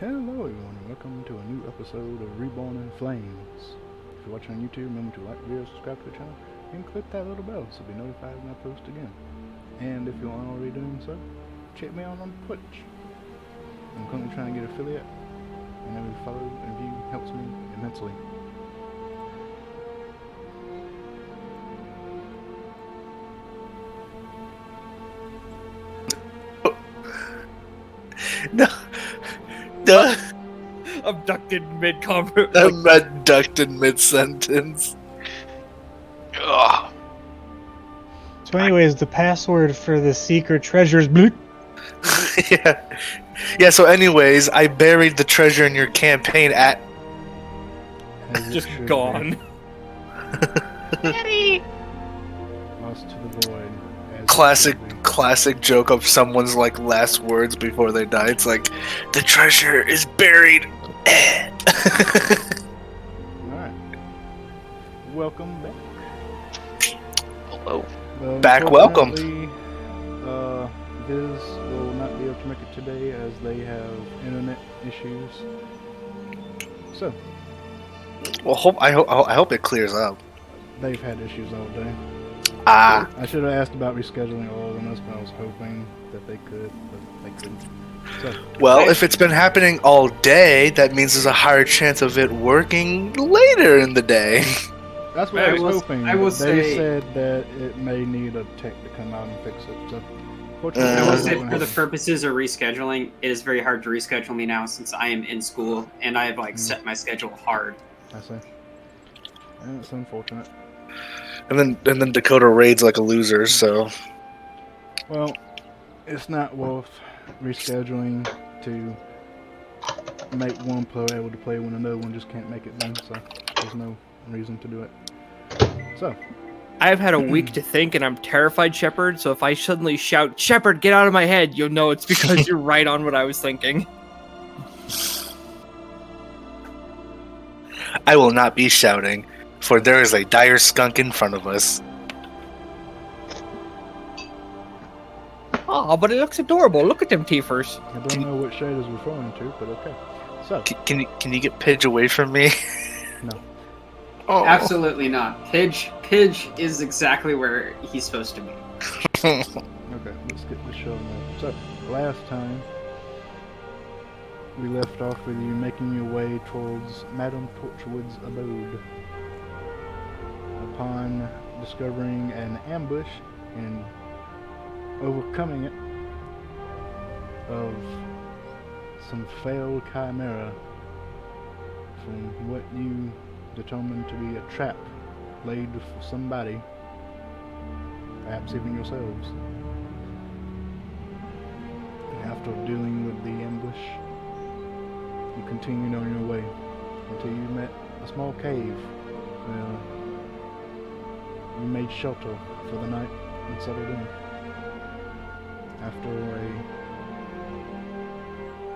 Hello everyone and welcome to a new episode of Reborn in Flames. If you're watching on YouTube, remember to like the video, subscribe to the channel, and click that little bell so you'll be notified when I post again. And if you aren't already doing so, check me out on Twitch. I'm currently trying to get affiliate, and every follow and view helps me immensely. No. No. Abducted mid-conversation. I'm abducted mid-sentence. Ugh. So anyways, the password for the secret treasure is blue. Yeah, so anyways, I buried the treasure in your campaign at... As it Just should gone. be. Lost to the void. As it should be. Classic joke of someone's, like, last words before they die. It's like, the treasure is buried. Alright. Welcome back. Hello. Back, welcome. Unfortunately, Viz will not be able to make it today as they have internet issues. So, Well, I hope it clears up. they've had issues all day. Ah. I should have asked about rescheduling all of them, but I was hoping that they could, but they couldn't. So, Well, if it's been happening all day, that means there's a higher chance of it working later in the day. that's what I was hoping. I will but they say- said that it may need a tech to come out and fix it. So, fortunately, I I will will that's say, what for the happened. purposes of rescheduling, it is very hard to reschedule me now since I am in school and I have set my schedule hard. I see. And it's unfortunate. And then Dakota raids like a loser, so... Well, it's not worth rescheduling to make one player able to play when another one just can't make it then, so there's no reason to do it. So, I've had a week to think, and I'm terrified, Shepard. So if I suddenly shout, "Shepard, get out of my head," you'll know it's because you're right on what I was thinking. I will not be shouting, for there is a dire skunk in front of us. Oh, but it looks adorable. Look at them teethers. I don't know what Shade is referring to, but okay. So, Can you get Pidge away from me? No. Oh. Absolutely not. Pidge is exactly where he's supposed to be. okay, let's get the show now. So, last time, we left off with you making your way towards Madame Torchwood's abode. Upon discovering an ambush and overcoming it of some failed chimera from what you determined to be a trap laid for somebody, perhaps even yourselves. And after dealing with the ambush, you continued on your way until you met a small cave where you made shelter for the night and settled in. After a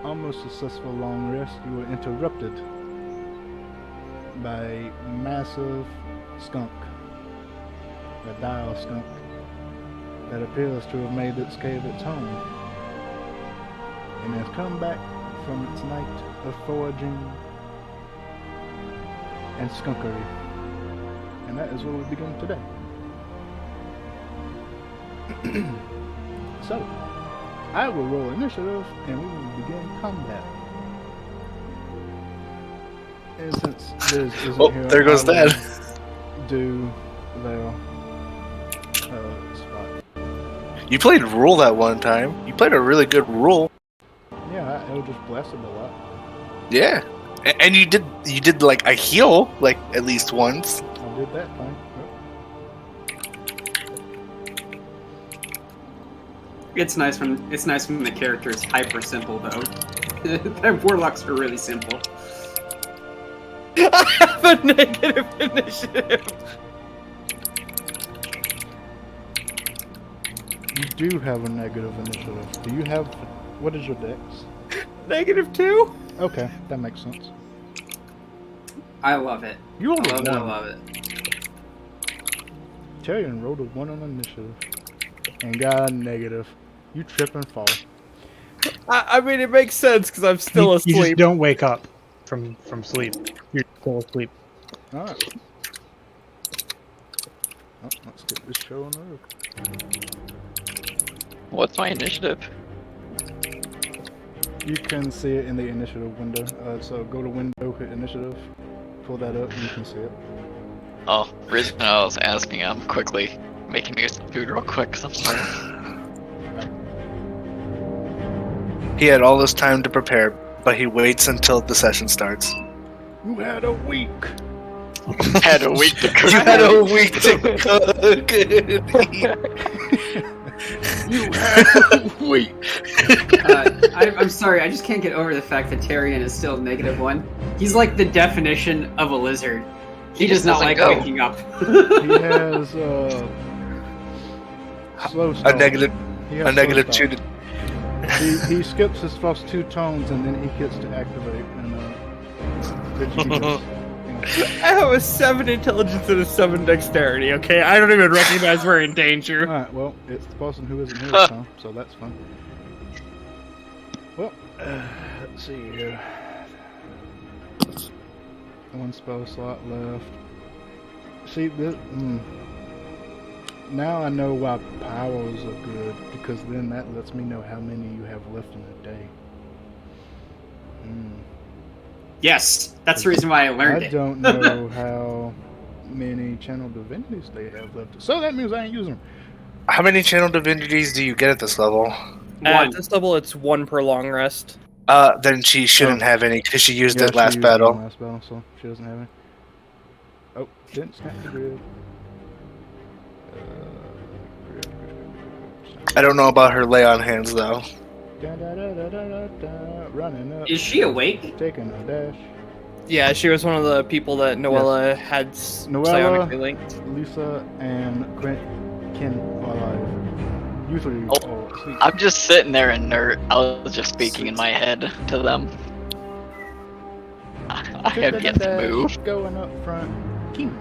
almost successful long rest, you were interrupted by a massive skunk, a dial skunk, that appears to have made its cave its home, and has come back from its night of foraging and skunkery. And that is where we begin today. So, I will roll initiative, and we will begin combat. And since Liz isn't Oh, here, there goes I will Dad. do their spot. You played Rule that one time. You played a really good Rule. Yeah, I just blasted a lot. Yeah. And you did like a heal, like at least once. I did that time. It's nice when the character is hyper simple though. The warlocks are really simple. I have a negative initiative. You do have a negative initiative. Do you have... What is your dex? -2. Okay, that makes sense. I love it. You rolled a I 1. love it. Tyrion rolled a 1 on initiative and got a negative. You trip and fall. I mean, it makes sense because I'm still You asleep. just don't wake up from sleep. You're still asleep. Alright. Oh, let's get this show on the road. What's my initiative? You can see it in the initiative window. So go to window, hit initiative, pull that up, and you can see it. Oh, the reason I was asking, I'm quickly making me some food real quick, 'cause I'm sorry. He had all this time to prepare, but he waits until the session starts. You had a week. Had a week to cook. You had a week to cook. You had a week. I'm sorry, I just can't get over the fact that Tyrion is still -1. He's like the definition of a lizard. He does not doesn't like go. waking up. He has slow start. A negative He has a slow negative start. 2 to He skips his first 2 tones and then he gets to activate and then he just, I have a 7 intelligence and a 7 dexterity, okay? I don't even recognize we're in danger. Alright, well, it's the person who isn't here this time, so that's fun. Well, let's see here. 1 spell slot left. See, this, now I know why powers are good, because then that lets me know how many you have left in a day. Yes, that's the reason why I learned I it. don't know how many channel divinities they have left. So that means I ain't using them. How many channel divinities do you get at this level? At One. this level, it's 1 per long rest. Then she shouldn't have any because she used Yeah, it she last used it in battle. last battle, so she doesn't have any. Oh, didn't snap the grid. I don't know about her lay on hands though. Running up. Is she awake? Taking a dash. Yeah, she was one of the people that Noella had Noella. psionically linked. Lisa and Ken are alive. You 3 Oh, all asleep. I'm just sitting there inert. I was just speaking in my head to them. I have yet to move. Going up front. King.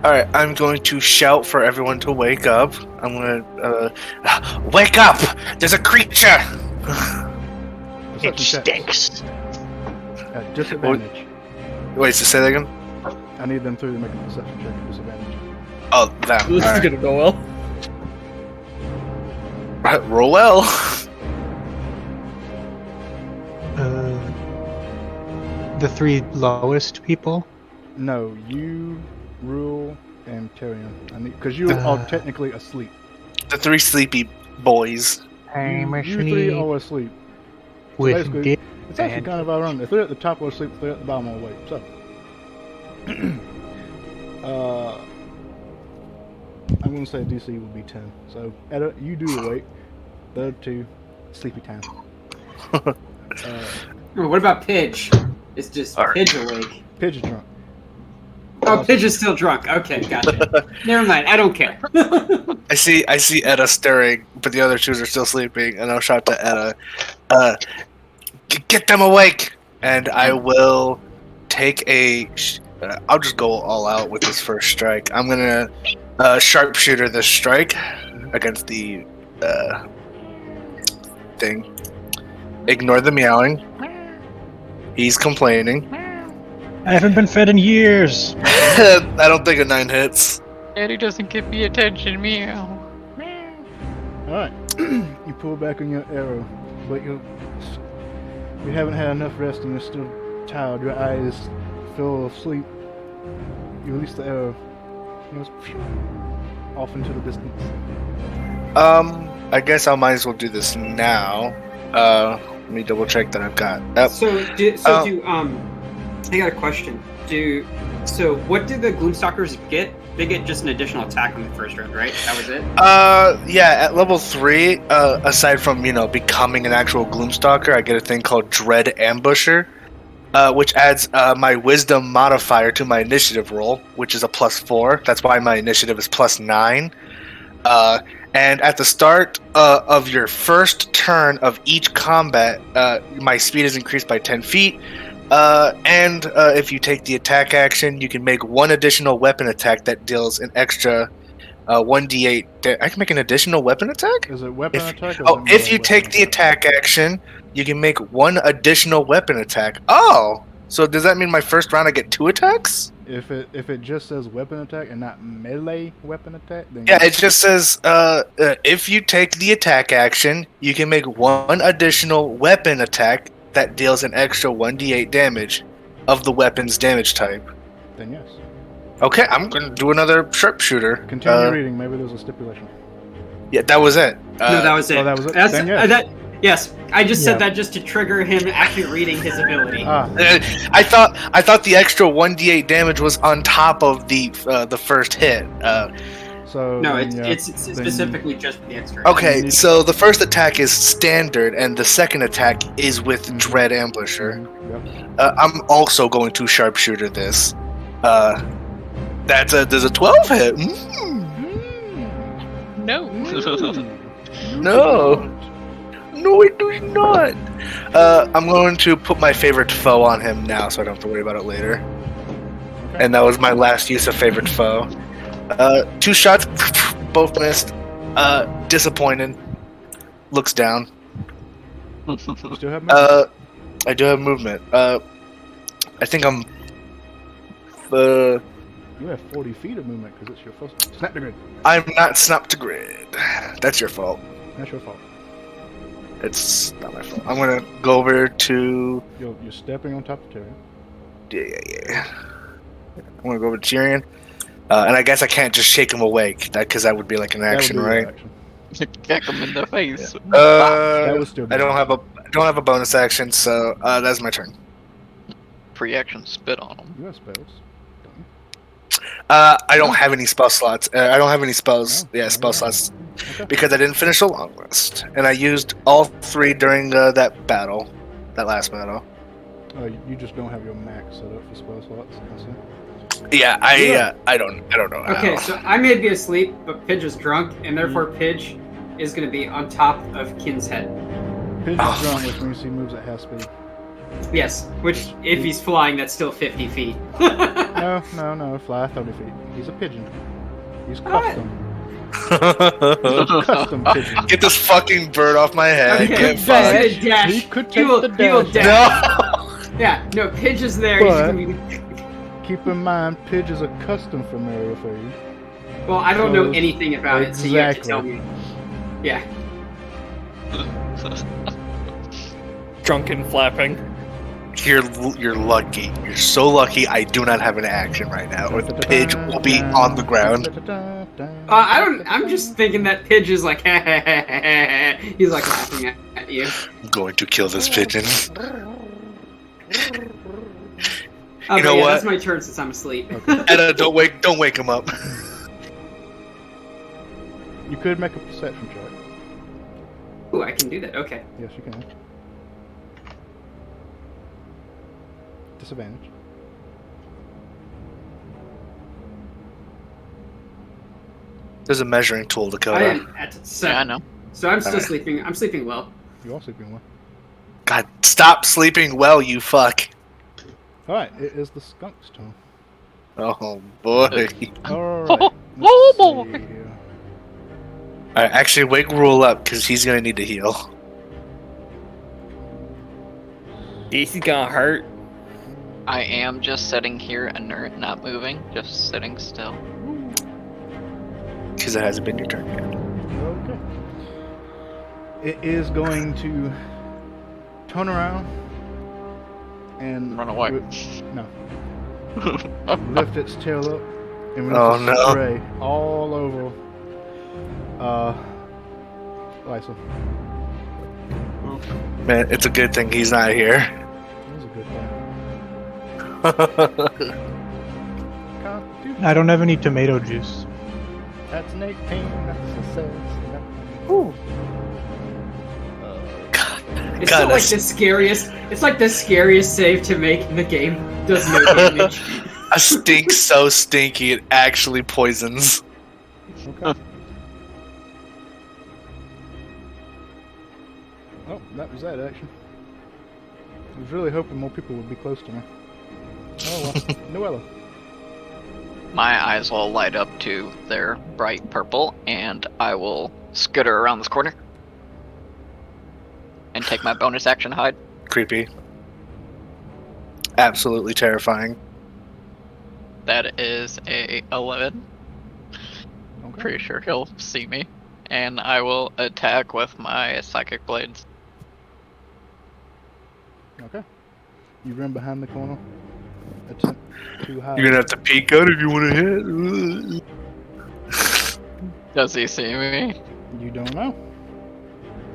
Alright, I'm going to shout for everyone to wake up. I'm gonna wake up! There's a creature! It Perception check. stinks. At disadvantage. Wait, so say that again? I need them 3 to make a perception check at disadvantage. Oh, that. This is Alright. gonna go well. Roll well. The 3 lowest people. No, you, Rule, and Tyrion. I need because you are technically asleep. The 3 sleepy boys. I'm You 3 are asleep. with basically, dick. It's actually kind of ironic. The 3 at the top are asleep, the 3 at the bottom are awake. So, I'm going to say DC would be 10. So, you do awake. The other 2, sleepy time. What about Pidge? It's just Alright. Pidge awake. Pidge is drunk. Oh, Pidge is still drunk. Okay, gotcha. Never mind, I don't care. I see Edda stirring, but the other 2 are still sleeping, and I'll shout to Edda, get them awake! And I will take I'll just go all out with this first strike. I'm gonna sharpshooter this strike against the thing. Ignore the meowing. He's complaining. I haven't been fed in years. I don't think a 9 hits. Daddy doesn't give me attention, meow. Alright. You pull back on your arrow, but you haven't had enough rest and you're still tired. Your eyes full of sleep. You release the arrow. It goes off into the distance. I guess I might as well do this now. Let me double check that I've got. Yep. I got a question. What do the Gloomstalkers get? They get just an additional attack on the first round, right? That was it? Yeah, at level 3, aside from, becoming an actual Gloomstalker, I get a thing called Dread Ambusher, which adds my Wisdom modifier to my initiative roll, which is a +4. That's why my initiative is +9. And at the start of your first turn of each combat, my speed is increased by 10 feet. And if you take the attack action, you can make 1 additional weapon attack that deals an extra 1d8. I can make an additional weapon attack? Is it weapon If- attack? Or Oh, is it if melee you take weapon the attack action, you can make one additional weapon attack. Oh! So does that mean my first round I get 2 attacks? If it just says weapon attack and not melee weapon attack, then Yeah, it just says, if you take the attack action, you can make one additional weapon attack that deals an extra 1d8 damage of the weapon's damage type. then yes. Okay, I'm gonna do another sharpshooter. Continue reading. Maybe there's a stipulation. Yeah, that was it. No, that was it. oh, that was it? That's, Then yes. yes, I just Yeah. said that just to trigger him actually reading his ability. I thought the extra 1d8 damage was on top of the first hit. So No, then, yeah, it's then- specifically just the extra. Okay, so the first attack is standard, and the second attack is with Dread Ambusher. Yep. I'm also going to sharpshooter this. There's a 12 hit. No. No. No, it does not. I'm going to put my favorite foe on him now, so I don't have to worry about it later. Okay. And that was my last use of favorite foe. 2 shots, both missed. Disappointed. Looks down. You still have movement? I do have movement. I think I'm. You have 40 feet of movement because it's your first. Snap the grid. I'm not snapped to grid. That's your fault. That's your fault. It's not my fault. I'm gonna go over to. You're stepping on top of Terry. Yeah. I'm gonna go over to Tyrion. And I guess I can't just shake him awake, because that would be like an action, That would be your right? action. Kick him in the face. That would still be I don't have a bonus action, so that's my turn. Pre-action spit on him. You have spells. Don't you? I don't have any spell slots. I don't have any spells. Oh, Yeah, spell okay. slots Okay. because I didn't finish a long rest, and I used all 3 during that last battle. You just don't have your max set up for spell slots. I see. Yeah, I don't know. Okay, how. so I may be asleep, but Pidge is drunk, and therefore Pidge is going to be on top of Kin's head. Pigeon's Oh, drunk, which means he moves at half speed. Yes, which if he's flying, that's still 50 feet. No, fly 30 feet. He's a pigeon. He's Alright. custom. Custom pigeon. Get this fucking bird off my head. Okay, Get he's fucked. gonna dash. He could He take will, the he will dash. dash. No. Yeah, no, Pidge is there. But- He's gonna be... Keep in mind, Pidge is a custom familiar for you. Well, I don't know So- anything about it, so you have to Exactly. tell me. Yeah. Drunken flapping. You're lucky. You're so lucky. I do not have an action right now. Or the Pidge will be on the ground. I'm just thinking that Pidge is like, he's like laughing at you. I'm going to kill this pigeon. Oh, You but know yeah, what? that's my turn since I'm asleep. Edda, don't wake him up. You could make a perception check. Ooh, I can do that. Okay. Yes, you can. Disadvantage. There's a measuring tool, I Dakota. am at 7. Yeah, I know. So I'm still Alright. sleeping. I'm sleeping well. You are sleeping well. God, stop sleeping well, you fuck. Alright, it is the Skunk Stone. Oh boy. Alright. Oh, let's boy. see here. Alright, actually wake Rule up because he's gonna need to heal. This is gonna hurt. I am just sitting here inert, not moving, just sitting still. Because it hasn't been your turn yet. Okay. It is going to turn around and Run away. No. Lift its tail up and Oh, to no. spray all over Lysa. Man, it's a good thing he's not here. That was a good thing. Constitution. I don't have any tomato juice. That's an 18. That's a success. Ooh. It's God, still like that's- the scariest. It's like the scariest save to make in the game. Does no damage. A stink so stinky it actually poisons. Okay. Oh, that was that action. I was really hoping more people would be close to me. Oh well. Noella. my eyes will light up to their bright purple, and I will skitter around this corner and take my bonus action hide. Creepy. Absolutely terrifying. That is a 11. Okay. Pretty sure he'll see me, and I will attack with my psychic blades. Okay. You run behind the corner. Attempt to hide. You're gonna have to peek out if you want to hit. Does he see me? You don't know.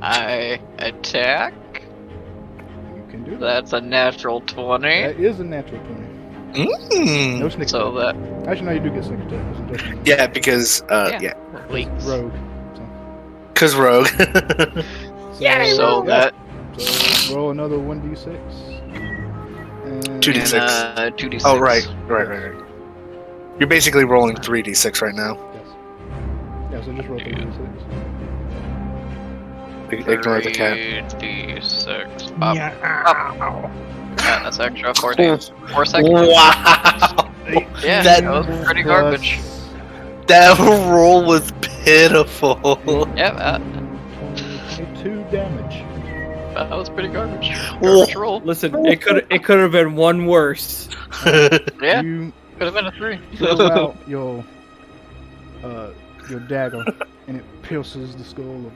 I attack. You can do that. That's a natural 20. That is a natural 20. No Mm. sneak So attack. that, Actually, no, you do get sneak attack. It's just Yeah, because yeah, wait. rogue. cause rogue. So that So roll another 1d6. And 2d6. and 2d6. Oh right. You're basically rolling 3d6 right now. Yes. Yeah, so just roll 3d6. Ignore the cat. 3d6. Pop. Yeah. Yeah, that's extra 4 days. 4 seconds. Wow. Yeah, That- that was pretty garbage. That roll was pitiful. Yeah, 22 damage. that was pretty garbage. Garbage roll. Listen, it could have been one worse. Yeah, You could have been a 3. throw out your dagger, and it pierces the skull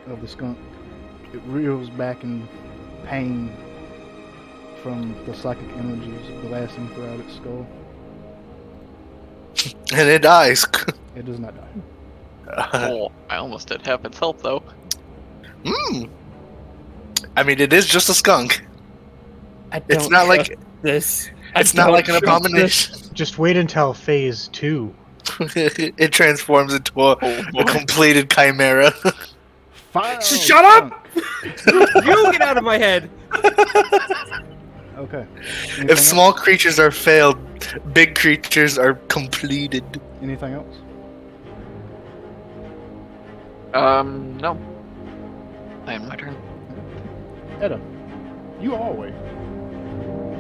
of the skunk. It reels back in pain from the psychic energies blasting throughout its skull. And it dies. It does not die. Oh, I almost did half its health though. I mean, it is just a skunk. I It's not like this. it's not like an abomination. Just wait until phase 2. It transforms into a completed chimera. Fire! Shut up! You get out of my head. Okay. If small creatures are failed, big creatures are completed. Anything else? No. I am my turn. Edda, you are awake.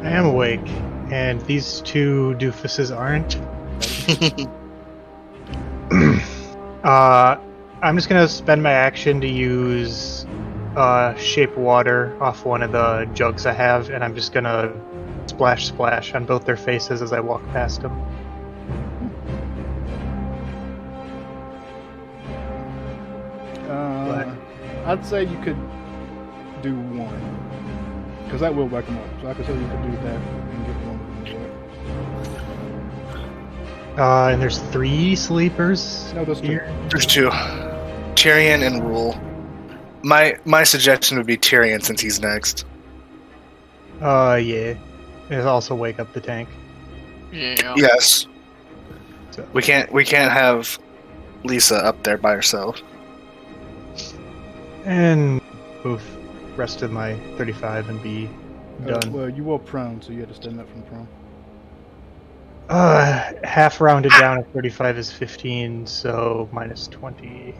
I am awake, and these two doofuses aren't. I'm just gonna spend my action to use shape water off one of the jugs I have, and I'm just gonna splash on both their faces as I walk past them. I'd say you could do one. Because that will wake them up. So I could say you could do that and get one of them. And there's 3 sleepers No, there's two. here. There's 2. Tyrion and Rule. My suggestion would be Tyrion since he's next. Yeah. It'll also wake up the tank. Yeah. Yes. So- We can't have Lisa up there by herself. And move rest of my 35 and be done. Well, you were prone, so you had to stand up from prone. Half rounded down at 35 is 15, so minus 20.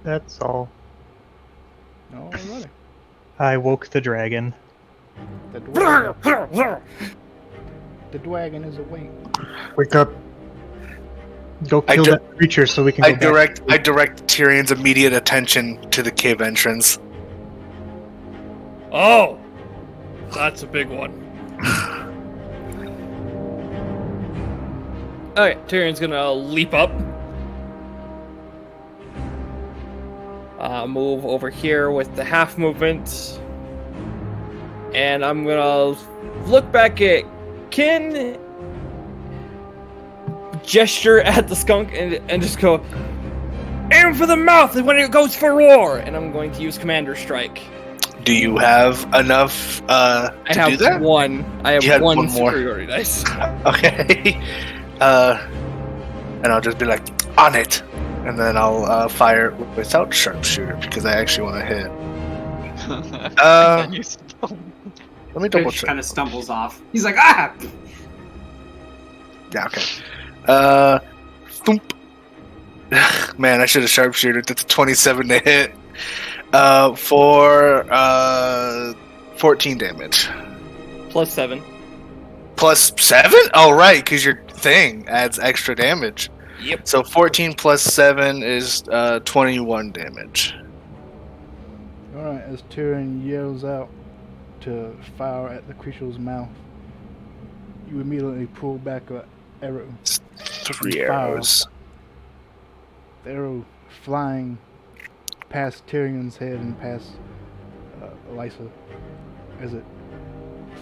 That's all. Alrighty. I woke the dragon. The dwagon. The dwagon is awake. Wake up. Go I kill di- that creature so we can I go back. direct Tyrion's immediate attention to the cave entrance. Oh, that's a big one. Okay, Tyrion's gonna leap up. Move over here with the half movement. And I'm gonna look back at Kin, gesture at the skunk, and just go, aim for the mouth when it goes for roar! And I'm going to use Commander Strike. Do you have enough I to have do that? one. I You have had one one more. superiority dice. Okay. And I'll just be like, on it! And then I'll fire without sharpshooter because I actually want to hit. Let me double Fish check. kind of stumbles off. He's like, ah! Yeah, okay. Thump. Man, I should have sharpshooter. That's a 27 to hit. For 14 damage. +7. Plus 7? Oh, right, because your thing adds extra damage. Yep. So 14 plus 7 is 21 damage. Alright, as Tyrion yells out to fire at the creature's mouth, you immediately pull back an arrow. 3 Fire. arrows. The arrow flying past Tyrion's head and past Lysa as it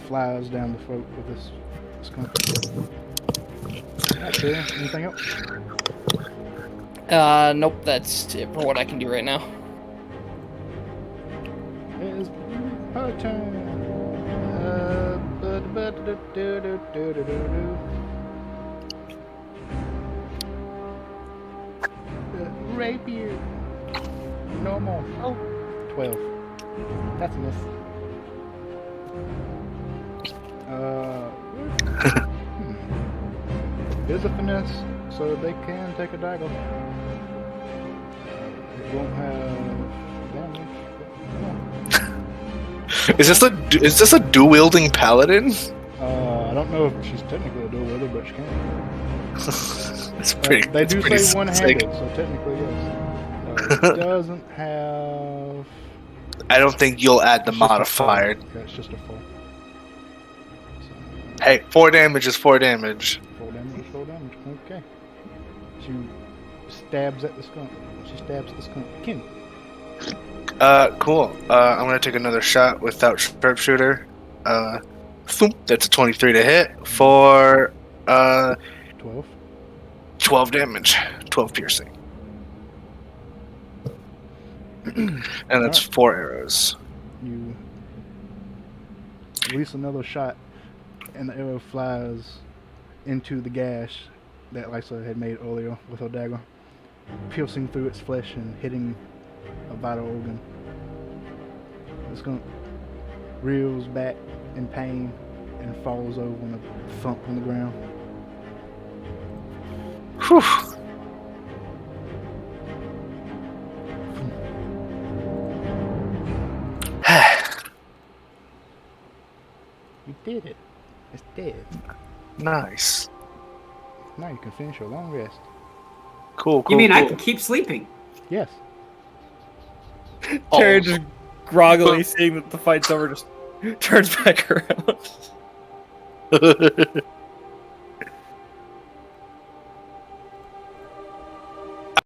flies down the throat of this skunk. Alright, Tyrion, anything else? Nope, that's it for what I can do right now. It is her turn. Rapier. Normal. Oh. 12. That's a miss. There's a finesse, so they can take a dagger. It won't have damage. Is this a dual wielding paladin? I don't know if she's technically a dual wielder, but she can. It's pretty. They it's do pretty say one-handed, sick. so technically yes. It doesn't have. I don't think you'll add the it's just a modifier. four. Yeah, it's just a 4. So, Hey, 4 damage is 4 damage. 4 damage, 4 damage. Okay. She stabs at the skunk. She stabs the skunk. Kim. Cool. I'm gonna take another shot without sharpshooter. Thump, that's a 23 to hit for 12. 12 damage, 12 piercing, and that's 4 arrows. You release another shot, and the arrow flies into the gash that Lysa had made earlier with her dagger, piercing through its flesh and hitting a vital organ. The skunk reels back in pain and falls over on a thump on the ground. Whew. You did it. It's dead. Nice. Now you can finish your long rest. Cool. You mean I cool. can keep sleeping? Yes. Terry just groggily seeing that the fight's over just turns back around.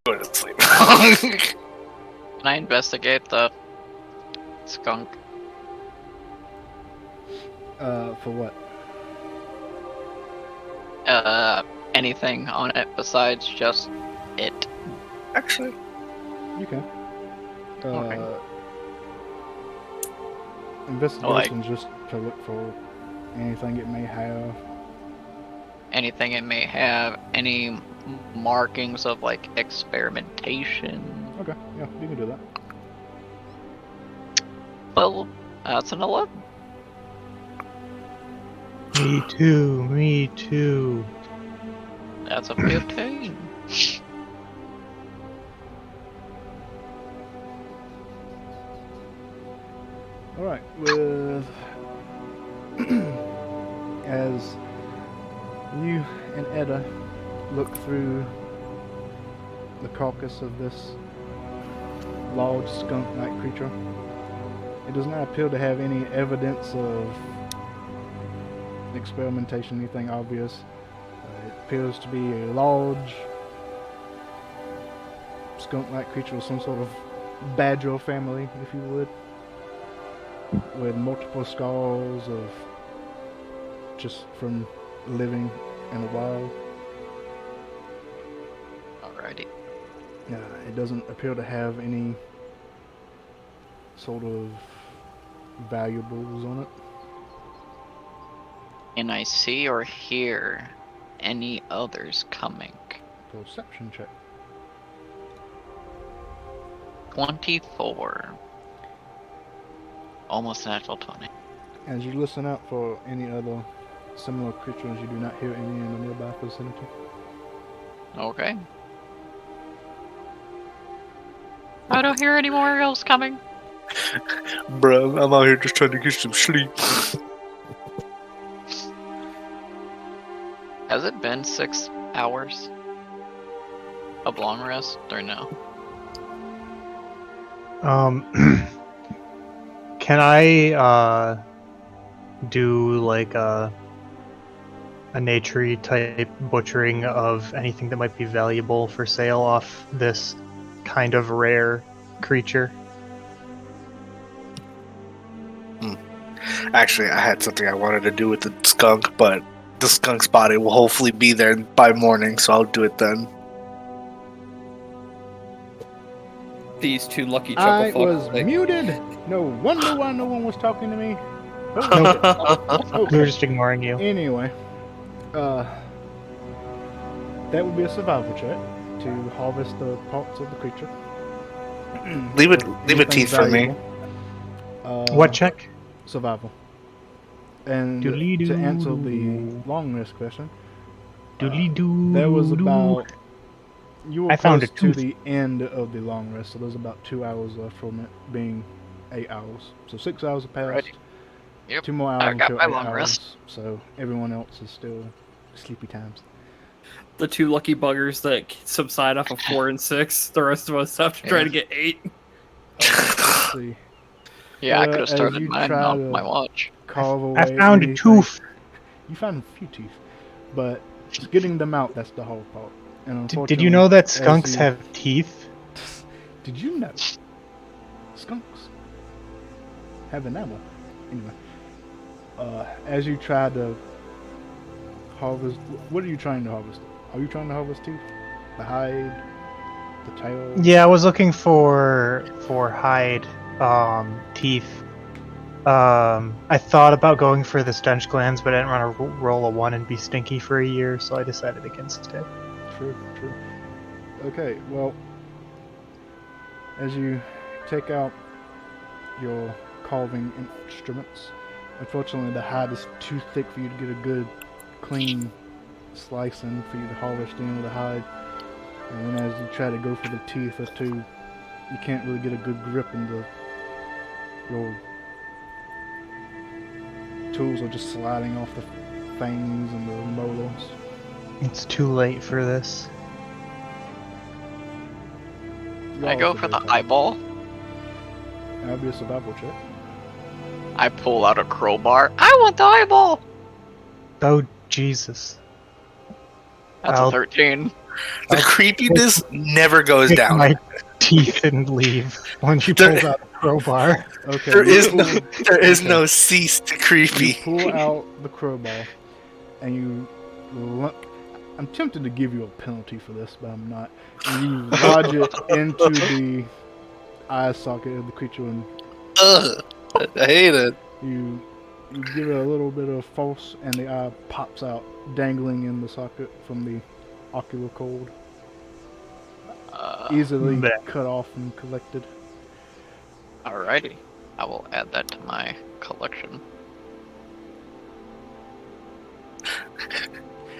Go to sleep. Can I investigate the skunk? For what? Anything on it besides just it? Actually, You can. Okay. Investigation just to look for anything it may have. Anything it may have, any markings of like experimentation. Okay, yeah, you can do that. Well, that's an 11. Me too. That's a 15. Alright, with as you and Edda look through the carcass of this large skunk-like creature, it does not appear to have any evidence of experimentation, anything obvious. It appears to be a large skunk-like creature of some sort of badger family, if you would, with multiple scars of just from living in the wild. Alrighty. It doesn't appear to have any sort of valuables on it. Can I see or hear any others coming? Perception check. 24. Almost a natural 20. As you listen out for any other similar creatures, you do not hear any in the nearby vicinity. Okay. I don't hear any more else coming. Bro, I'm out here just trying to get some sleep. Has it been 6 hours of long rest or no? Can I do like a nature type butchering of anything that might be valuable for sale off this kind of rare creature? Actually, I had something I wanted to do with the skunk, but the skunk's body will hopefully be there by morning, so I'll do it then. These two lucky I chuckle was fucks. Like, muted. No wonder why no one was talking to me. Oh, We were just ignoring you. anyway, that would be a survival check to harvest the parts of the creature. Leave a Anything teeth for me. valuable. What check? Survival. And Doodly-doo. to answer the long rest question, Doodly-doo. there was about you were I found close a to tooth. the end of the long rest, so there's about 2 hours left from it being 8 hours. So 6 hours have passed. Righty. Yep. 2 more hours I got until my 8 long hours. rest. So everyone else is still sleepy times. the two lucky buggers that subside off of 4 and 6. The rest of us have to try to get 8. Let's see. Yeah, I could As have started you mine try off to my watch. Carve away I found a anything- tooth. You found a few teeth, but getting them out, that's the whole part. And Did you know that as skunks you- have teeth? Did you know skunks have enamel? Anyway, as you try to harvest, what are you trying to harvest? Are you trying to harvest teeth? The hide, the tail? Yeah, I was looking for hide, teeth. I thought about going for the stench glands, but I didn't want to roll a 1 and be stinky for a year, so I decided against it. True. Okay, well, as you take out your carving instruments, unfortunately the hide is too thick for you to get a good, clean slicing for you to harvest in with the hide. And then as you try to go for the teeth or two, you can't really get a good grip into your tools are just sliding off the fangs and the molars. It's too late for this. You I go also for the did that. eyeball. That'll be a survival check. I pull out a crowbar. I want the eyeball. Oh, Jesus. That's I'll- a 13. The creepiness never goes Take down. my teeth and leave when she There- pulls out a crowbar. Okay. There you is pull- no, there is okay. no cease to You creepy. pull out the crowbar, and you. I'm tempted to give you a penalty for this, but I'm not. And you lodge it into the eye socket of the creature, and Ugh, I hate it. you give it a little bit of force, and the eye pops out, dangling in the socket from the ocular cord, easily Bleh. cut off and collected. Alrighty. I will add that to my collection.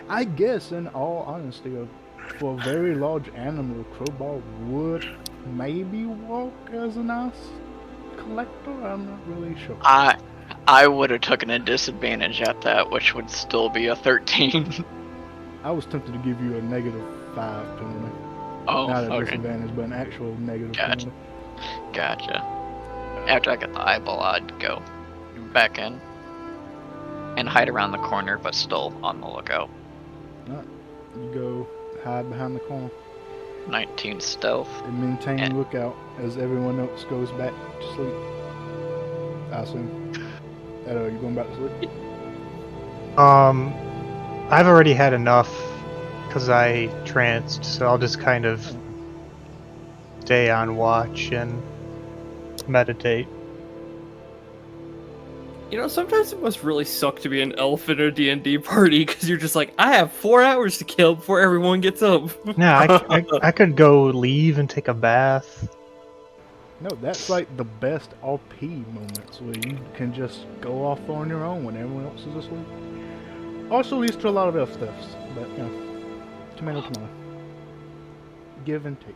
I guess, in all honesty, for a very large animal, crowbar would maybe work as a nice collector. I'm not really sure. I would have taken a disadvantage at that, which would still be a 13. I was tempted to give you a -5 penalty. Oh, Not a okay. disadvantage, but an actual negative Gotcha. penalty. Gotcha. After I get the eyeball, I'd go back in and hide around the corner, but still on the lookout. You go hide behind the corner 19 stealth. and maintain And- lookout as everyone else goes back to sleep. I assume. Edo, you going back to sleep? I've already had enough because I tranced, so I'll just kind of stay on watch and meditate. You know, sometimes it must really suck to be an elf in a D&D party because you're just like, I have 4 hours to kill before everyone gets up. Yeah, I could go leave and take a bath. No, that's like the best RP moments where you can just go off on your own when everyone else is asleep. Also leads to a lot of elf stuffs, but you know, tomato. Give and take.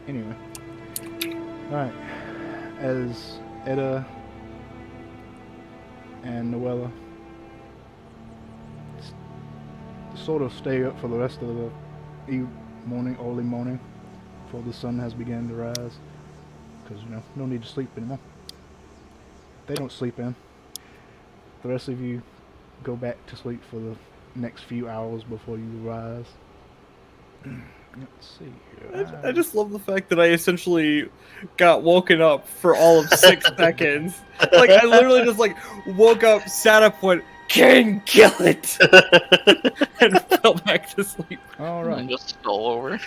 Anyway, Alright. As Etta and Noella sort of stay up for the rest of the early morning, before the sun has begun to rise, because, no need to sleep anymore. They don't sleep in. The rest of you go back to sleep for the next few hours before you rise. Let's see here. I just love the fact that I essentially got woken up for all of 6 seconds. Like, I literally just, woke up, sat up, went, King, kill it! And fell back to sleep. Alright. And just stole over.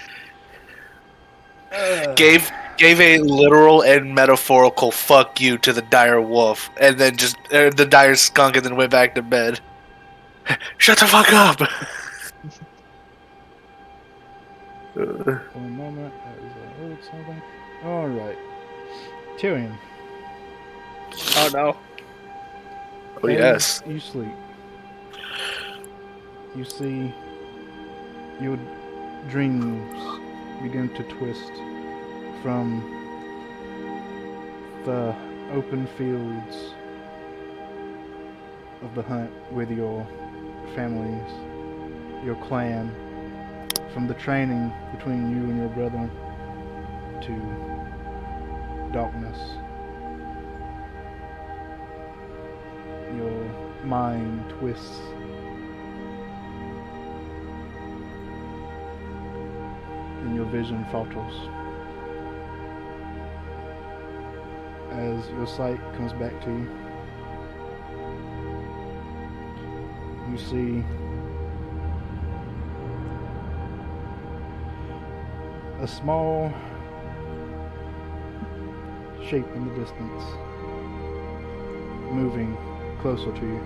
Gave a literal and metaphorical fuck you to the dire wolf, and then just the dire skunk, and then went back to bed. Shut the fuck up! One moment. I heard something. Alright. Tyrion. Oh no. Oh yes. You sleep. You see your dreams begin to twist from the open fields of the hunt with your families, your clan, from the training between you and your brethren to darkness. Your mind twists. And your vision falters. As your sight comes back to you, you see a small shape in the distance, moving closer to you,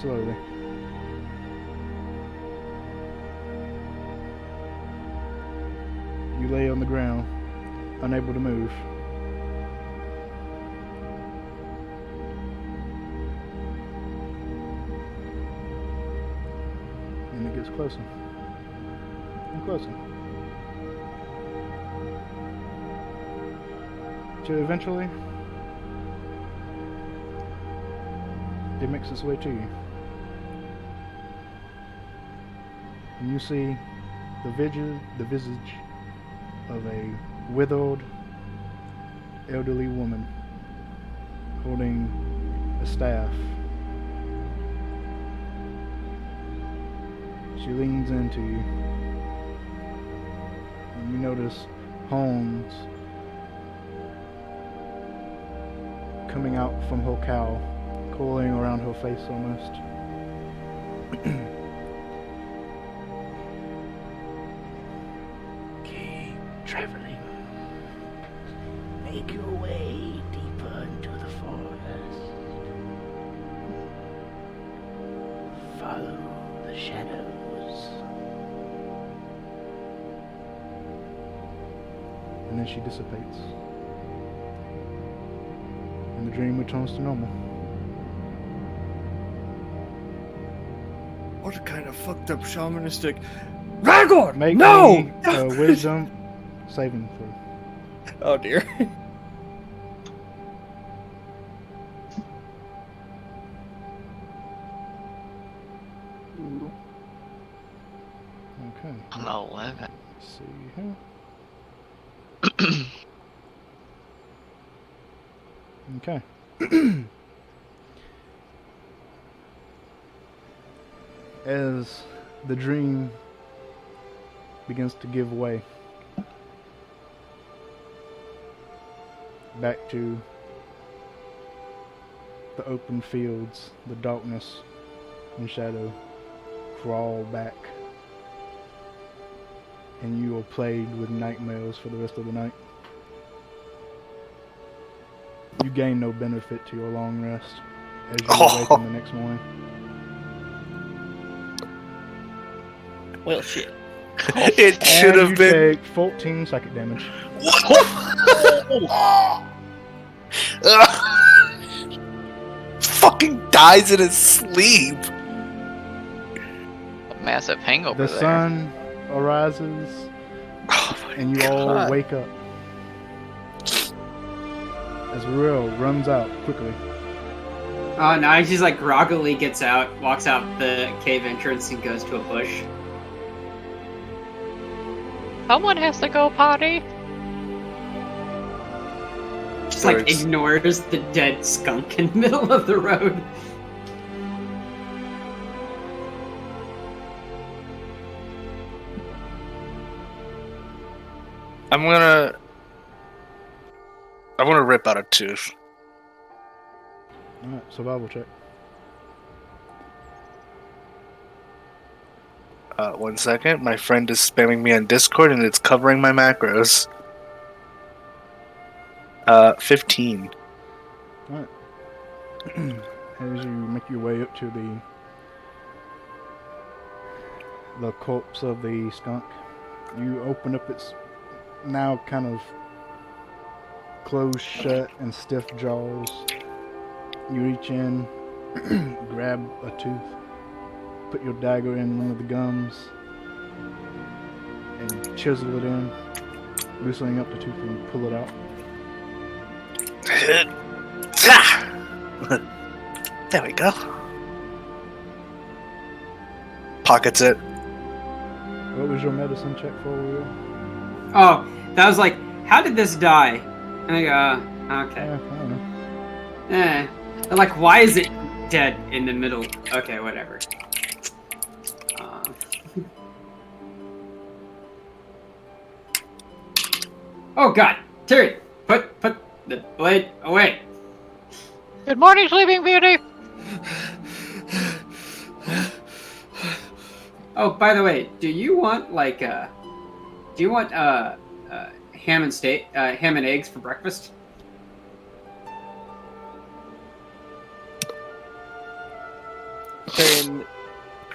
slowly. You lay on the ground, unable to move. And it gets closer and closer. Till eventually, it makes its way to you. And you see the visage of a withered, elderly woman holding a staff. She leans into you, and you notice horns coming out from her cowl, coiling around her face almost. Keep traveling. Make your way deeper into the forest. Follow the shadows. And then she dissipates. And the dream returns to normal. What kind of fucked up shamanistic... Ragor! Make No! me a wisdom saving throw. Oh dear. Okay. I'm 11. Let's see here. Okay. As the dream begins to give way back to the open fields, the darkness and shadow crawl back, and you are plagued with nightmares for the rest of the night. You gain no benefit to your long rest as you awaken the next morning. Well, shit. It should And have you been. take 14 psychic damage. Fucking dies in his sleep. A massive hangover The there. sun arises, Oh my and you all God. wake up. as Real runs out quickly. Oh no, he just like groggily gets out, walks out the cave entrance, and goes to a bush. Someone has to go potty. Just like ignores the dead skunk in the middle of the road. I'm gonna rip out a tooth. Alright, survival check. 1 second. My friend is spamming me on Discord and it's covering my macros. 15. Alright. As you make your way up to the corpse of the skunk, you open up its now kind of closed shut and stiff jaws. You reach in, grab a tooth, put your dagger in one of the gums, and chisel it in, loosening up the tooth and pull it out. There we go. Pockets it. What was your medicine check for, Will? Oh, that was like, how did this die? And I go, okay. I don't know. Eh. And like, why is it dead in the middle? Okay, whatever. Oh god, Terry, put the blade away. Good morning, Sleeping Beauty. Oh, by the way, do you want like ham and eggs for breakfast? Tyrion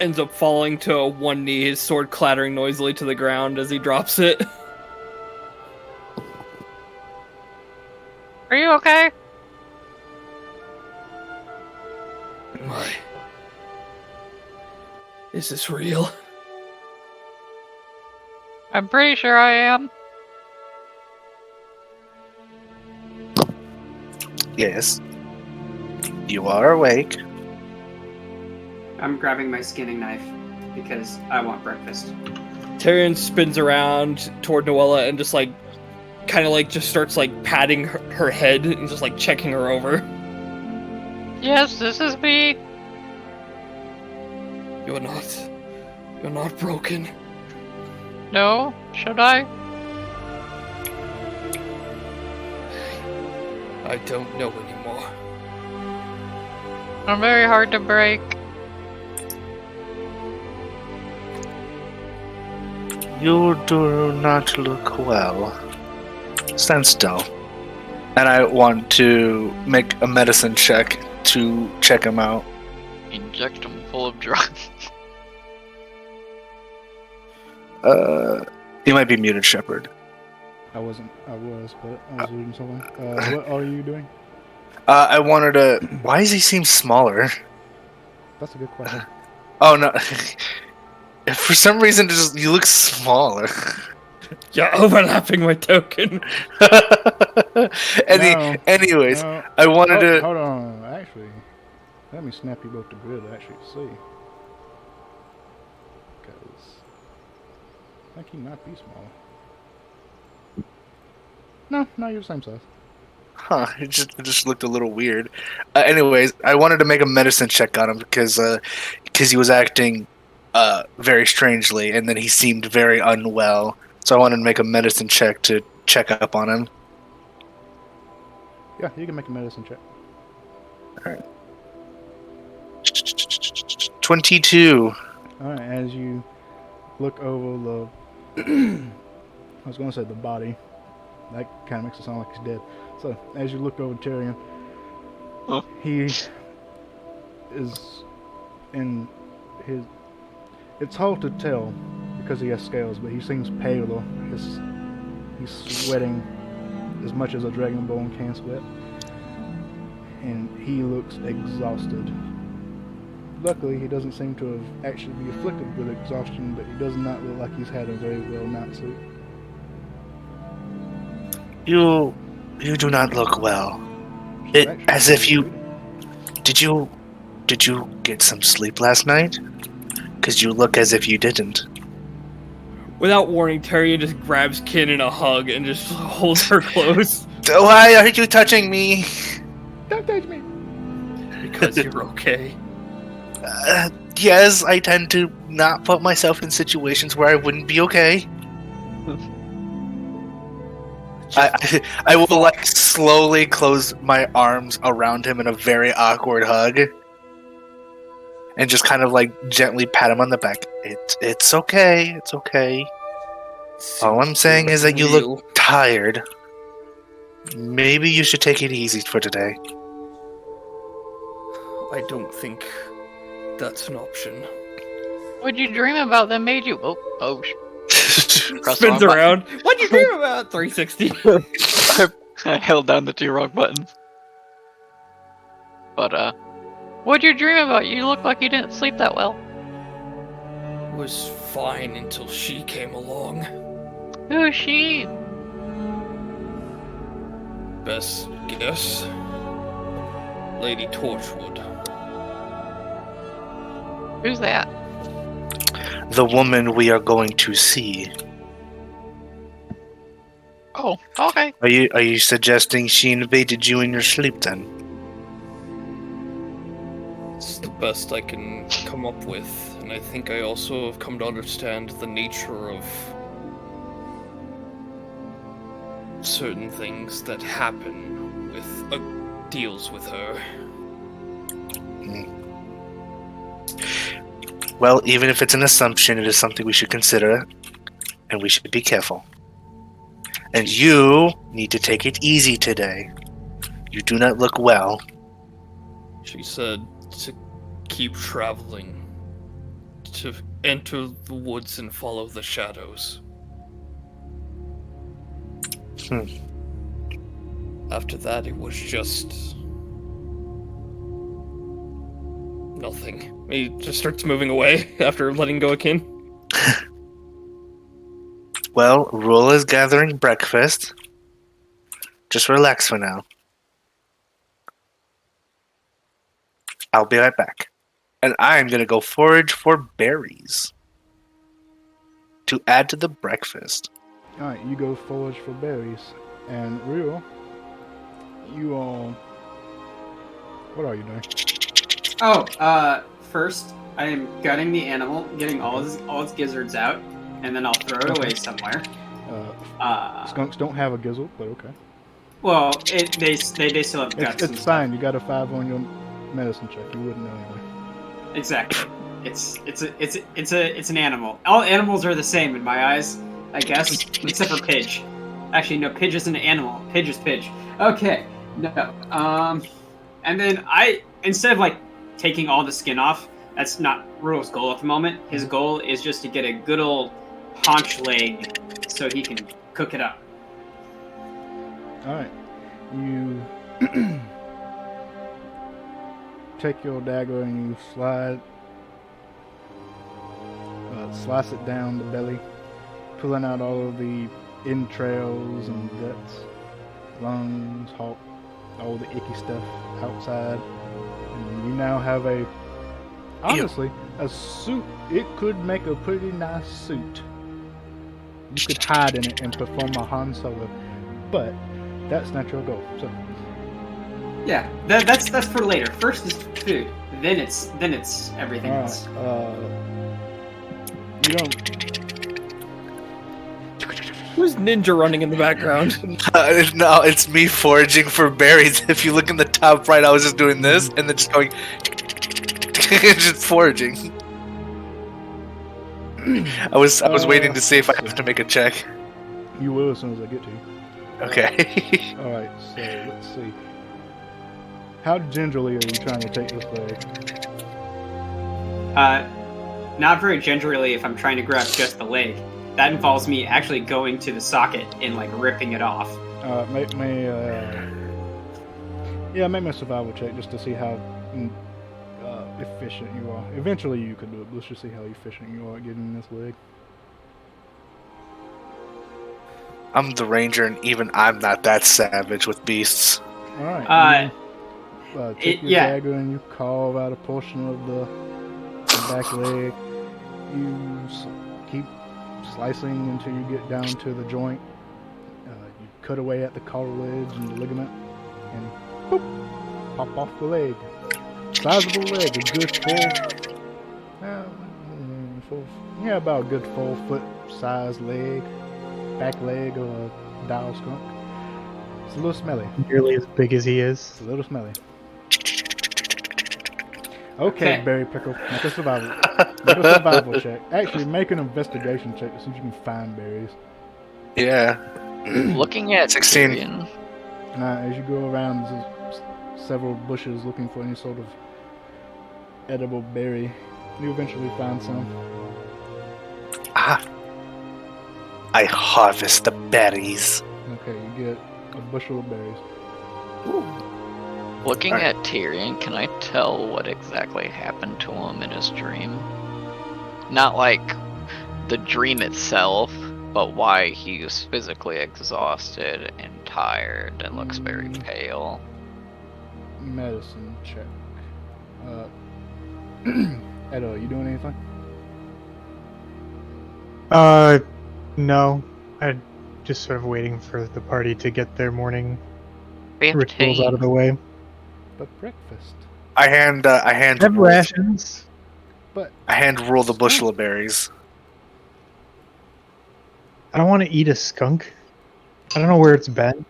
ends up falling to one knee, his sword clattering noisily to the ground as he drops it. Are you okay? Why? Is this real? I'm pretty sure I am. Yes. You are awake. I'm grabbing my skinning knife because I want breakfast. Tyrion spins around toward Noella and just like, kind of like just starts like patting her head and just like checking her over. Yes, this is me. You're not broken. No? Should I? I don't know anymore. I'm very hard to break. You do not look well. Stand still. And I want to make a medicine check to check him out. Inject him full of drugs. He might be muted, Shepherd. I was, but I was reading something. What are you doing? I wanted to. Why does he seem smaller? That's a good question. Oh no! For some reason, you look smaller. You're overlapping my token. Anyways, No. I wanted to. Hold on, actually, let me snap you both to grid to actually see. Because I think he might be smaller. No, you're the same size. Huh? It just looked a little weird. Anyways, I wanted to make a medicine check on him because he was acting very strangely, and then he seemed very unwell. So I wanted to make a medicine check to check up on him. Yeah, you can make a medicine check. Alright. 22. Alright, as you look over the... I was going to say the body. That kind of makes it sound like he's dead. So, as you look over Tyrion, he is in his... It's hard to tell because he has scales, but he seems paler. He's sweating as much as a dragonborn can sweat. And he looks exhausted. Luckily, he doesn't seem to have actually be afflicted with exhaustion, but he does not look like he's had a very well night's sleep. You do not look well. As if you did you get some sleep last night? Because you look as if you didn't. Without warning, Tyrion just grabs Kin in a hug and just holds her close. Why are you touching me? Don't touch me. Because you're okay. Yes, I tend to not put myself in situations where I wouldn't be okay. I will like slowly close my arms around him in a very awkward hug, and just kind of like gently pat him on the back. It's okay. It's okay. All I'm saying is that you look tired. Maybe you should take it easy for today. I don't think that's an option. What'd you dream about that made you? Oh. Spins around. What'd you dream about? 360. I held down the 2 wrong buttons. But, what'd you dream about? You look like you didn't sleep that well. Was fine until she came along. Who's she? Best guess. Lady Torchwood. Who's that? The woman we are going to see. Oh, okay. Are you suggesting she invaded you in your sleep then? It's the best I can come up with, and I think I also have come to understand the nature of certain things that happen with deals with her. Well, even if it's an assumption, it is something we should consider, and we should be careful. And you need to take it easy today. You do not look well. She said to keep traveling, to enter the woods and follow the shadows. After that, it was just nothing. He just starts moving away after letting go of Kin. Well, Rule is gathering breakfast. Just relax for now. I'll be right back. And I'm gonna go forage for berries to add to the breakfast. Alright, you go forage for berries. And Real, you all... What are you doing? Oh, first, I am gutting the animal, getting all its gizzards out, and then I'll throw it away somewhere. Skunks don't have a gizzle, but okay. Well, they still have guts. It's fine. You got a 5 on your medicine check. You wouldn't know anyway. Exactly. It's an animal. All animals are the same in my eyes, I guess, except for Pidge. Actually, no, Pidge isn't an animal. Pidge is Pidge. Okay, no. And then instead of like taking all the skin off, that's not Rule's goal at the moment. His goal is just to get a good old haunch leg so he can cook it up. Alright. You take your dagger and you slice it down the belly, pulling out all of the entrails and guts, lungs, all the icky stuff outside. And you now have honestly, a suit. It could make a pretty nice suit. You could hide in it and perform a Han Solo, but that's not your goal. So yeah, that's for later. First is food, then it's everything else. You don't. Who's ninja running in the background? No, it's me foraging for berries. If you look in the top right, I was just doing this and then just going, just foraging. I was waiting to see if I have to make a check. You will as soon as I get to you. Okay. Alright, so let's see. How gingerly are you trying to take this leg? Not very gingerly if I'm trying to grab just the leg. That involves me actually going to the socket and like ripping it off. Make me a survival check just to see how efficient you are. Eventually you can do it, but let's just see how efficient you are at getting this leg. I'm the ranger, and even I'm not that savage with beasts. Alright. Take your yeah. dagger and you carve out a portion of the back leg. You keep slicing until you get down to the joint. You cut away at the cartilage and the ligament, and boop, pop off the leg. Sizable leg, a good about a good 4 foot size leg, back leg of a dial skunk. It's a little smelly. Nearly as big as he is. It's a little smelly. Okay, Berry Pickle, make a survival check. Actually, make an investigation check to see if you can find berries. Yeah. Looking at 16. Tyrion, As you go around several bushes looking for any sort of edible berry, you eventually find some. Ah. I harvest the berries. Okay, you get a bushel of berries. looking Alright. at Tyrion, can I tell what exactly happened to him in his dream? Not like the dream itself, but why he was physically exhausted and tired and looks very pale. Medicine check. Edo, you doing anything? No. I'm just sort of waiting for the party to get their morning rituals out of the way. But breakfast. I hand Have rule, rations. But I hand rule the bushel of berries. I don't want to eat a skunk. I don't know where it's been.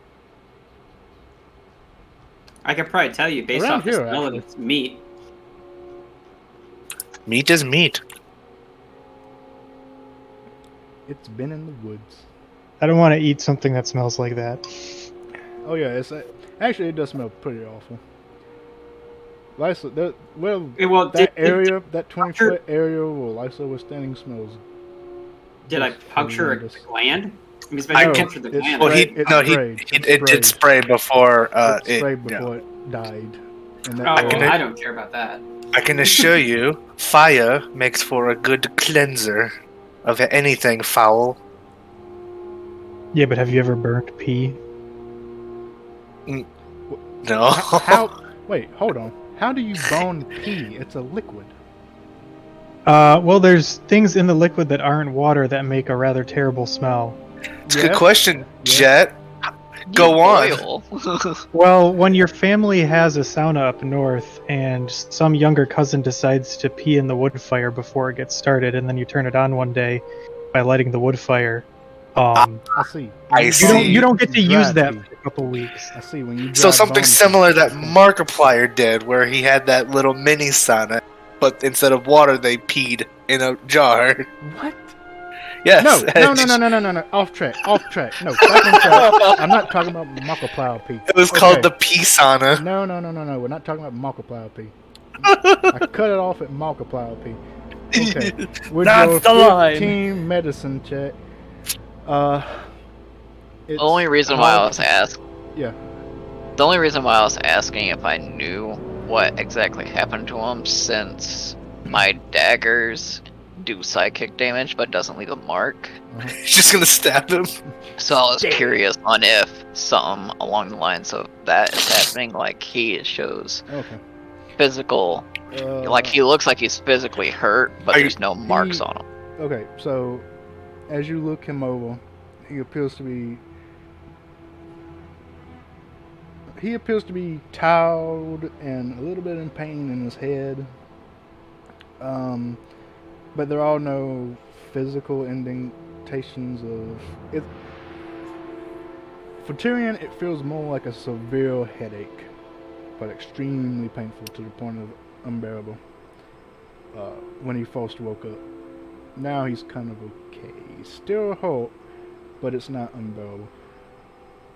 I could probably tell you based Around off the here, smell of actually. its meat. Meat is meat. it's been in the woods. I don't want to eat something that smells like that. Oh yeah, it's actually it does smell pretty awful. Lysa, that area, that 20-foot area where Lysa was standing smells. Did I just puncture a horrendous. gland? Because if I I can- punctured the it's gland, Well, sprayed- it did spray before It it. sprayed You know. before it died. And oh, that well, can- I don't care about that. I can assure you, fire makes for a good cleanser of anything foul. Yeah, but have you ever burnt pee? No. how? Wait, hold on. How do you bone pee? It's a liquid. Well, there's things in the liquid that aren't water that make a rather terrible smell. It's a good question, Yeah. Jet. Go on. Oil. Well, when your family has a sauna up north and some younger cousin decides to pee in the wood fire before it gets started, and then you turn it on one day by lighting the wood fire, I see. I you see. don't get to Dry use that pee. for a couple weeks. I see when you. So dry something bone similar pee. that Markiplier did, where he had that little mini sauna, but instead of water, they peed in a jar. What? Yes. No. Off track. No, back on track. I'm not talking about Markiplier pee. It was called the pee sauna. No. We're not talking about Markiplier pee. I cut it off at Markiplier pee. Okay. With That's your the line. 15 medicine check. The only reason why I was asking. Yeah. The only reason why I was asking if I knew what exactly happened to him, since my daggers do psychic damage but doesn't leave a mark. He's just gonna stab him. So I was curious on if something along the lines of that is happening, like he shows Okay. physical, like he looks like he's physically hurt, but Are you- there's no marks on him. Okay, so as you look him over, he appears to be tired and a little bit in pain in his head. But there are no physical indentations of it. For Tyrion, it feels more like a severe headache, but extremely painful to the point of unbearable. When he first woke up. Now he's kind of okay. He's still hurt, but it's not unbearable.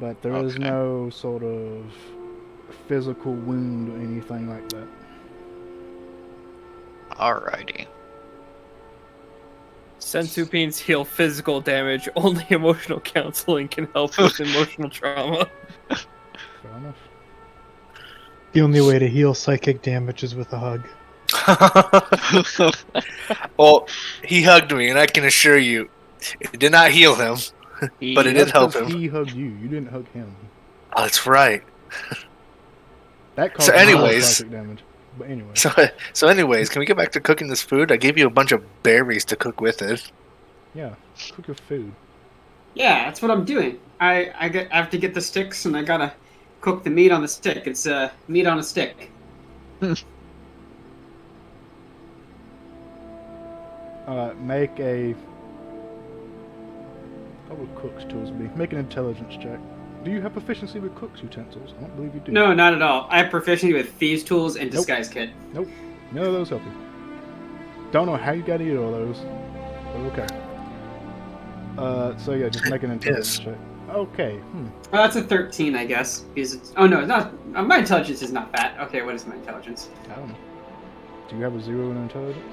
But there is Okay. no sort of physical wound or anything like that. Alrighty. Sensupines heal physical damage. Only emotional counseling can help with emotional trauma. Fair enough. The only way to heal psychic damage is with a hug. Well, he hugged me, and I can assure you, it did not heal him. But it did That's help 'cause him. He hugged you. You didn't hug him. Oh, that's right. That So causes anyways- psychic damage. But anyway. So anyways, can we get back to cooking this food? I gave you a bunch of berries to cook with it. Yeah. Cook your food. Yeah, that's what I'm doing. I have to get the sticks, and I gotta cook the meat on the stick. It's meat on a stick. Make a... What would cook's tools be? Make an intelligence check. Do you have proficiency with cook's utensils? I don't believe you do. No, not at all. I have proficiency with thieves' tools and disguise kit. Nope. None of those help you. Don't know how you got either of those. But okay. So yeah, just make an intelligence check. Okay. Well, that's a 13, I guess. Because it's... Oh no, it's not. My intelligence is not that. Okay, what is my intelligence? I don't know. Do you have a 0 in intelligence?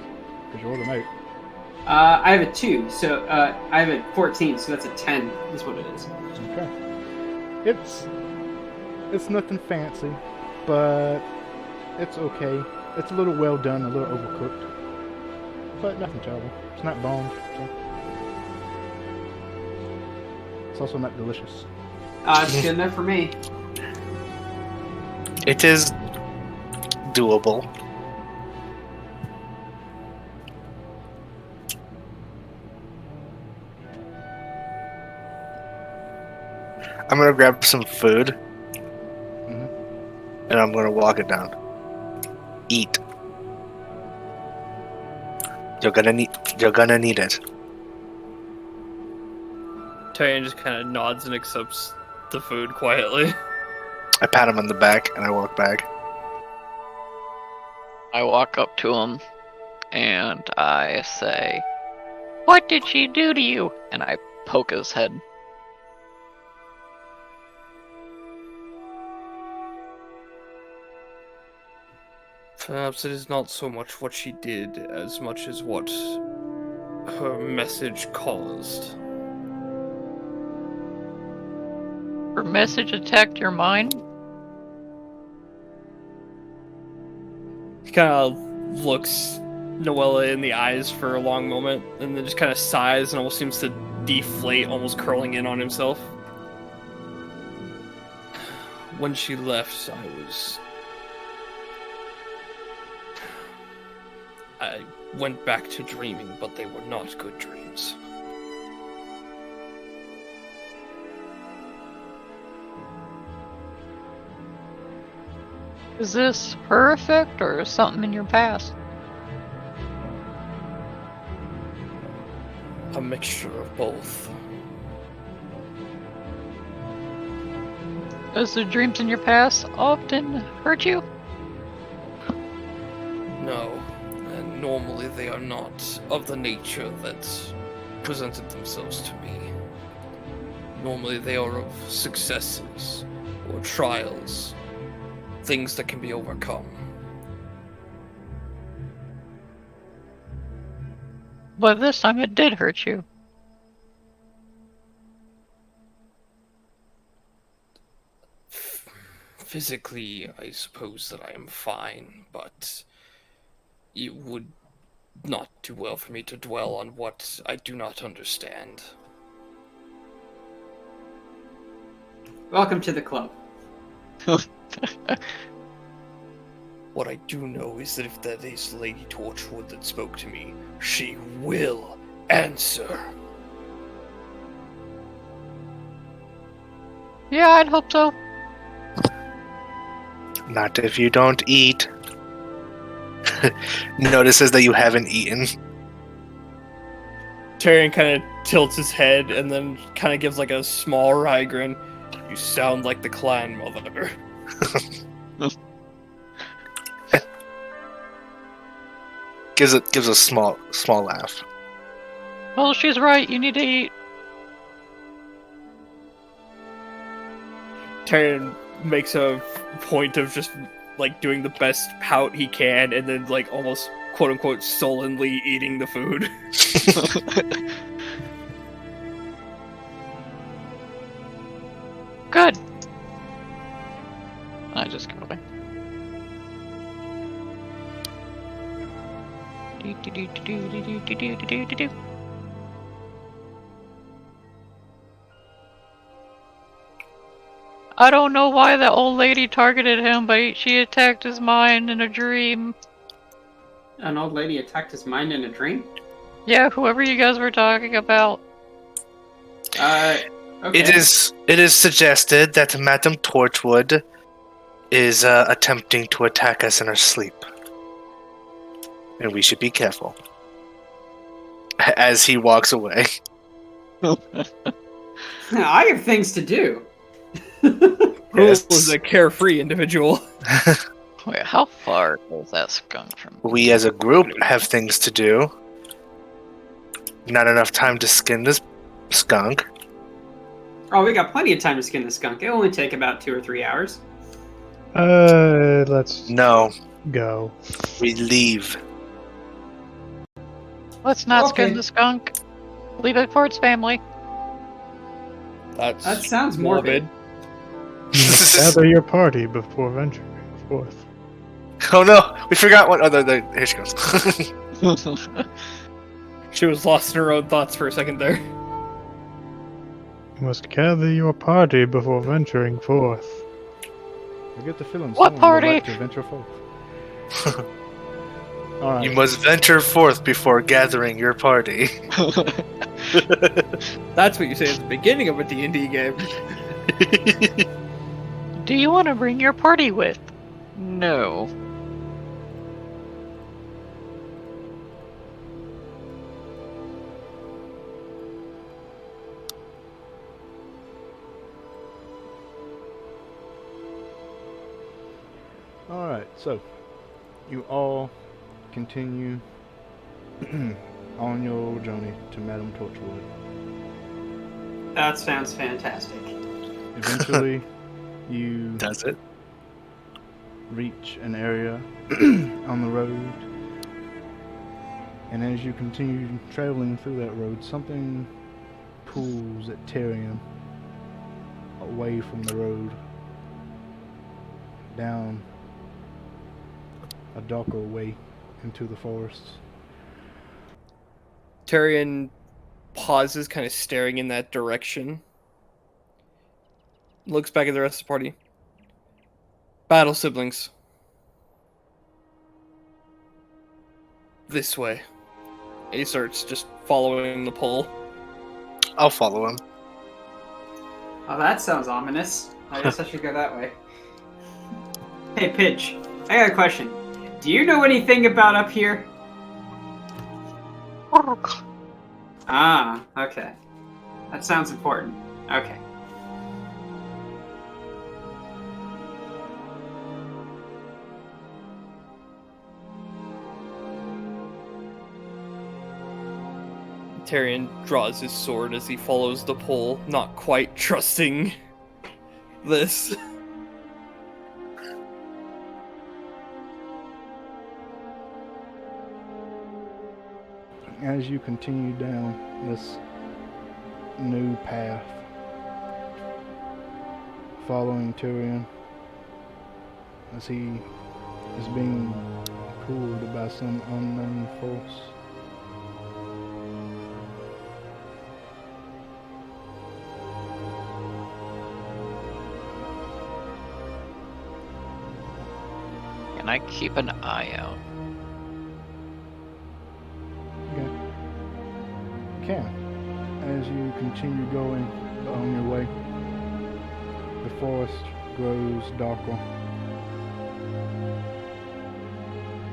Because you're the mate. I have a 2, so I have a 14, so that's a 10. Is what it is. Okay. It's nothing fancy, but it's okay. It's a little well done, a little overcooked, but nothing terrible. It's not boned, so it's also not delicious. It's good enough for me. It is doable. I'm gonna grab some food, and I'm gonna walk it down. Eat. You're gonna need it. Tyrion just kind of nods and accepts the food quietly. I pat him on the back, and I walk back. I walk up to him and I say, "What did she do to you?" And I poke his head. Perhaps it is not so much what she did as much as what her message caused. Her message attacked your mind? He kind of looks Noella in the eyes for a long moment, and then just kind of sighs and almost seems to deflate, almost curling in on himself. When she left, I went back to dreaming, but they were not good dreams. Is this her effect or something in your past? A mixture of both. Does the dreams in your past often hurt you? No, and normally they are not of the nature that presented themselves to me. Normally they are of successes or trials, things that can be overcome. But this time it did hurt you. Physically, I suppose that I am fine, but it would not do well for me to dwell on what I do not understand. Welcome to the club. What I do know is that if that is Lady Torchwood that spoke to me, she will answer. Yeah, I'd hope so. Not if you don't eat. Notices that you haven't eaten. Tyrion kind of tilts his head and then kind of gives like a small wry grin. You sound like the clan mother. Gives a small laugh. Well, she's right. You need to eat. Tyrion makes a point of just like doing the best pout he can and then like almost quote unquote sullenly eating the food. Good. I just go away. I don't know why the old lady targeted him, but she attacked his mind in a dream. An old lady attacked his mind in a dream? Yeah, whoever you guys were talking about. Okay. It is suggested that Madame Torchwood is attempting to attack us in her sleep. And we should be careful. As he walks away. I have things to do. Yes. Rule is a carefree individual. Wait, how far is that skunk from? We as a group have things to do. Not enough time to skin this skunk. Oh, we got plenty of time to skin the skunk. It'll only take about 2 or 3 hours. Let's No, go. we leave. Let's not Okay. skin the skunk. Leave it for its family. That sounds morbid. Gather your party before venturing forth. Oh no, we forgot one. Oh, here she goes. She was lost in her own thoughts for a second there. You must gather your party before venturing forth. I get the feeling What someone would party? like to venture forth. All right. You must venture forth before gathering your party. That's what you say at the beginning of a D&D game. Do you want to bring your party with? No. All right. So, you all continue on your journey to Madame Torchwood. That sounds fantastic. Eventually, you Does it? reach an area on the road, and as you continue traveling through that road, something pulls at Tyrion away from the road, down a darker way into the forests. Tyrion pauses, kind of staring in that direction. Looks back at the rest of the party. Battle siblings. This way. And he starts just following the pull. I'll follow him. Oh, that sounds ominous. I guess I should go that way. Hey, Pitch. I got a question. Do you know anything about up here? Ah, okay. That sounds important. Okay. Tyrion draws his sword as he follows the pull, not quite trusting this. As you continue down this new path, following Tyrion, as he is being pulled by some unknown force, Can I keep an eye out? can. As you continue going on your way, the forest grows darker.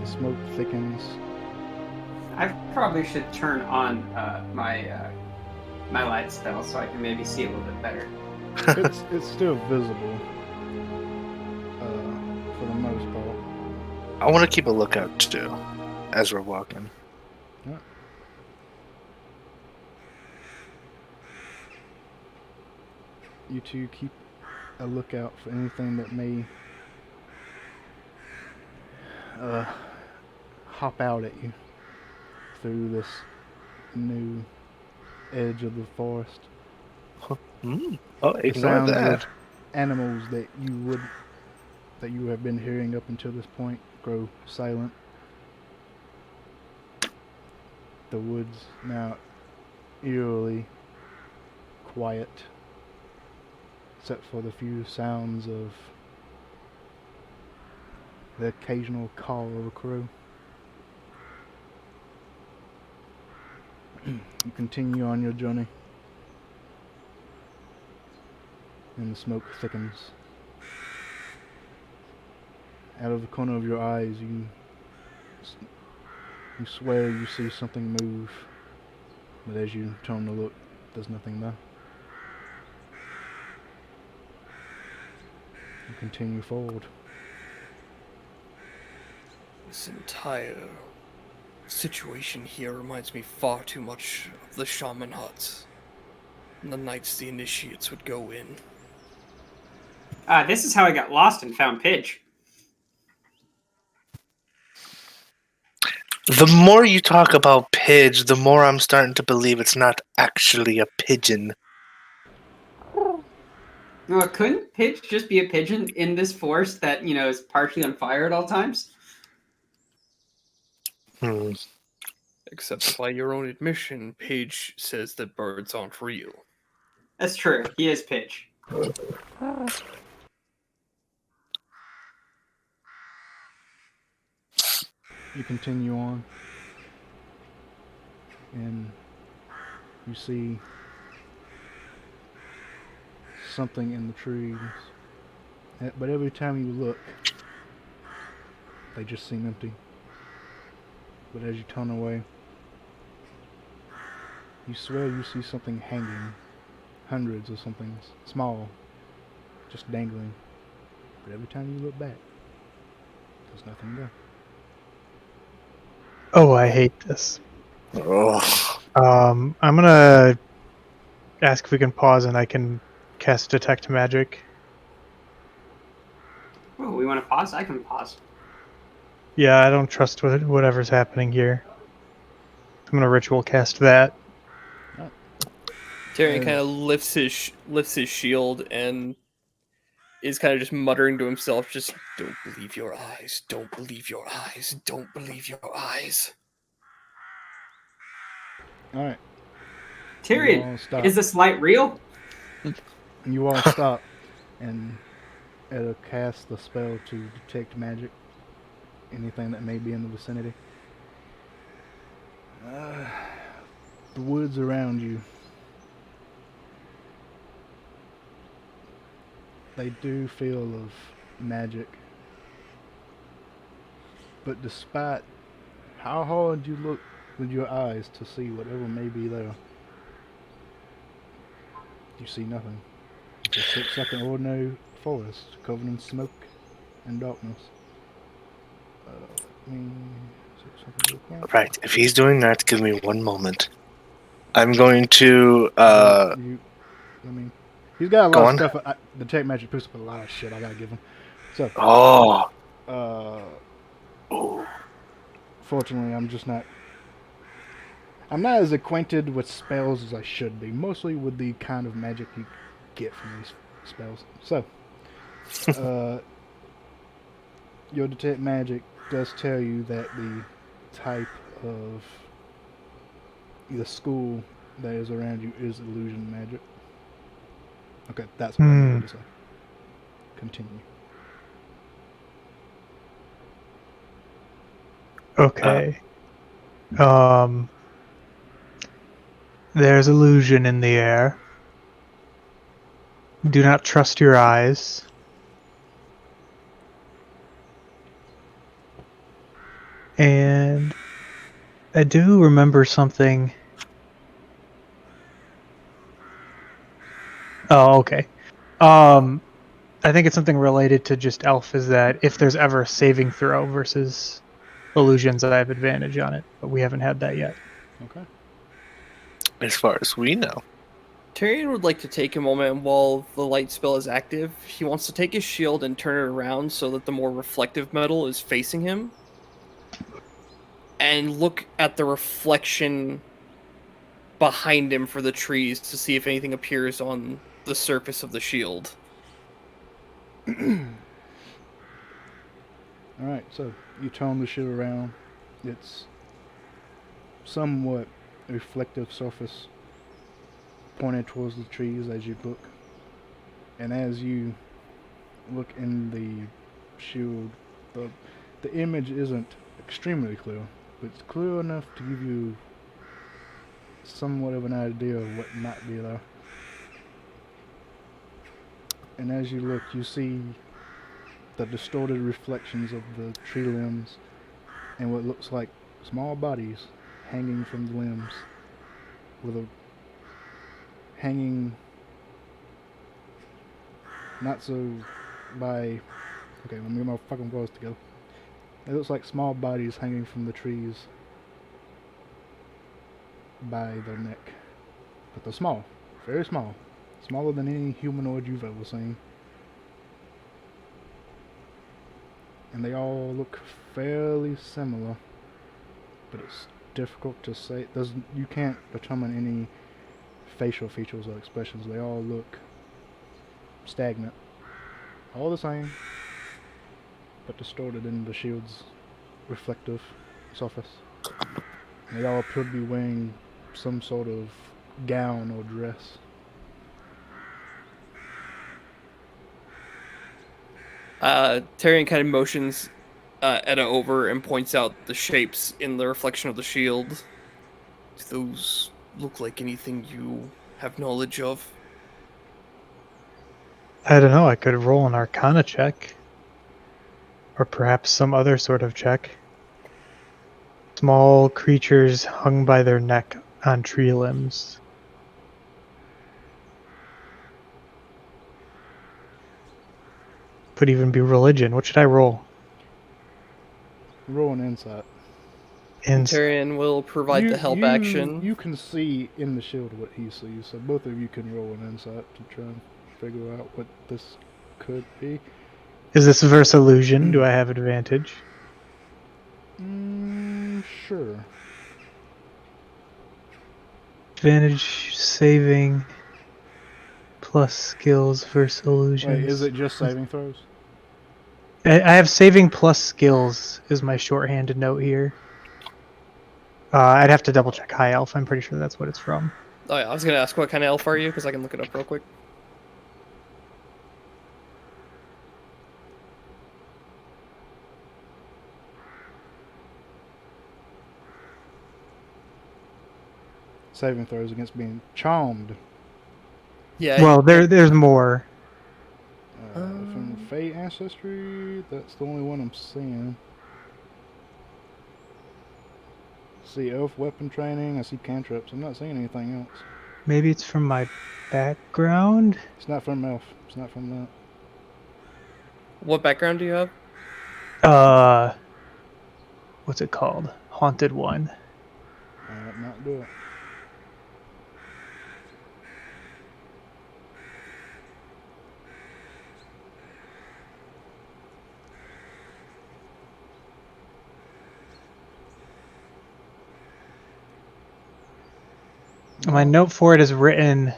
The smoke thickens. I probably should turn on my light spell so I can maybe see a little bit better. It's still visible for the most part. I want to keep a lookout too, as we're walking. You two keep a lookout for anything that may hop out at you through this new edge of the forest. Oh, The ignore sounds that. of animals that you have been hearing up until this point grow silent. The woods now eerily quiet. except for the few sounds of the occasional call of a crow. You continue on your journey, and the smoke thickens. Out of the corner of your eyes, you swear you see something move, but as you turn to look, there's nothing there. You continue forward. This entire situation here reminds me far too much of the shaman huts. And the nights the initiates would go in. This is how I got lost and found Pidge. The more you talk about Pidge, the more I'm starting to believe it's not actually a pigeon. No, couldn't Pidge just be a pigeon in this forest that, is partially on fire at all times? Except that by your own admission, Paige says that birds aren't real. That's true. He is Pidge. You continue on, and you see something in the trees. But every time you look, they just seem empty. But as you turn away, you swear you see something hanging. Hundreds of something small, just dangling. But every time you look back, there's nothing there. Oh, I hate this. Oh. I'm gonna ask if we can pause and I can cast Detect Magic. Oh, we want to pause? I can pause. Yeah, I don't trust whatever's happening here. I'm gonna ritual cast that. Tyrion kind of lifts his shield and is kind of just muttering to himself, just, don't believe your eyes, don't believe your eyes, don't believe your eyes. Alright. Tyrion, is this light real? You all stop, and it'll cast the spell to detect magic. Anything that may be in the vicinity. The woods around you, they do feel of magic. But despite how hard you look with your eyes to see whatever may be there, you see nothing. It just looks like an ordinary forest covered in smoke and darkness. Right, if he's doing that, give me one moment. I'm going to, he's got a go lot on. of stuff. The Tech Magic puts up a lot of shit I gotta give him. So, fortunately, I'm not as acquainted with spells as I should be. Mostly with the kind of magic you get from these spells. So, your Detect Magic does tell you that the type of the school that is around you is illusion magic. Okay, that's what I needed to say. Continue. Okay. There's illusion in the air. Do not trust your eyes. And I do remember something. Oh, okay. I think it's something related to just elf, is that if there's ever a saving throw versus illusions, I have advantage on it, but we haven't had that yet. Okay. As far as we know. Tyrion would like to take a moment, and while the light spell is active, he wants to take his shield and turn it around so that the more reflective metal is facing him, and look at the reflection behind him for the trees to see if anything appears on the surface of the shield. Alright, so you turn the shit around. It's somewhat reflective surface pointed towards the trees as you look. And as you look in the shield, the image isn't extremely clear, but it's clear enough to give you somewhat of an idea of what might be there. And as you look, you see the distorted reflections of the tree limbs and what looks like small bodies hanging from the limbs, with a hanging not so by okay, let me get my fucking voice together. It looks like small bodies hanging from the trees by their neck. But they're small, very small, smaller than any humanoid you've ever seen. And they all look fairly similar, but it's difficult to say. You can't determine any facial features or expressions. They all look stagnant, all the same, but distorted in the shield's reflective surface. And they all appear to be wearing some sort of gown or dress. Tyrion kind of motions Edda over and points out the shapes in the reflection of the shield. Do those look like anything you have knowledge of? I don't know, I could roll an Arcana check. Or perhaps some other sort of check. Small creatures hung by their neck on tree limbs. Could even be religion. What should I roll? Roll an insight. Tyrion will provide the help action. You can see in the shield what he sees, so both of you can roll an insight to try and figure out what this could be. Is this verse illusion? Do I have advantage? Sure. Advantage saving plus skills versus illusions. Wait, is it just saving throws? I have saving plus skills is my shorthanded note here. I'd have to double check High Elf. I'm pretty sure that's what it's from. Oh yeah, I was gonna ask what kind of elf are you, because I can look it up real quick. Saving throws against being charmed. Yeah. Well, there's more. From Fate Ancestry, that's the only one I'm seeing. See elf weapon training, I see cantrips, I'm not seeing anything else. Maybe it's from my background? It's not from elf, it's not from that. What background do you have? What's it called? Haunted One. Not do it. My note for it is written...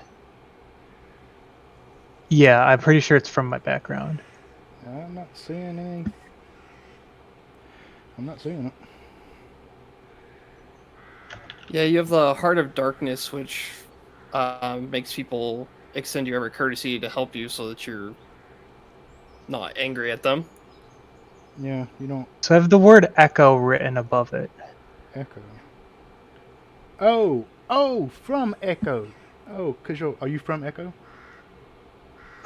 Yeah, I'm pretty sure it's from my background. I'm not seeing any. I'm not seeing it. Yeah, you have the Heart of Darkness, which makes people extend you every courtesy to help you so that you're not angry at them. Yeah, you don't So I have the word echo written above it. echo. Oh, from Echo. Oh, are you from Echo?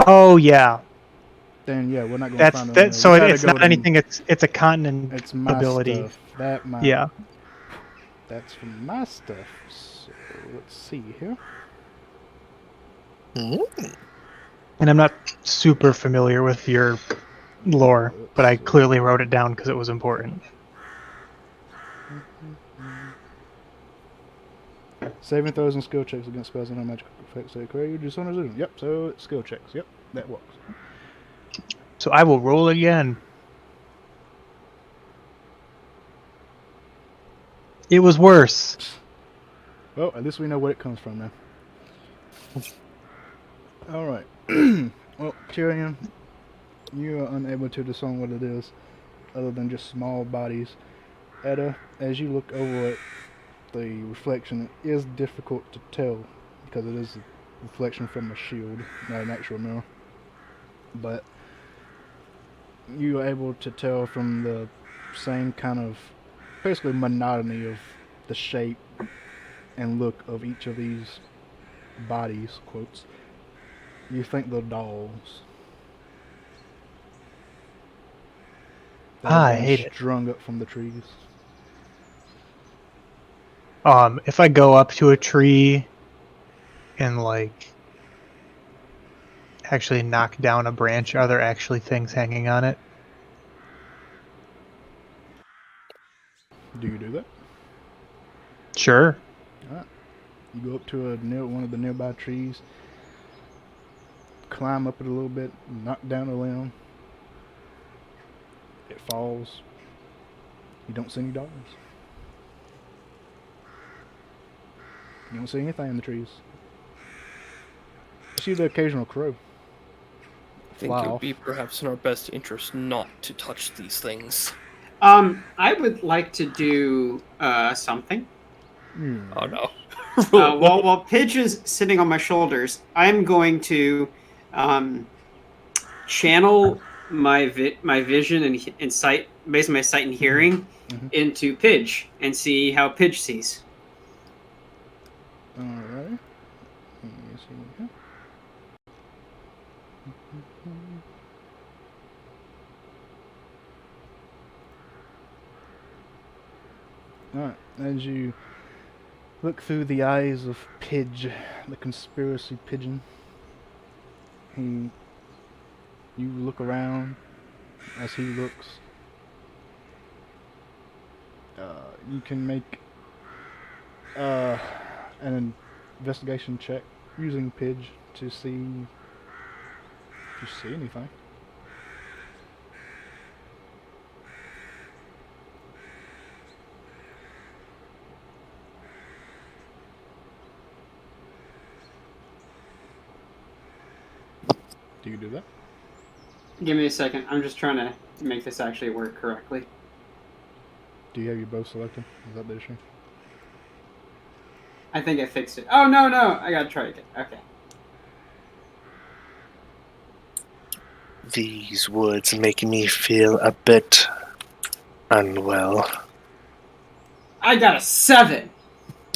Oh, yeah. Then yeah, we're not going to That's find it. that. So it's not anything. It's a continent It's my ability. stuff. That my. Yeah. That's from my stuff. So let's see here. And I'm not super familiar with your lore, but I clearly wrote it down because it was important. Saving throws and skill checks against spells and no magical effects that occur. You do son or zoom. Yep, so it's skill checks. Yep, that works. So I will roll again. It was worse. Well, at least we know where it comes from now. Alright. Well, Tyrion, you are unable to discern what it is, other than just small bodies. Edda, as you look over at the reflection, it is difficult to tell, because it is a reflection from a shield, not an actual mirror. but you're able to tell from the same kind of basically monotony of the shape and look of each of these bodies, quotes, you think they're dolls. That have I been hate it. strung up from the trees. If I go up to a tree and like actually knock down a branch, are there actually things hanging on it? Do you do that? Sure. Alright. You go up to one of the nearby trees, climb up it a little bit, knock down a limb. It falls. You don't see any dolls. You don't see anything in the trees. You see the occasional crow. I think Fly it would off. be perhaps in our best interest not to touch these things. I would like to do something. Oh no. While Pidge is sitting on my shoulders, I'm going to channel my vision and sight, basically my sight and hearing, Mhm. into Pidge and see how Pidge sees. Alright. Let me see here. Alright, as you look through the eyes of Pidge, the conspiracy pigeon, you look around as he looks. You can make an investigation check using Pidge to see if you see anything. Do you do that? Give me a second. I'm just trying to make this actually work correctly. Do you have your bow selected? Is that the issue? I think I fixed it. Oh, no. I gotta try again. Okay. These woods make me feel a bit unwell. I got a 7!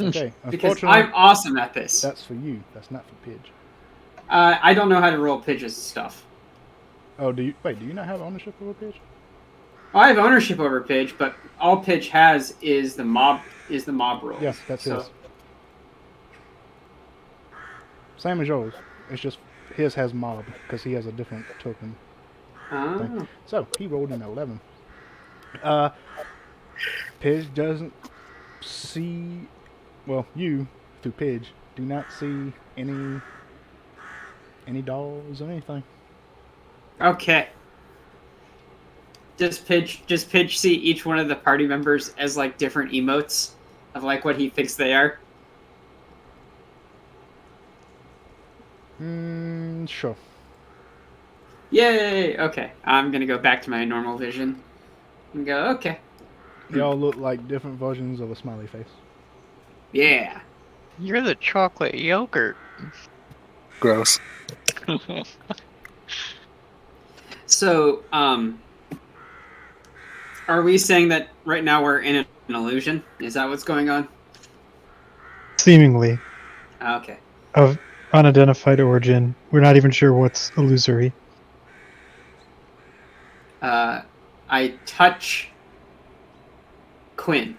Okay, Because unfortunately, I'm awesome at this. that's for you. That's not for Pidge. I don't know how to roll Pidge's stuff. Oh, do you not have ownership over Pidge? I have ownership over Pidge, but all Pidge has is the mob rolls. Yeah, that's his. Same as yours. It's just his has mob because he has a different token thing. So he rolled an 11. Pidge doesn't see. Well, you through Pidge do not see any dolls or anything. Okay. Does Pidge see each one of the party members as like different emotes of like what he thinks they are? Sure. Yay! Okay, I'm gonna go back to my normal vision and go. Okay. They all look like different versions of a smiley face. Yeah. You're the chocolate yogurt. Gross. So, are we saying that right now we're in an illusion? Is that what's going on? Seemingly. Okay. Of unidentified origin. We're not even sure what's illusory. I touch Quinn.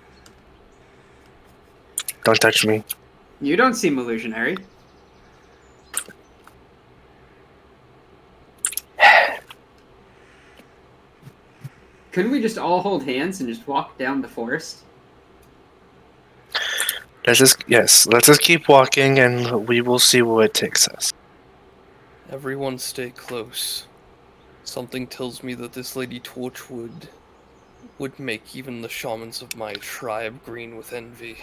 Don't touch me. You don't seem illusionary. Couldn't we just all hold hands and just walk down the forest? Let's just keep walking and we will see where it takes us. Everyone stay close. Something tells me that this Lady Torchwood would make even the shamans of my tribe green with envy.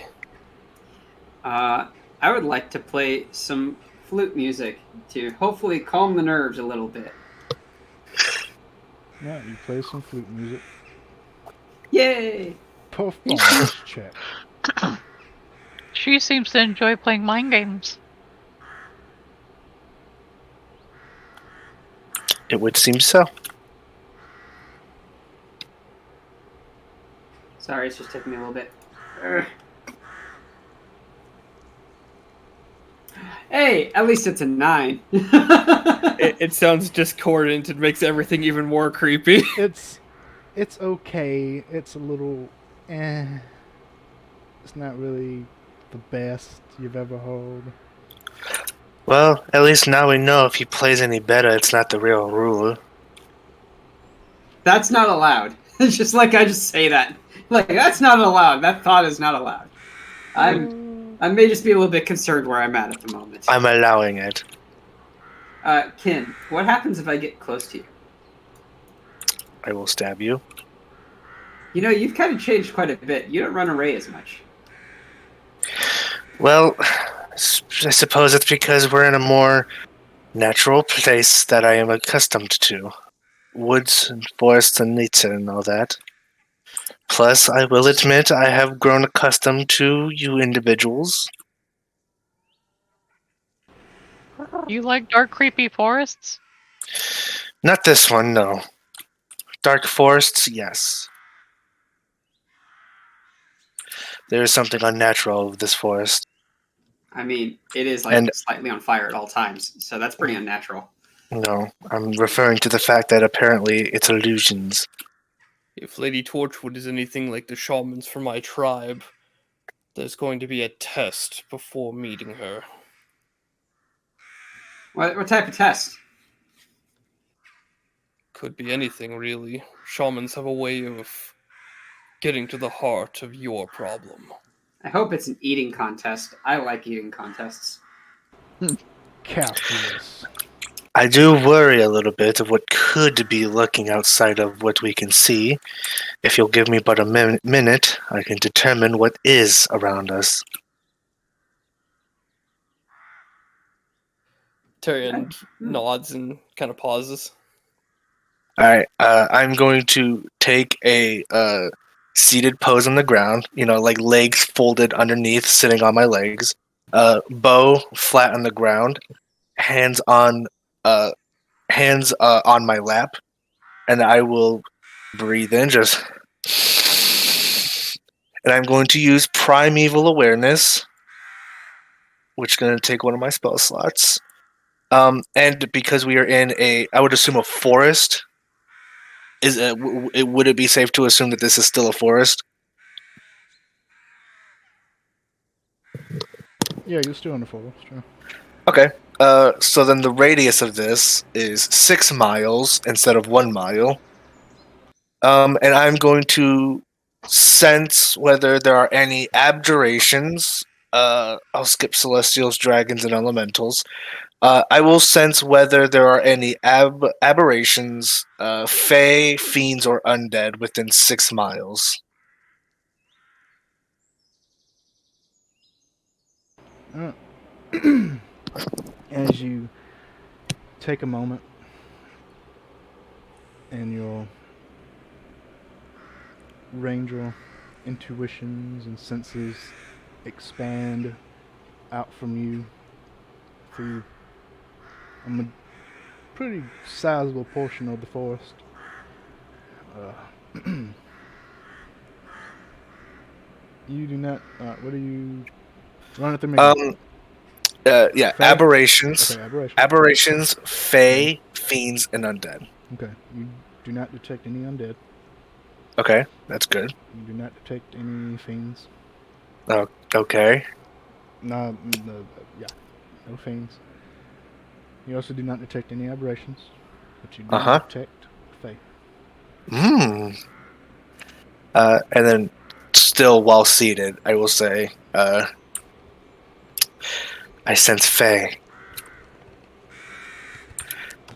I would like to play some flute music to hopefully calm the nerves a little bit. Yeah, you play some flute music. Yay! Performance check. She seems to enjoy playing mind games. It would seem so. Sorry, it's just taking me a little bit. Urgh. Hey, at least it's a 9. It sounds discordant. It makes everything even more creepy. It's okay. It's a little It's not really the best you've ever heard. Well, at least now we know if he plays any better, it's not the real ruler. That's not allowed. It's just like I just say that. Like, that's not allowed. That thought is not allowed. I may just be a little bit concerned where I'm at the moment. I'm allowing it. Kin, what happens if I get close to you? I will stab you. You know, you've kind of changed quite a bit. You don't run away as much. Well, I suppose it's because we're in a more natural place that I am accustomed to. Woods and forests and nature and all that. Plus, I will admit I have grown accustomed to you individuals. You like dark, creepy forests? Not this one, no. Dark forests, yes. There is something unnatural with this forest. I mean, it is like slightly on fire at all times, so that's pretty unnatural. No, I'm referring to the fact that apparently it's illusions. If Lady Torchwood is anything like the shamans from my tribe, there's going to be a test before meeting her. What type of test? Could be anything, really. Shamans have a way of getting to the heart of your problem. I hope it's an eating contest. I like eating contests. Calculus. I do worry a little bit of what could be lurking outside of what we can see. If you'll give me but a minute, I can determine what is around us. Tyrion nods and kind of pauses. Alright, I'm going to take a seated pose on the ground, like legs folded underneath, sitting on my legs, bow flat on the ground, hands on my lap, and I will breathe in just. And I'm going to use Primeval Awareness, which is going to take one of my spell slots. And because we are in I would assume a forest. Would it be safe to assume that this is still a forest? Yeah, you're still in the forest. Yeah. Okay. So then the radius of this is 6 miles instead of 1 mile. And I'm going to sense whether there are any abjurations. I'll skip celestials, dragons, and elementals. I will sense whether there are any aberrations, fae, fiends, or undead within 6 miles. As you take a moment and your range your intuitions and senses expand out from you through a pretty sizable portion of the forest. You do not. What are you? Run it through me. Yeah, Fae? aberrations. Okay, aberration. Aberrations, fae, fiends, and undead. Okay, you do not detect any undead. Okay, that's good. You do not detect any fiends. Oh, okay. No, no fiends. You also do not detect any aberrations, but you do detect fae. And then, still while seated, I will say, I sense fae.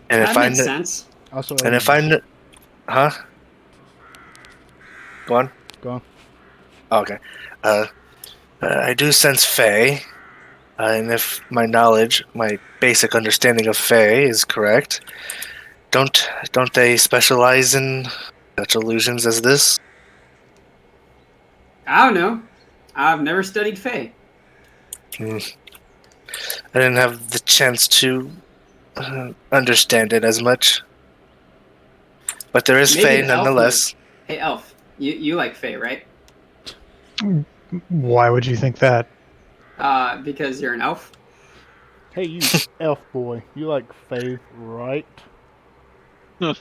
And That makes sense. Also, and if I, Go on. Go on. Okay. I do sense fae. And if my basic understanding of fae is correct, don't they specialize in such illusions as this? I don't know. I've never studied fae. I didn't have the chance to understand it as much. But there is Maybe Fae an elf nonetheless. Hey, Elf, you like Fae, right? Why would you think that? Because you're an elf. Hey, you elf boy, you like Faye, right? Wink,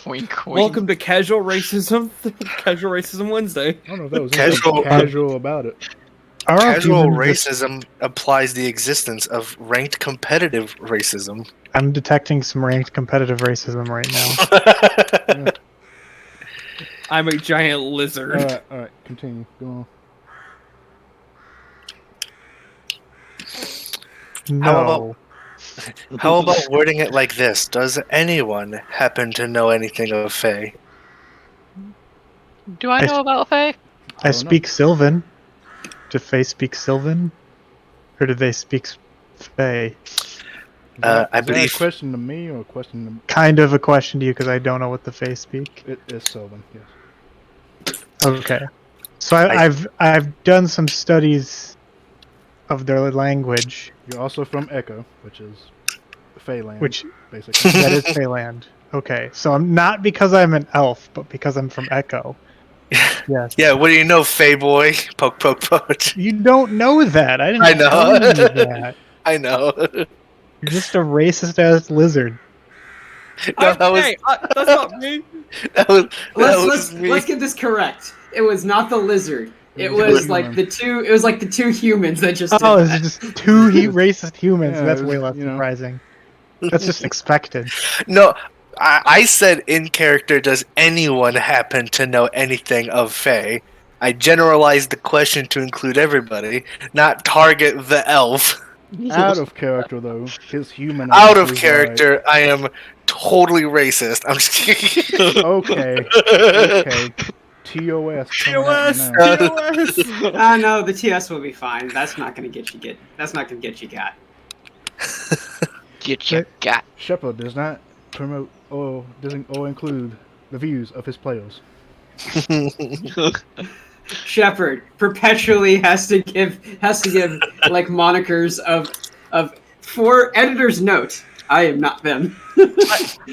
wink. Welcome to Casual Racism, Casual Racism Wednesday. I don't know if that was anything casual about it. Are all Casual humans just- racism applies the existence of ranked competitive racism. I'm detecting some ranked competitive racism right now. I'm a giant lizard. Alright, continue. Go on. No. How about wording it like this? Does anyone happen to know anything of Fae? Do I know about Faye? I don't know. speak Sylvan. Do Fae speak Sylvan? Or do they speak Fae? I Is that believe- a question to me or a question Kind of a question to you because I don't know what the Fae speak. to... It is Sylvan, yes. Okay. So I've done some studies of their language, You're also from Echo, which is Feyland, which basically. that is Feyland. Okay, so I'm not because I'm an elf, but because I'm from Echo. Yes. Yeah, what do you know, Fae boy? Poke, poke, poke. You don't know that. I didn't I know. tell you that. I know. You're just a racist ass lizard. No, that was Hey, that's not me. that was me. Let's get this correct. It was not the lizard. It It was was the like human. the two. It was like the two humans that just. Oh, did this that. is just two racist humans. Yeah, That's it way was, less you know. surprising. That's just expected. No, I said in character, does anyone happen to know anything of Fae? I generalized the question to include everybody, not target the elf. Out of character, though, his human Out ass of is character, I am totally racist. I'm just kidding. Like, okay. TOS coming at me now. TOS. Ah, no, the TS will be fine. That's not gonna get you That's not gonna get you got. Get your got. Shepard does not promote or include the views of his players. Shepard perpetually has to give like monikers of for editor's note. I am not them.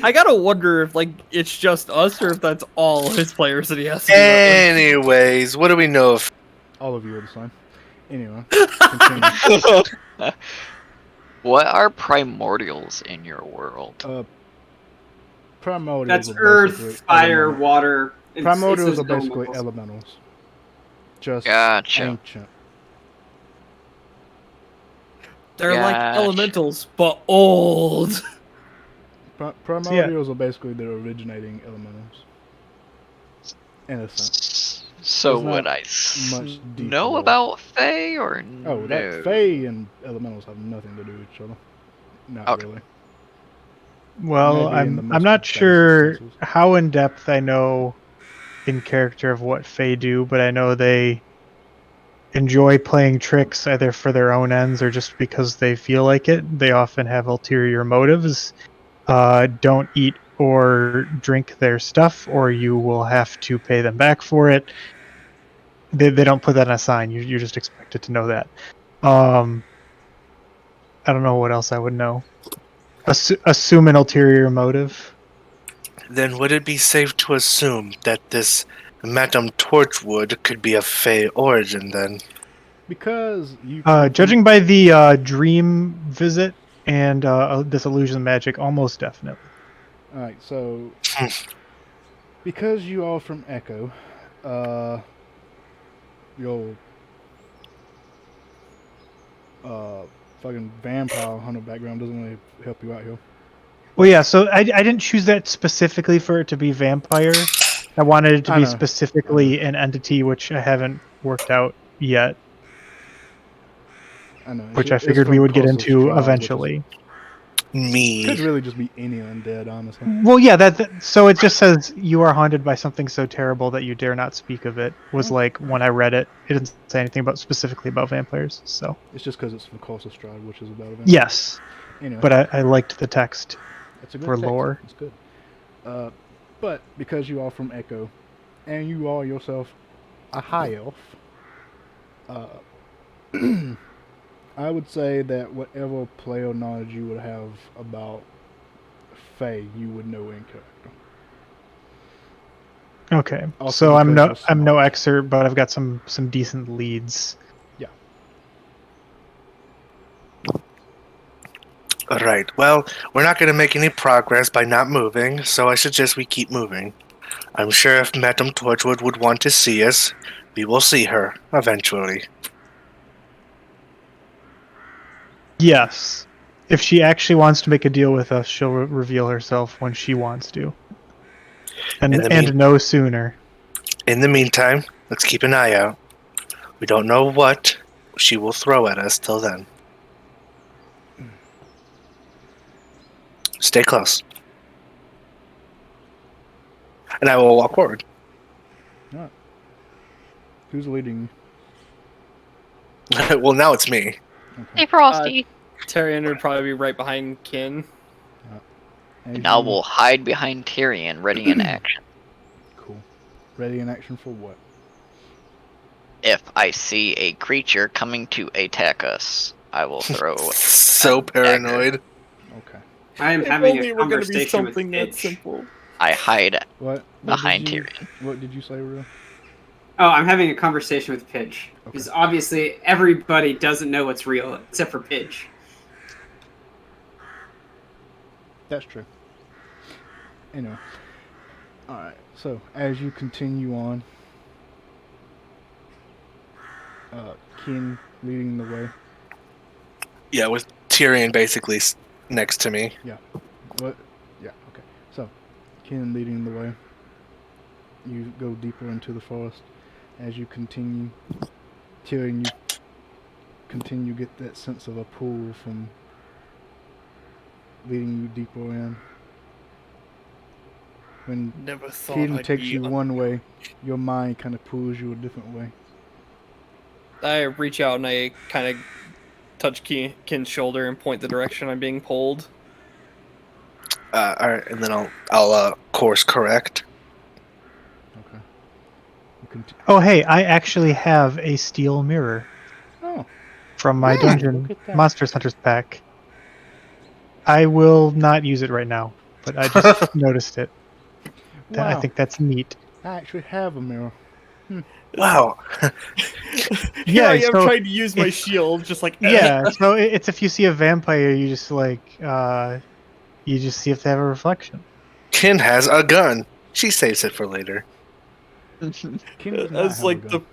I gotta wonder if like it's just us or if that's all his players that he has to do that with. Anyways, what do we know of? All of you are the same. Anyway, continue. What are primordials in your world? Primordials That's are earth, basically fire, elemental. water. Primordials those are basically elementals. elementals. Just Gotcha. ancient. They're like Gotcha. elementals, but old. Primordials are basically the originating elementals. In a sense. So There's would not I much deep know lore. about Fae or Oh, no? that Fae and elementals have nothing to do with each other. Not Okay. really. Well, Maybe in the I'm most not basic sure senses. how in depth I know in character of what Fae do, but I know they enjoy playing tricks either for their own ends or just because they feel like it. They often have ulterior motives. Don't eat or drink their stuff, or you will have to pay them back for it. They don't put that on a sign. You're just expected to know that. I don't know what else I would know. Assume an ulterior motive. Then would it be safe to assume that this Madame Torchwood could be of Fae origin then? Because you Judging by the dream visit and this illusion magic, almost definitely. Alright, so because you are from Echo, your fucking vampire hunter background doesn't really help you out here. Well, yeah. So I didn't choose that specifically for it to be vampire. I wanted it to I be know. specifically an entity, which I haven't worked out yet. I know. Which I figured we would get into eventually. Me. Could really just be any undead, honestly. Well, yeah. So it just says you are haunted by something so terrible that you dare not speak of it. Was like when I read it, it didn't say anything specifically about vampires. So It's just because it's from Coastal Stride, which is about a vampire. yes, Anyway, but I liked the text. it's a good for text. lore. It's good. But because you are from Echo, and you are yourself a high elf, I would say that whatever player knowledge you would have about Fae, you would know in character. Okay, Also so I'm because no you're no smart. expert, but I've got some decent leads. Alright, well, we're not going to make any progress by not moving, so I suggest we keep moving. I'm sure if Madame Torchwood would want to see us, we will see her, eventually. Yes, if she actually wants to make a deal with us, she'll reveal herself when she wants to, In and the no sooner. In the meantime, let's keep an eye out. We don't know what she will throw at us till then. Stay close. And I will walk forward. Alright. Who's leading? Well, now it's me. Hey, Frosty. Tyrion would probably be right behind Kin. As Now you- we'll hide behind Tyrion, ready in action. Cool. Ready in action for what? If I see a creature coming to attack us, I will throw. So a dagger. paranoid. Okay. I am If having only a it were going to be conversation with something that Pidge. simple. I hide What behind did you, Tyrion. What did you say, Real? Oh, I'm having a conversation with Pidge. Okay. Because obviously everybody doesn't know what's real except for Pidge. That's true. Anyway. Alright, so as you continue on, Kin leading the way. Yeah, with Tyrion basically next to me. What? Yeah, okay. So, Kin leading the way. You go deeper into the forest. As you continue, Tyrion, you continue to get that sense of a pull from leading you deeper in. When Never thought Kin I'd takes be you one way, your mind kind of pulls you a different way. I reach out and I kind of touch Kin's shoulder and point the direction I'm being pulled. Alright, and then I'll course correct. Okay. You Oh, hey, I actually have a steel mirror Oh, from my look Dungeon at that. Monsters Hunters pack. I will not use it right now, but I just noticed it. I wow. think that's neat. I actually have a mirror. Wow. Here Yeah, I am so trying to use my if- shield, just like Yeah, so it's if you see a vampire, you just you just see if they have a reflection. Kin has a gun. She saves it for later. Kin does not as have like a gun.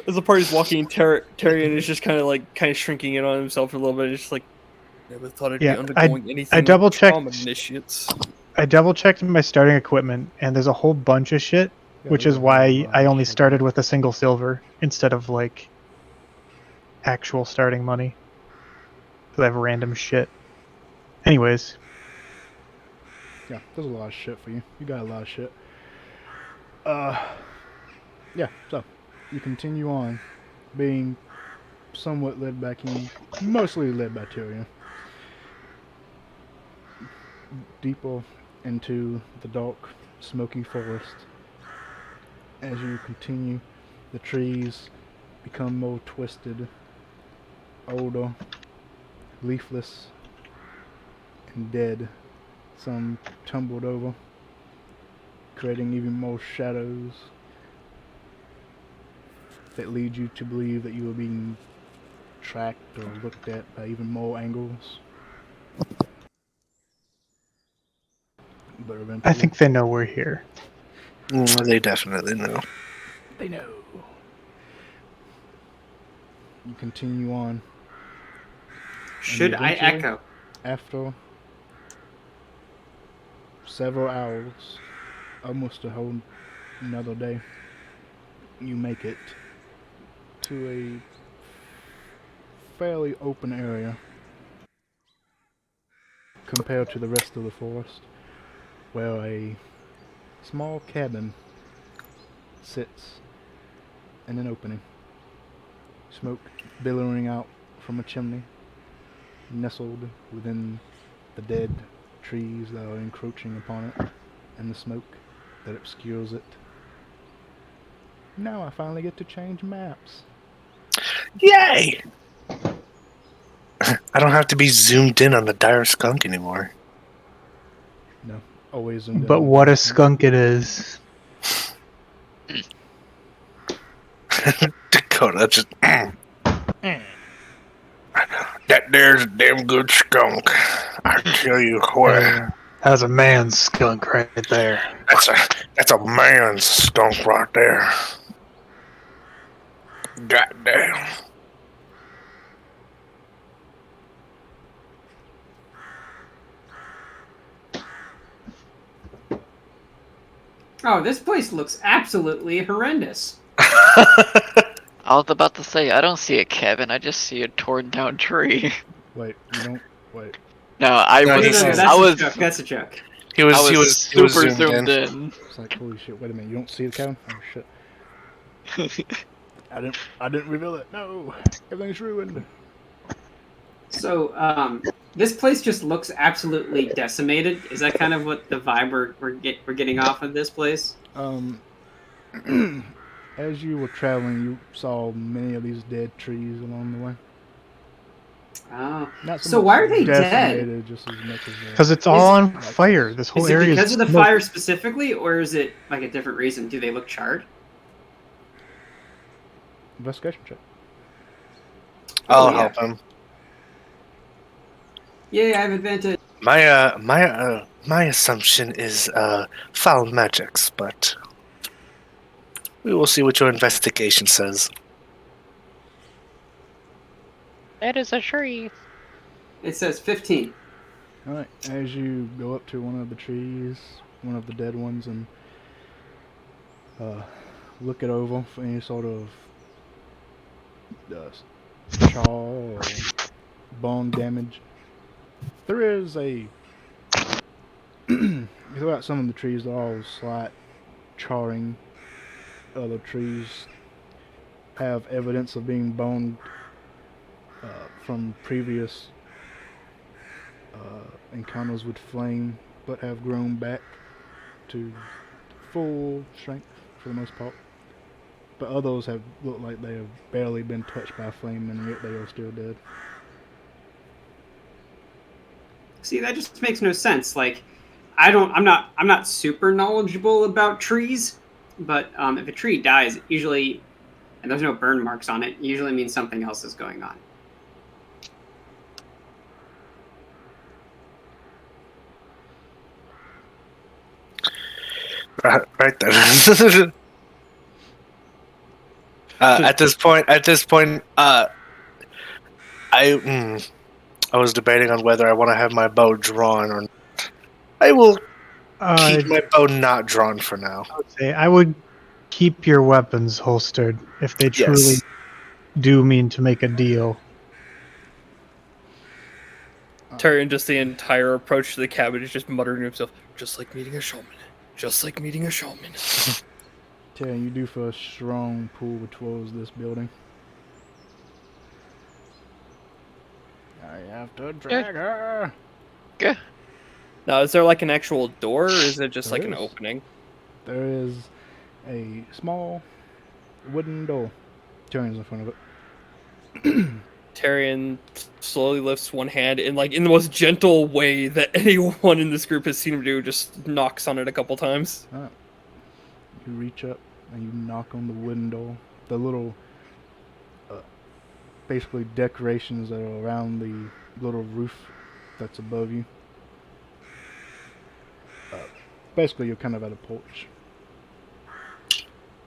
as the party's walking, Tyrion is just kind of shrinking in on himself a little bit. It's just like Never thought I'd Yeah, be undergoing anything like double-checked- shaman initiates. I double checked my starting equipment, and there's a whole bunch of shit, Yeah, which there's is a whole why lot I of only shit. started with a single silver instead of like actual starting money. Because I have random shit. Anyways, Yeah, there's a lot of shit for you. You got a lot of shit. Yeah, so you continue on, being somewhat led back in, mostly led by Tyrion. Deeper into the dark, smoky forest. As you continue, the trees become more twisted, older, leafless, and dead. Some tumbled over, creating even more shadows that lead you to believe that you are being tracked or looked at by even more angles. But eventually, I think they know we're here. They definitely know. they know. You continue on. Should I eventually- echo? After several hours, almost a whole another day, you make it to a fairly open area compared to the rest of the forest, where a small cabin sits in an opening. Smoke billowing out from a chimney, nestled within the dead trees that are encroaching upon it, and the smoke that obscures it. Now I finally get to change maps. Yay! I don't have to be zoomed in on the dire skunk anymore. No, always zoomed in But on the what a distance. skunk it is. Dakota just. That there's a damn good skunk. I tell you what, That's a man's skunk right there. that's a man's skunk right there. Goddamn. Oh, this place looks absolutely horrendous. I was about to say, I don't see a cabin, I just see a torn down tree. Wait, you don't. Wait. No, I No, was, he's- That's I a was, joke. That's a joke. He was, I was he was super zoomed in. It's like, holy shit, wait a minute, you don't see the cabin? Oh shit. I didn't reveal it. No! Everything's ruined. So, this place just looks absolutely decimated. Is that kind of what the vibe we're getting off of this place? As you were traveling, you saw many of these dead trees along the way. Oh, Not so much why are they dead? decimated, just as much as Because it's all on fire. This whole Is it area because of the smoke. fire specifically, or is it like a different reason? Do they look charred? investigation check. I'll yeah. help him. Yeah, I have advantage. My assumption is foul magics, but we will see what your investigation says. That is a tree. It says 15. Alright, as you go up to one of the trees, one of the dead ones, and look it over for any sort of chaw or bone damage, there is a. Throughout some of the trees, they're all slight charring. Other trees have evidence of being boned from previous encounters with flame, but have grown back to full strength for the most part. But others have looked like they have barely been touched by flame, and yet they are still dead. See, that just makes no sense. Like, I'm not super knowledgeable about trees, but if a tree dies, usually, and there's no burn marks on it, usually means something else is going on. Right there. At this point, I was debating on whether I want to have my bow drawn or not. I will keep my bow not drawn for now. I would say I would keep your weapons holstered if they truly Yes. do mean to make a deal. Tyrion, just the entire approach to the cabin is just muttering to himself, just like meeting a shaman. Just like meeting a shaman. Terry, you do feel a strong pull towards this building. I have to drag her. Now, is there like an actual door, or is it just There like an is. opening? There is a small wooden door. Terry's in front of it. Tyrion slowly lifts one hand and, like, in the most gentle way that anyone in this group has seen him do, just knocks on it a couple times. Alright. You reach up and you knock on the wooden door. The little, basically decorations that are around the little roof that's above you. Basically, you're kind of at a porch.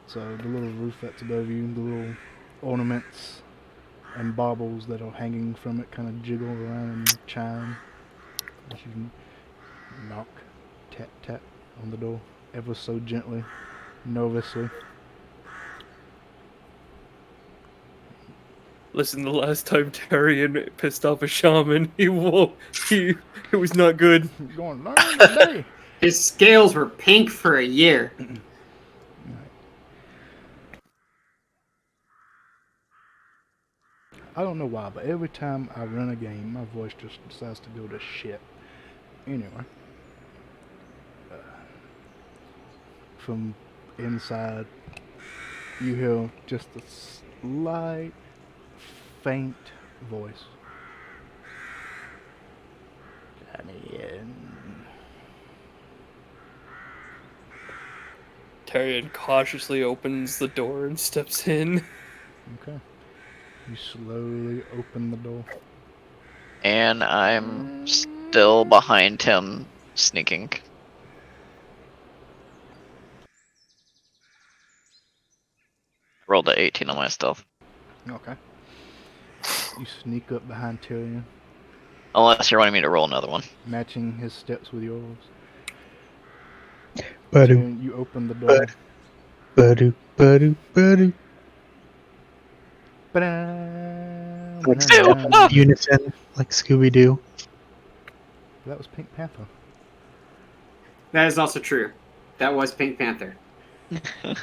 So the little roof that's above you, the little ornaments and baubles that are hanging from it kind of jiggle around and chime as you knock, tap, tap on the door ever so gently, nervously. Listen, the last time Tyrion pissed off a shaman, it was not good. You're going to learn today. His scales were pink for a year. I don't know why, but every time I run a game, my voice just decides to go to shit. Anyway. From inside, you hear just a slight, faint voice. Come in. Tyrion cautiously opens the door and steps in. Okay. You slowly open the door. And I'm still behind him, sneaking. Rolled a 18 on my stealth. Okay. You sneak up behind Tyrion, Unless you're wanting me to roll another one. matching his steps with yours. Ba-do, Tyrion, you open the door. ba-do, ba-do, ba-do. Unison, like Scooby-Doo. That was Pink Panther. That is also true. That was Pink Panther.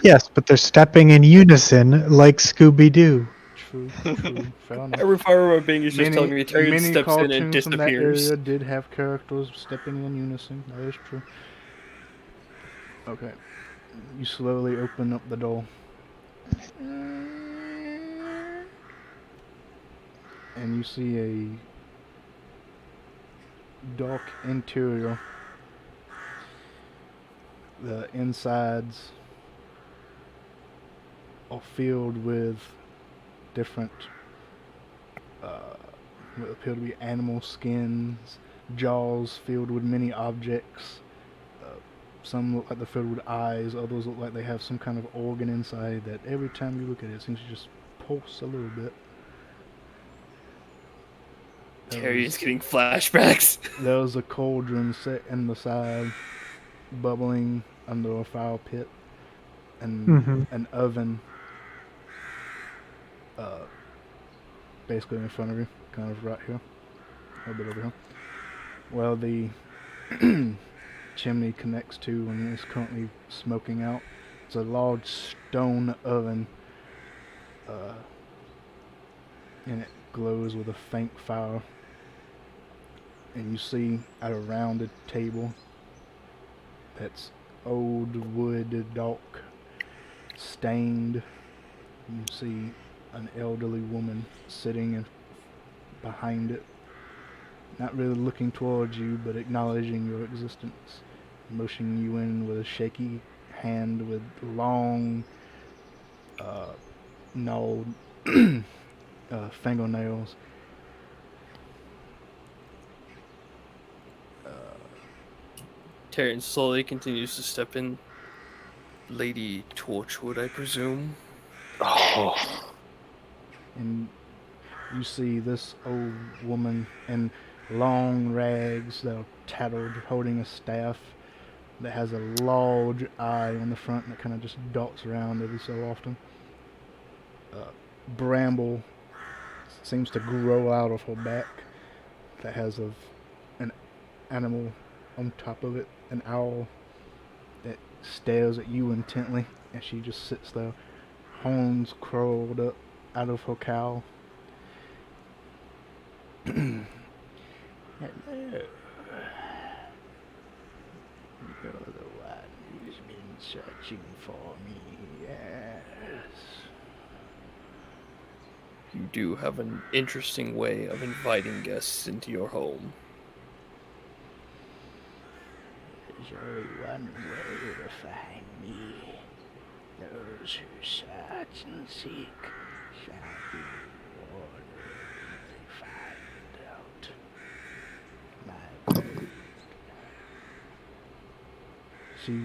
Yes, but they're stepping in unison like Scooby-Doo. True. Fair enough. Every fire of being is just telling me Tyrion many steps in and cartoons from that disappears. area did have characters stepping in unison. That is true. Okay. You slowly open up the door. And you see a dark interior. The insides are filled with different what appear to be animal skins, jaws filled with many objects. Some look like they're filled with eyes, others look like they have some kind of organ inside that every time you look at it, it seems to just pulse a little bit. Tyrion's getting flashbacks. There was a cauldron set in the side, bubbling under a fire pit, and an oven basically in front of you, kind of right here, a little bit over here. Well, the chimney connects to and is currently smoking out. It's a large stone oven, and it glows with a faint fire. And you see at a rounded table that's old wood, dark, stained. You see an elderly woman sitting behind it, not really looking towards you, but acknowledging your existence, motioning you in with a shaky hand with long, gnawed fingernails. Tyrion slowly continues to step in. Lady Torchwood, I presume. Oh. And you see this old woman in long rags that are tattered, holding a staff that has a large eye on the front that kind of just dots around every so often. Bramble seems to grow out of her back that has an animal on top of it, an owl that stares at you intently as she just sits there, horns curled up out of her cowl. Hello. You're the one who's been searching for me, yes. You do have an interesting way of inviting guests into your home. There's only one way to find me. Those who search and seek shall be rewarded when they find out. My word. She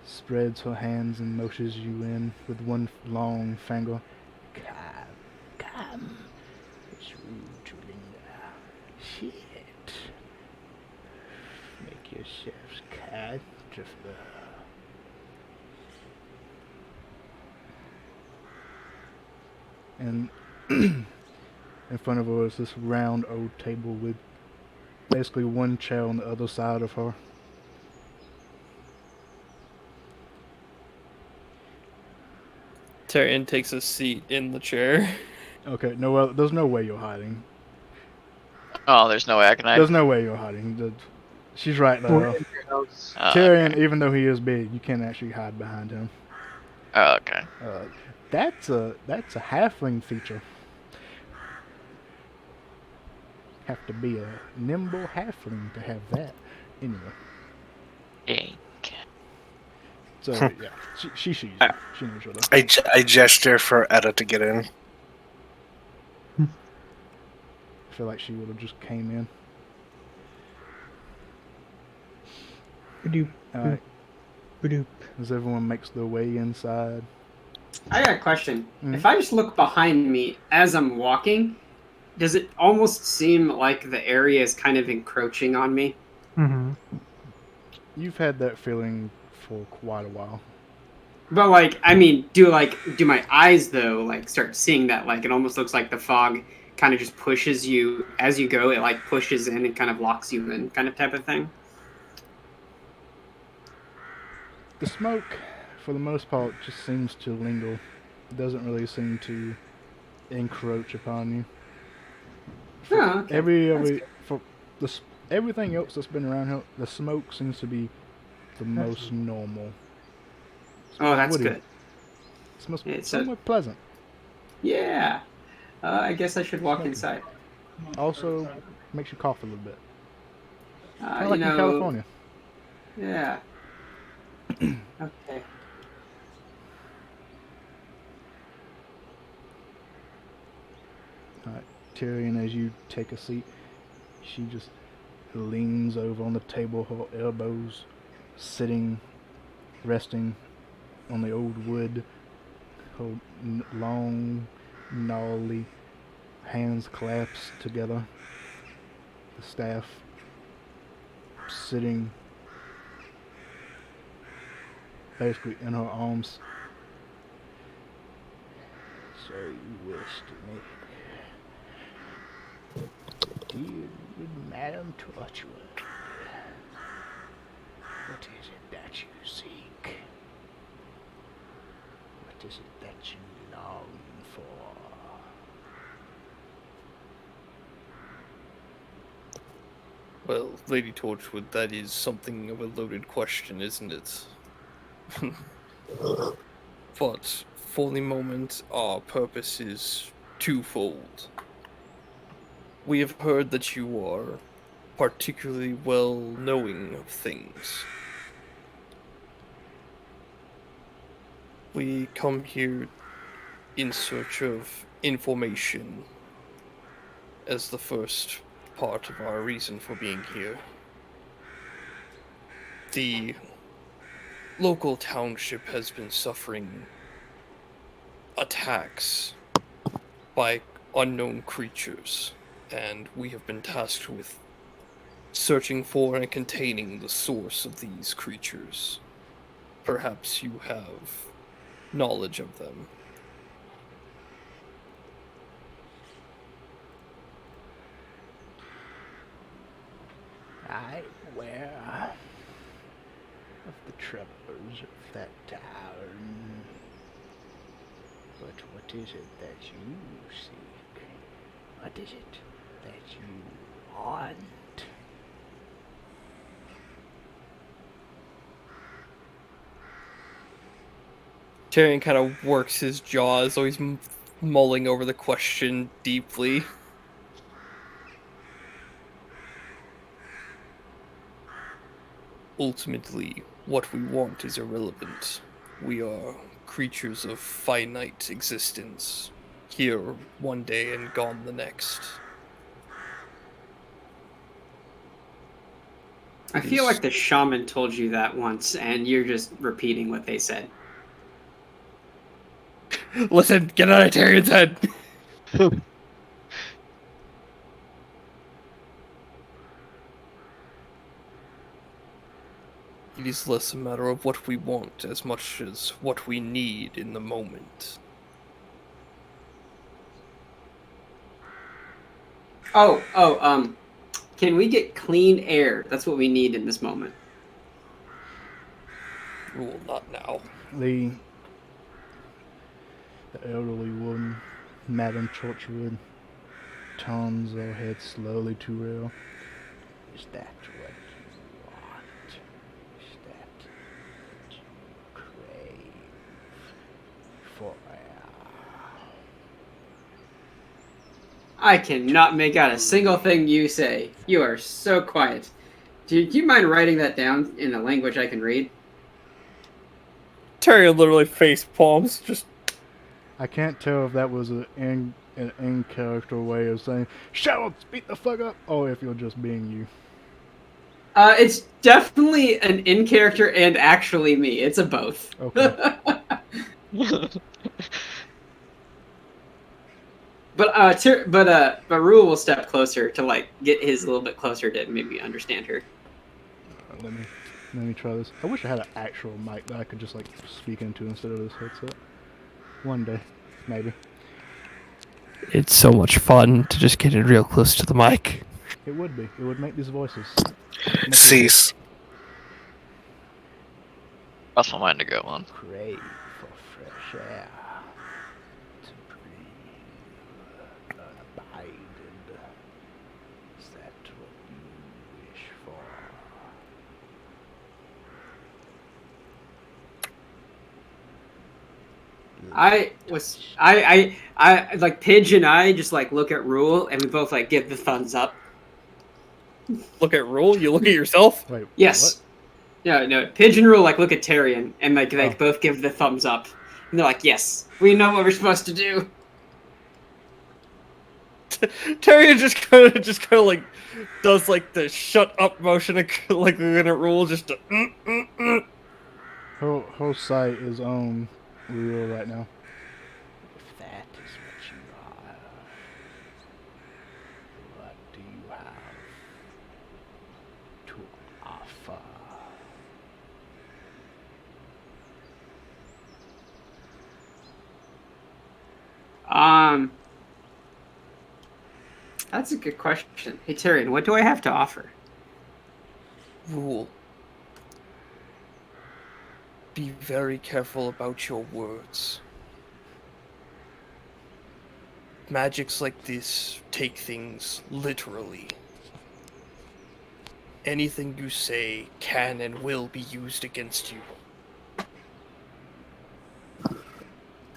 spreads her hands and motions you in with one long finger. Come. It's rude to linger. Sit. Make yourselves comfortable. And in front of her is this round old table with basically one chair on the other side of her. Tyrion takes a seat in the chair. Okay, no, well, there's no way you're hiding. Oh, there's no way I can hide. There's no way you're hiding. She's right there. We're in your house. Tyrion, Okay. even though he is big, you can't actually hide behind him. Oh, okay. That's a halfling feature. Have to be a nimble halfling to have that. Anyway, Dang. So yeah, she sees you. She knows you're there. I gesture for Etta to get in. I feel like she would have just came in. Badoop, Alright, badoop. as everyone makes their way inside. I got a question. Mhm. If I just look behind me as I'm walking, does it almost seem like the area is kind of encroaching on me? Mm-hmm. You've had that feeling for quite a while. But like, I mean, do my eyes though like start seeing that? Like, it almost looks like the fog kind of just pushes you as you go. It like pushes in and kind of locks you in, kind of type of thing. The smoke, for the most part, just seems to linger. It doesn't really seem to encroach upon you. Oh, okay. For everything else that's been around here, the smoke seems to be the most normal. Oh, that's Woody. good. It smells It's somewhat pleasant. Yeah. I guess I should walk Smoky. inside. Also, makes you cough a little bit. Kind of You like in know, California. Yeah. Okay. Alright, Tyrion, as you take a seat, she just leans over on the table, her elbows sitting, resting on the old wood, her long, gnarly hands clasped together, the staff sitting basically in her arms. So you wish to make, dear Madam Torchwood, what is it that you seek? What is it that you long for? Well, Lady Torchwood, that is something of a loaded question, isn't it? But for the moment, our purpose is twofold. We have heard that you are particularly well knowing of things. We come here in search of information as the first part of our reason for being here. The local township has been suffering attacks by unknown creatures, and we have been tasked with searching for and containing the source of these creatures. Perhaps you have knowledge of them. I aware of the troubles of that town. But what is it that you seek? What is it that you want? Tyrion kind of works his jaws, always mulling over the question deeply. Ultimately, what we want is irrelevant. We are creatures of finite existence, here one day and gone the next. I feel like the shaman told you that once, and you're just repeating what they said. Listen, get out of Tyrion's head! It is less a matter of what we want as much as what we need in the moment. Can we get clean air? That's what we need in this moment. Well, not now. The elderly woman, Madam Torchwood, turns her head slowly to Rail. Is that what you want? Is that what you crave for air? I cannot make out a single thing you say. You are so quiet. Do you mind writing that down in a language I can read? Terry literally face palms. Just I can't tell if that was an in-character way of saying, "Shut up, beat the fuck up," or if you're just being you. It's definitely an in character and actually me. It's a both. Okay. But Rule will step closer to like get his a little bit closer to maybe understand her. Let me try this. I wish I had an actual mic that I could just like speak into instead of this headset. One day, maybe. It's so much fun to just get it real close to the mic. It would be. It would make these voices. Cease. Also mine to go on. Crave for fresh air. To breathe unabided. Is that what you wish for? I like Pidge and I just like look at Rule and we both like give the thumbs up. look at Rule. You look at yourself. Wait. Yes. No. Pidge and Rule like look at Tyrion and like they Oh. both give the thumbs up. And they're like, yes, we know what we're supposed to do. Terry just kind of like does like the shut up motion, like we're gonna Rule. Just to, Whole site is on Real right now. If that is what you are, what do you have to offer? That's a good question. Hey Tyrion, what do I have to offer? Rule. Be very careful about your words. Magics like this take things literally. Anything you say can and will be used against you.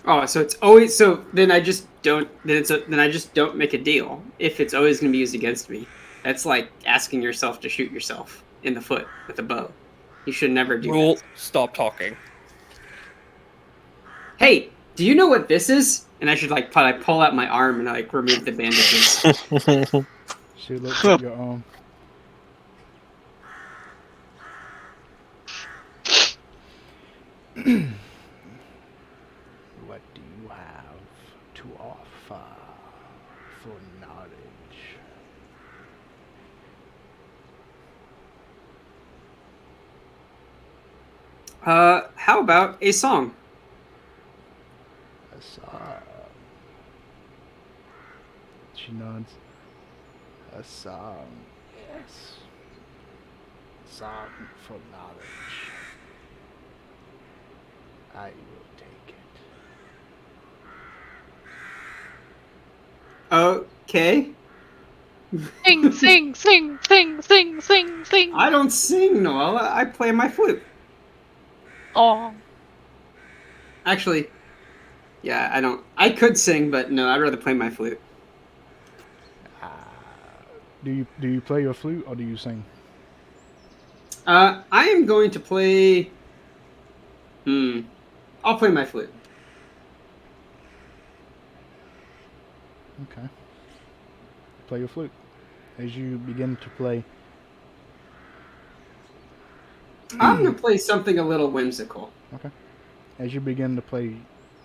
Oh, so it's always so. Then I just don't. Then I just don't make a deal if it's always going to be used against me. That's like asking yourself to shoot yourself in the foot with a bow. You should never do Rule, that. stop talking. Hey, do you know what this is? And I should like pull out my arm and like remove the bandages. She looks at your arm. What do you have to offer for knowledge? How about a song? A song. She nods. A song, yes. Song for knowledge. I will take it. Okay. Sing, sing, sing, sing, sing, sing, sing. I don't sing, Noelle. I play my flute. Oh, Actually, yeah, I don't. I could sing, but no, I'd rather play my flute. Do you play your flute or do you sing? I am going to play. I'll play my flute. Okay. Play your flute. As you begin to play, I'm gonna play something a little whimsical. as you begin to play,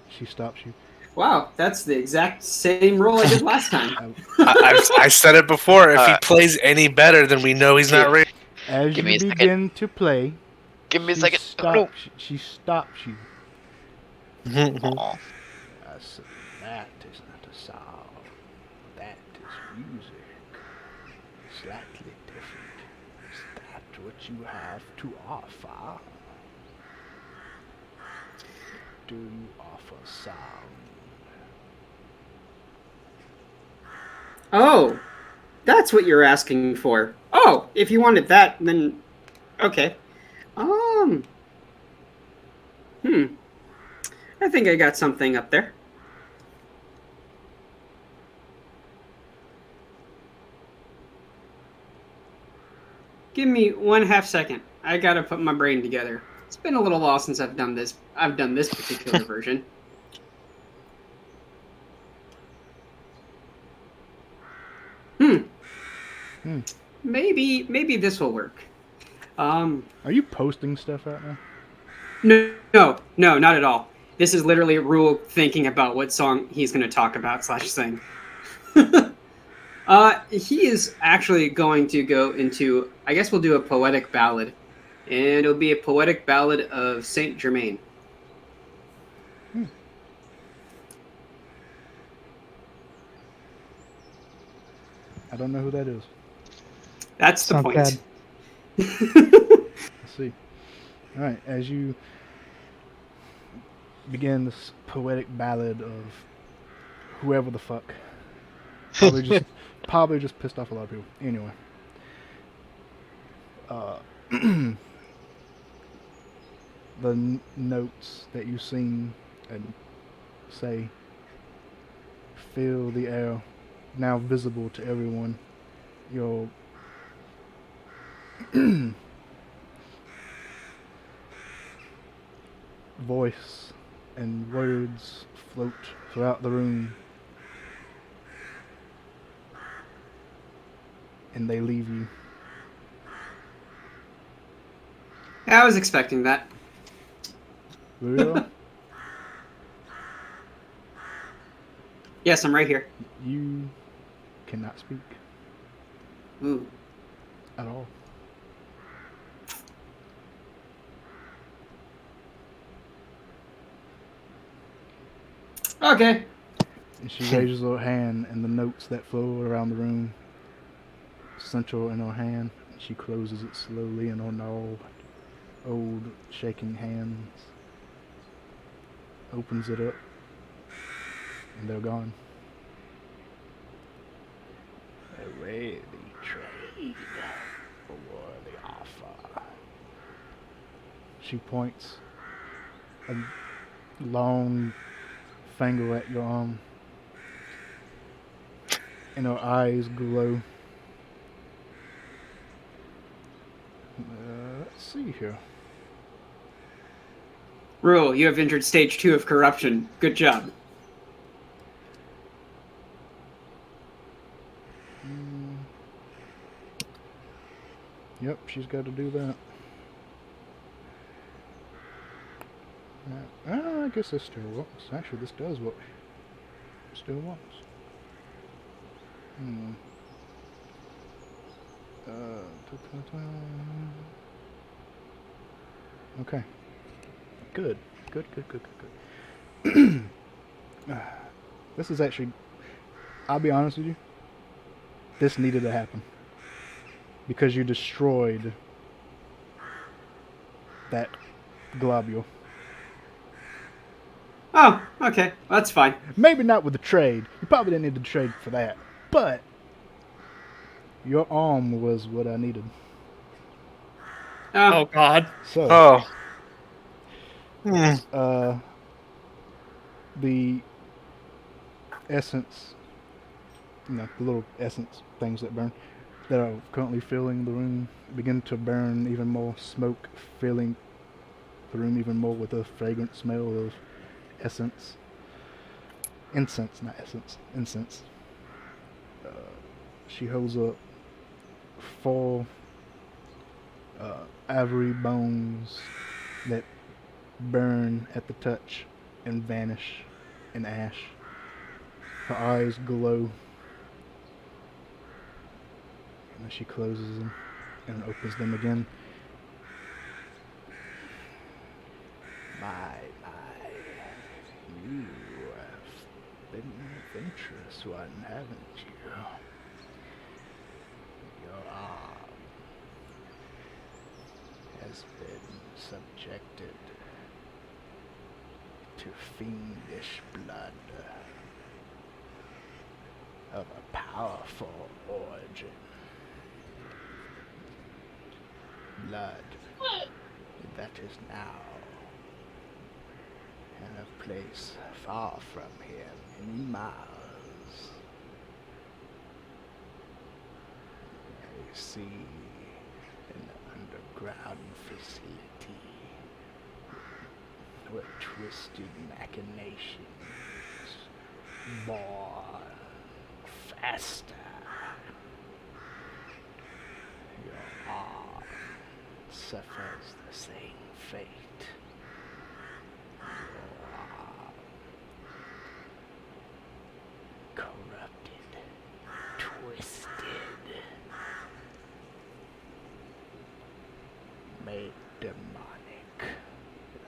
she stops you. Wow, that's the exact same roll I did last time. I said it before. If he plays any better, then we know he's not ready. As Give you me a second. begin to play, give me a she second. she stops you. Aw. I said, that is not a sound. That is music. Slightly different. Is that what you have to offer? Do you offer sound? Oh, that's what you're asking for. Oh, if you wanted that, then okay. I think I got something up there. Give me 1/2 second. I gotta put my brain together. It's been a little while since I've done this. I've done this particular version. Maybe this will work. Are you posting stuff right now? No, not at all. This is literally Rule thinking about what song he's going to talk about / sing. He is actually going to go into. I guess we'll do a poetic ballad, and it'll be a poetic ballad of Saint Germain. I don't know who that is. That's the Not point. bad. Let's see. All right, as you begin this poetic ballad of whoever the fuck, probably just pissed off a lot of people. Anyway, the notes that you sing and say fill the air, now visible to everyone. Your voice and words float throughout the room, and they leave you. I was expecting that. Real, Yes, I'm right here. you cannot speak Ooh. at all. Okay. And she raises her hand, and the notes that flow around the room, central in her hand, she closes it slowly in her old shaking hands, opens it up, and they're gone. Away the trade for the offer. She points a long finger at your arm, and her eyes glow. Let's see here. Rule, you have entered stage 2 of corruption. Good job. Yep, she's got to do that. I guess this still works. Actually, this does work. Still works. Okay. Good. This is actually, I'll be honest with you, this needed to happen. Because you destroyed that globule. Oh, okay. That's fine. Maybe not with the trade. You probably didn't need the trade for that. But your arm was what I needed. Oh God. So, Oh. The essence, the little essence things that burn, that are currently filling the room, begin to burn even more, smoke filling the room even more with a fragrant smell of essence. Incense, not essence. Incense. She holds up 4 ivory bones that burn at the touch and vanish in ash. Her eyes glow. And she closes them and opens them again. My, you have been an adventurous one, haven't you? Your arm has been subjected to fiendish blood of a powerful origin. Blood that is now in a place far from here, many miles. I see an underground facility What twisted machinations? More faster. Your arm suffers the same fate. Your arm corrupted, twisted, made demonic,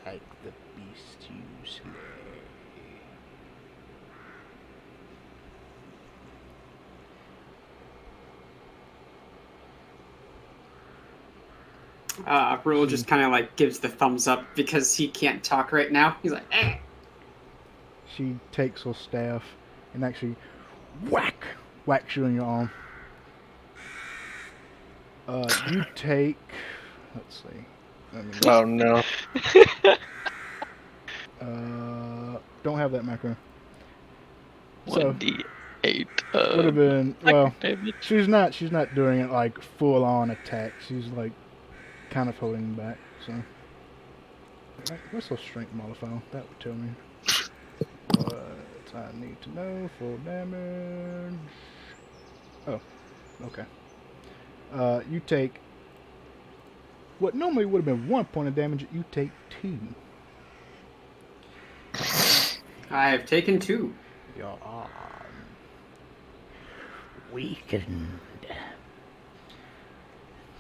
like the beast you slay. Rule just kind of like gives the thumbs up because he can't talk right now. He's like, eh. She takes her staff and actually whacks you on your arm. You take, let's see. Oh no. Don't have that macro. So 1d8 would have been, well, damage. she's not doing it like full on attack. She's like kind of holding back. So what's her strength modifier? That would tell me what I need to know for damage. Oh, okay. You take what normally would have been 1 point of damage. You take 2. I have taken 2. Your arm weakened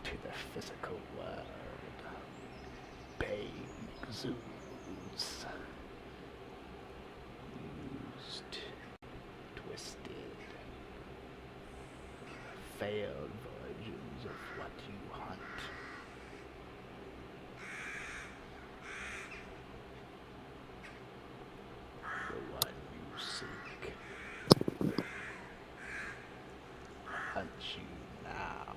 to the physical world. Pain exudes. Used, twisted, failed versions of what you hunt. The one you seek. Hunt you now.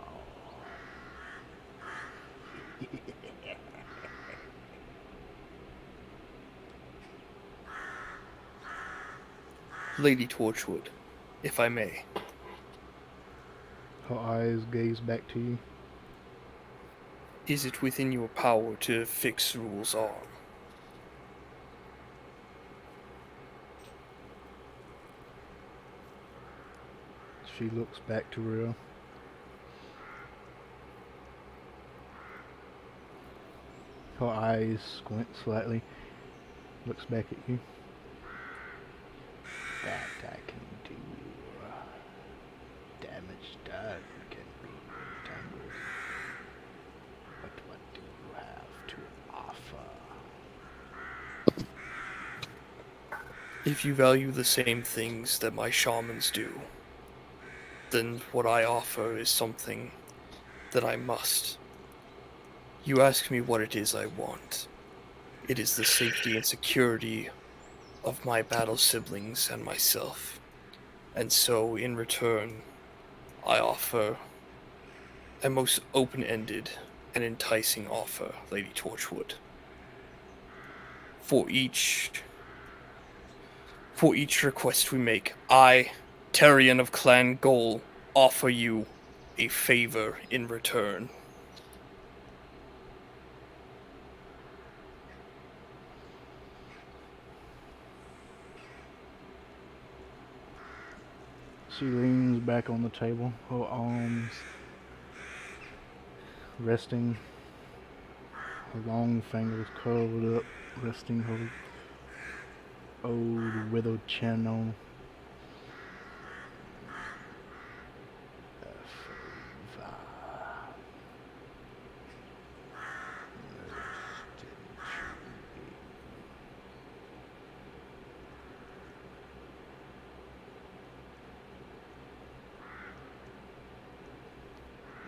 Lady Torchwood, if I may. Her eyes gaze back to you. Is it within your power to fix Rule's arm? She looks back to Rio. Her eyes squint slightly. Looks back at you. That I can do. Damage done can be tangled. But what do you have to offer? If you value the same things that my shamans do, then what I offer is something that I must. You ask me what it is I want. It is the safety and security of my battle siblings and myself. And so, in return, I offer a most open-ended and enticing offer, Lady Torchwood. For each request we make, I, Terrian of Clan Goal, offer you a favor in return. She leans back on the table, her arms resting, her long fingers curled up, resting her old withered chin on.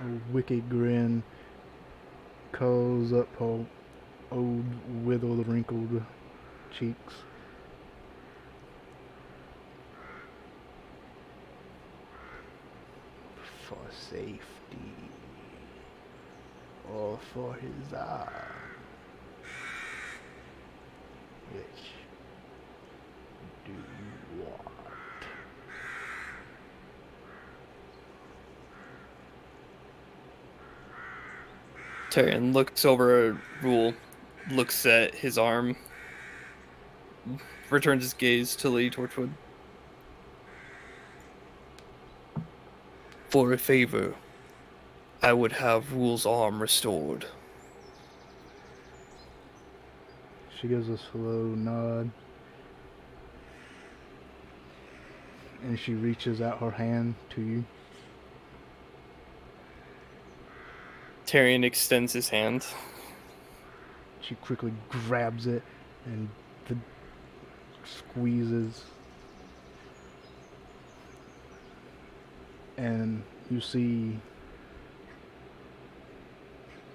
A wicked grin curls up her old, withered, wrinkled cheeks. For safety, or for his arm, which do you want? Tyrion looks over at Rule, looks at his arm, returns his gaze to Lady Torchwood. For a favor, I would have Rule's arm restored. She gives a slow nod. And she reaches out her hand to you. Tyrion extends his hand. She quickly grabs it and squeezes. And you see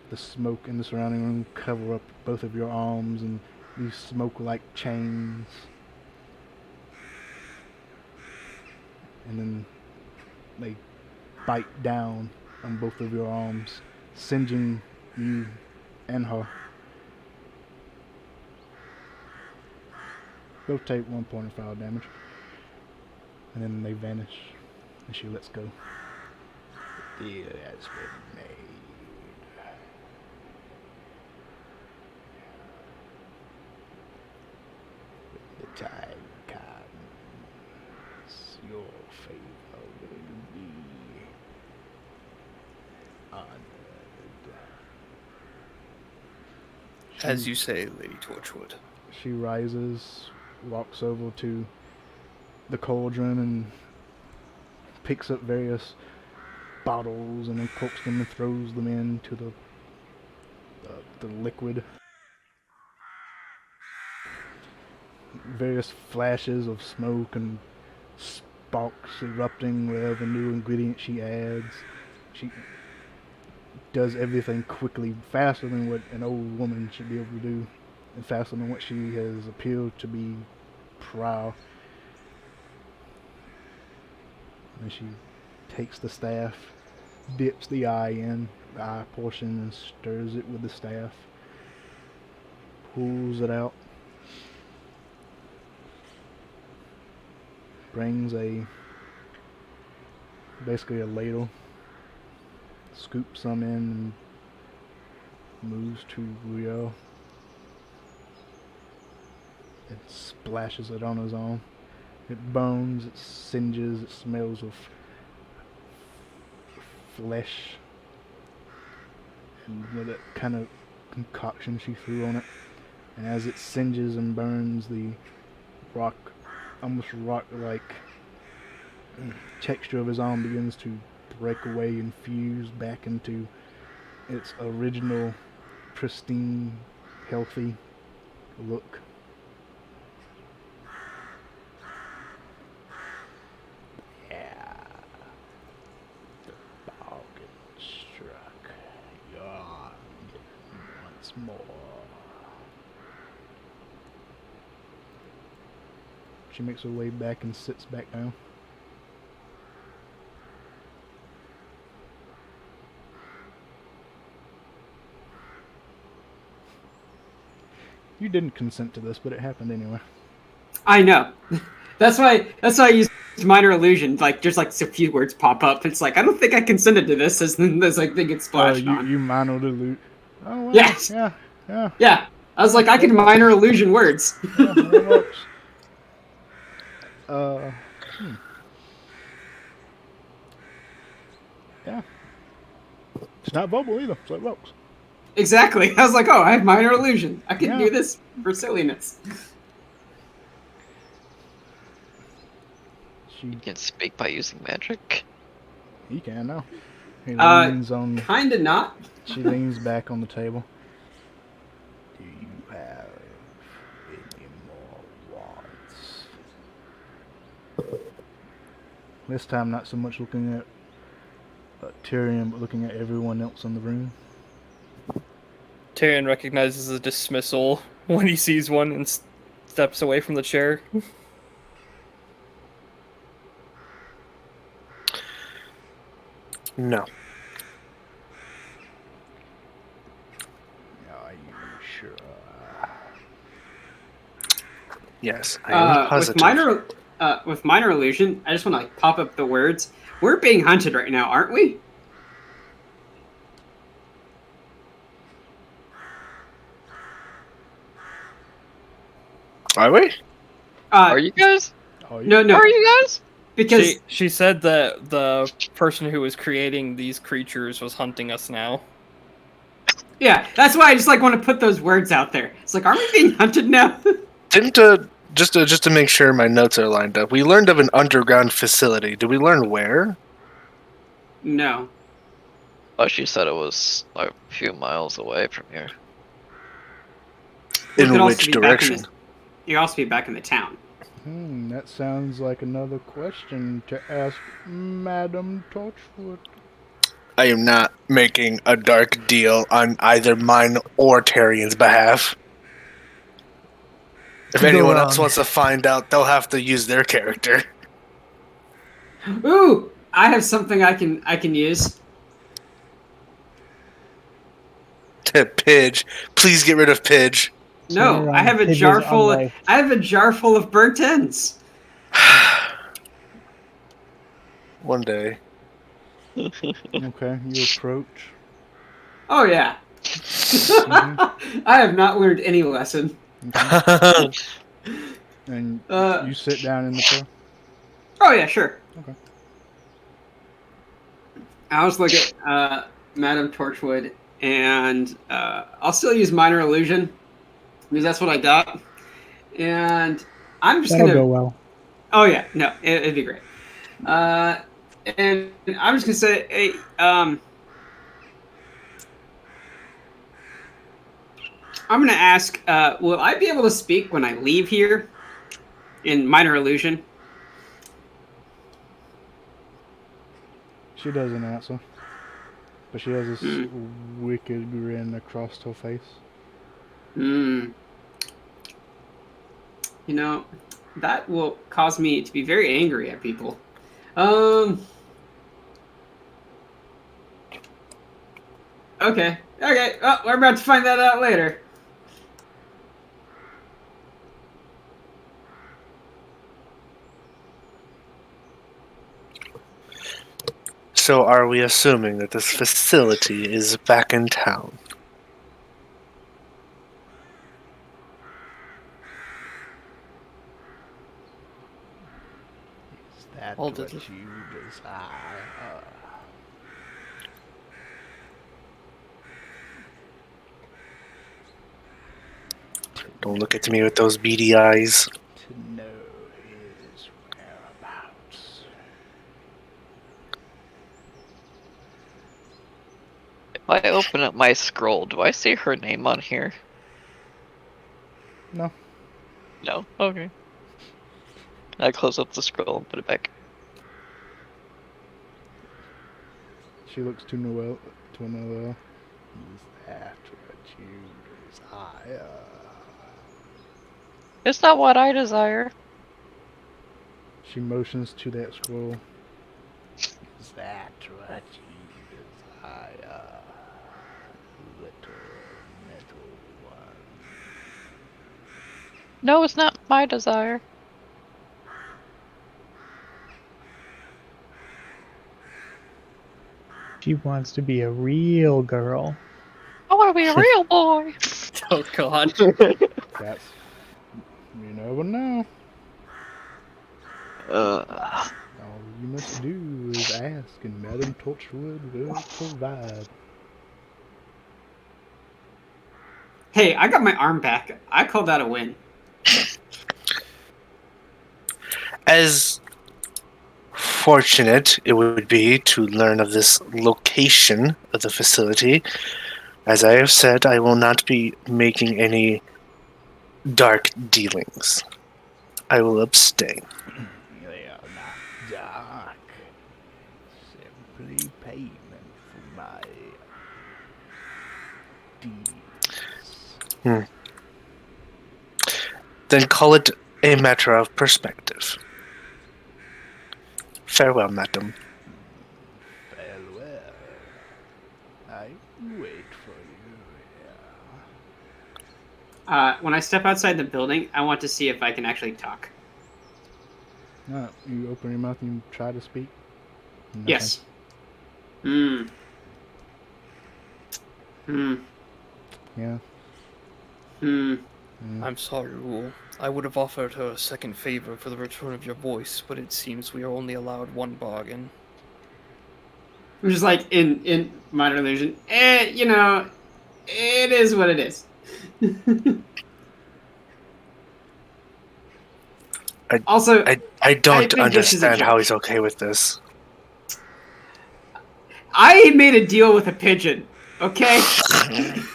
the smoke in the surrounding room cover up both of your arms, and these smoke-like chains. And then they bite down on both of your arms, singeing you and her. Both take 1 point of fire damage. And then they vanish, and she lets go. The deal has been made. When the time comes, your favor will be honored. As you say, Lady Torchwood. She rises, walks over to the cauldron, and picks up various bottles and then corks them and throws them into the liquid. Various flashes of smoke and sparks erupting wherever new ingredient she adds. She does everything quickly, faster than what an old woman should be able to do, and faster than what she has appeared to be prior. And she takes the staff, dips the eye in, the eye portion, and stirs it with the staff. Pulls it out. Brings basically a ladle. Scoops some in and moves to Rio. It splashes it on his arm. It burns, it singes, it smells of flesh. And with that kind of concoction she threw on it. And as it singes and burns, the almost rock-like texture of his arm begins to break away and fuse back into its original, pristine, healthy look. More. She makes her way back and sits back down. You didn't consent to this, but it happened anyway. I know. That's why I used minor illusion. Like, just like a few words pop up. It's like, I don't think I consented to this. As then there's like they get splashed on. You minor illusion. Oh well, yes. Yeah. Yeah. I was like, I can minor illusion words. Yeah, that works. Yeah. It's not verbal either, so it works. Exactly. I was like, oh, I have minor illusion. I can do this for silliness. You can speak by using magic. He can now. He leans on. Kinda not. She leans back on the table. Do you have any more wants? This time, not so much looking at Tyrion, but looking at everyone else in the room. Tyrion recognizes a dismissal when he sees one and steps away from the chair. No. Are you sure? Yes, I am positive. With minor illusion, I just want to like pop up the words. We're being hunted right now, aren't we? Are we? Are you guys? Oh, No, no, Are you guys? because She said that the person who was creating these creatures was hunting us now. yeah, that's why I just like want to put those words out there. It's like, are we being hunted now? Didn't just to make sure my notes are lined up. We learned of an underground facility. Did we learn where? No. Oh, she said it was like a few miles away from here. Well, it could In also which be back in direction? the, you could also be back in the town. That sounds like another question to ask Madam Torchwood. I am not making a dark deal on either mine or Tarian's behalf. If Could go anyone else wrong. wants to find out, they'll have to use their character. Ooh, I have something I can use. Pidge. Please get rid of Pidge. No, Turn I have a Pidge's jar full. unlife. I have a jar full of burnt ends. One day. Okay, you approach. Oh yeah. I have not learned any lesson. Okay. And Uh, you sit down in the chair. Oh yeah, sure. Okay. I'll just look at Madam Torchwood, and I'll still use minor illusion because that's what I got. And I'm just That'll gonna. go well. Oh yeah, no, it'd be great. And I'm just gonna say, hey, I'm gonna ask, will I be able to speak when I leave here in minor illusion? She doesn't answer. But she has this wicked grin across her face. Hmm. You know, that will cause me to be very angry at people. Okay. Okay. Oh, we're about to find that out later. So are we assuming that this facility is back in town? Is that Hold what it. you desire? Don't look at me with those beady eyes. To know his whereabouts. If I open up my scroll, do I see her name on here? No. No? Okay. I close up the scroll and put it back. She looks to Noel. To Noel. Is that what you desire? It's not what I desire. She motions to that scroll. Is that what you desire? Little metal one. No, it's not my desire. She wants to be a real girl. I want to be a real boy. Oh god. That's. You never know. All you must do is ask, and Madam Torchwood will provide. Hey, I got my arm back. I call that a win. As fortunate it would be to learn of this location of the facility, as I have said, I will not be making any dark dealings. I will abstain. They are not dark. Simply payment for my deeds. Then call it a matter of perspective. Farewell, madam. Farewell. I wait for you here. When I step outside the building, I want to see if I can actually talk. No, you open your mouth and you try to speak. Nothing. Yes. Hmm. Yeah. Hmm. I'm sorry, Rule. I would have offered her a second favor for the return of your voice, but it seems we are only allowed one bargain. I'm just like in Minor Illusion. You know, it is what it is. Also, I don't think this is a understand how joke. he's okay with this. I made a deal with a pigeon. Okay.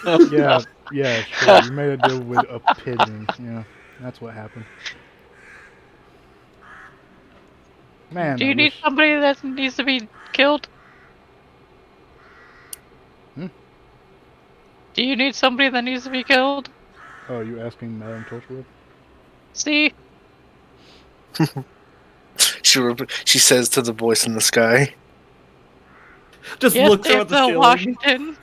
Yeah, yeah, sure. You made a deal with a pigeon. Yeah, that's what happened. Man, Do I you need wish. somebody that needs to be killed? Hmm? Do you need somebody that needs to be killed? Oh, are you asking Madame Torchwood? See? She says to the voice in the sky. Just Yes, looks up at the Denzel ceiling. Washington.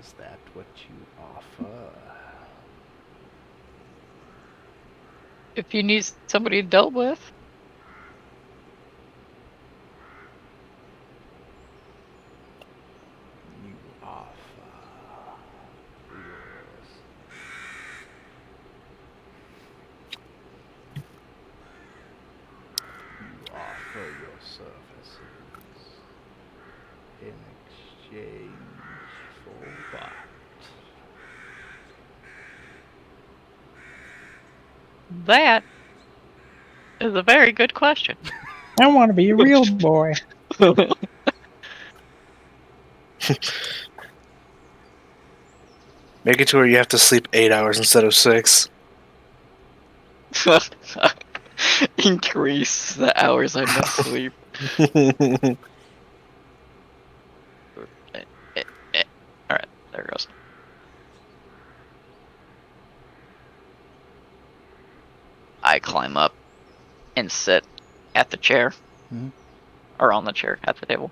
Is that what you offer? If you need somebody dealt with. You offer. Yes. You offer your services in exchange for what? That is a very good question. I want to be a real boy. Make it to where you have to sleep 8 hours instead of 6. Increase the hours I must sleep. Alright, there goes. I climb up and sit at the chair. Mhm. Or on the chair at the table.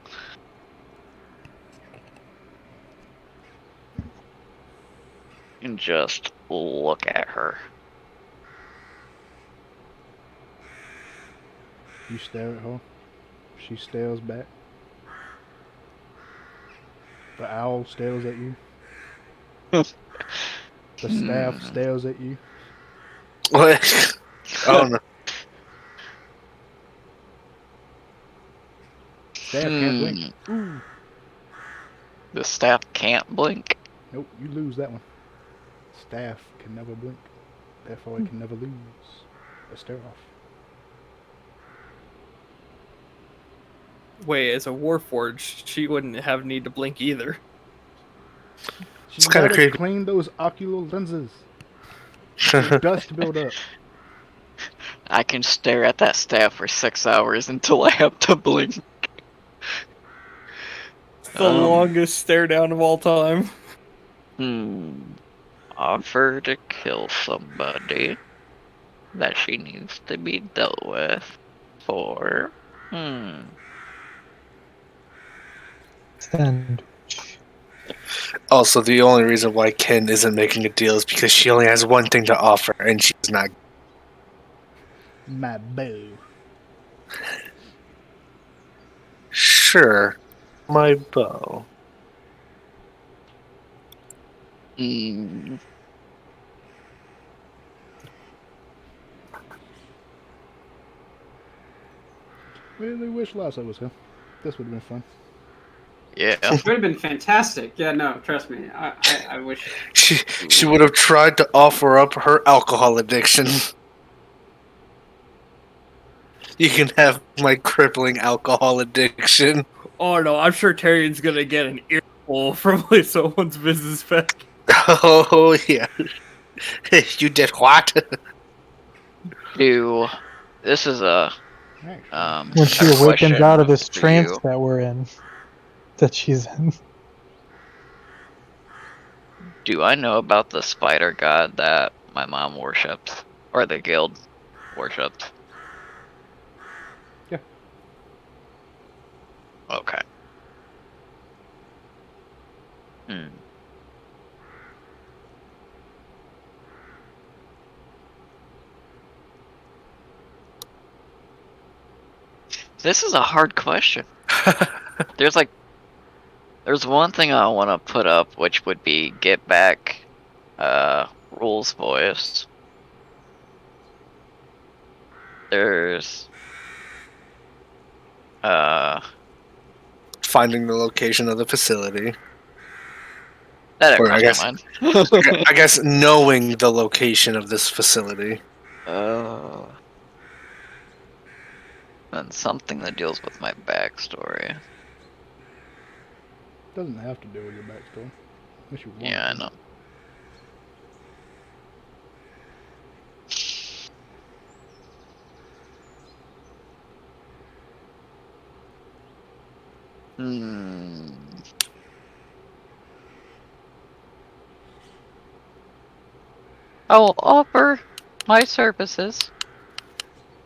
And just look at her. You stare at her. She stares back. The owl stares at you. The staff stares at you. What? Oh no. Staff can't blink. Ooh. The staff can't blink. Nope, you lose that one. Staff can never blink. Therefore, it can never lose a stare off. Wait, as a Warforged, she wouldn't have need to blink either. She's kinda gotta creepy. clean those ocular lenses. Dust build up. I can stare at that staff for 6 hours until I have to blink. It's the longest stare down of all time. Offer to kill somebody that she needs to be dealt with for. Sandwich. Also, the only reason why Ken isn't making a deal is because she only has one thing to offer, and she's not. My boo. Sure, my bow. Really wish Lasso was here. This would have been fun. Yeah. It would have been fantastic. Yeah, no, trust me. I wish. She would have tried to offer up her alcohol addiction. You can have my crippling alcohol addiction. Oh no, I'm sure Tyrion's gonna get an earful from someone's business back. Oh yeah. You did what? This is a Actually. When she a awakens question out of this for trance you. that we're in, that she's in. Do I know about the spider god that my mom worshipped? Or the guild worshipped? Yeah. Okay. This is a hard question. There's one thing I want to put up, which would be get back Rule's voice. There's that Finding the location of the facility. didn't Or I come to guess mind. I guess knowing the location of this facility. Oh. And something that deals with my backstory. Doesn't have to do with your backstory. Unless you want Yeah, I to. know. Hmm. I will offer my services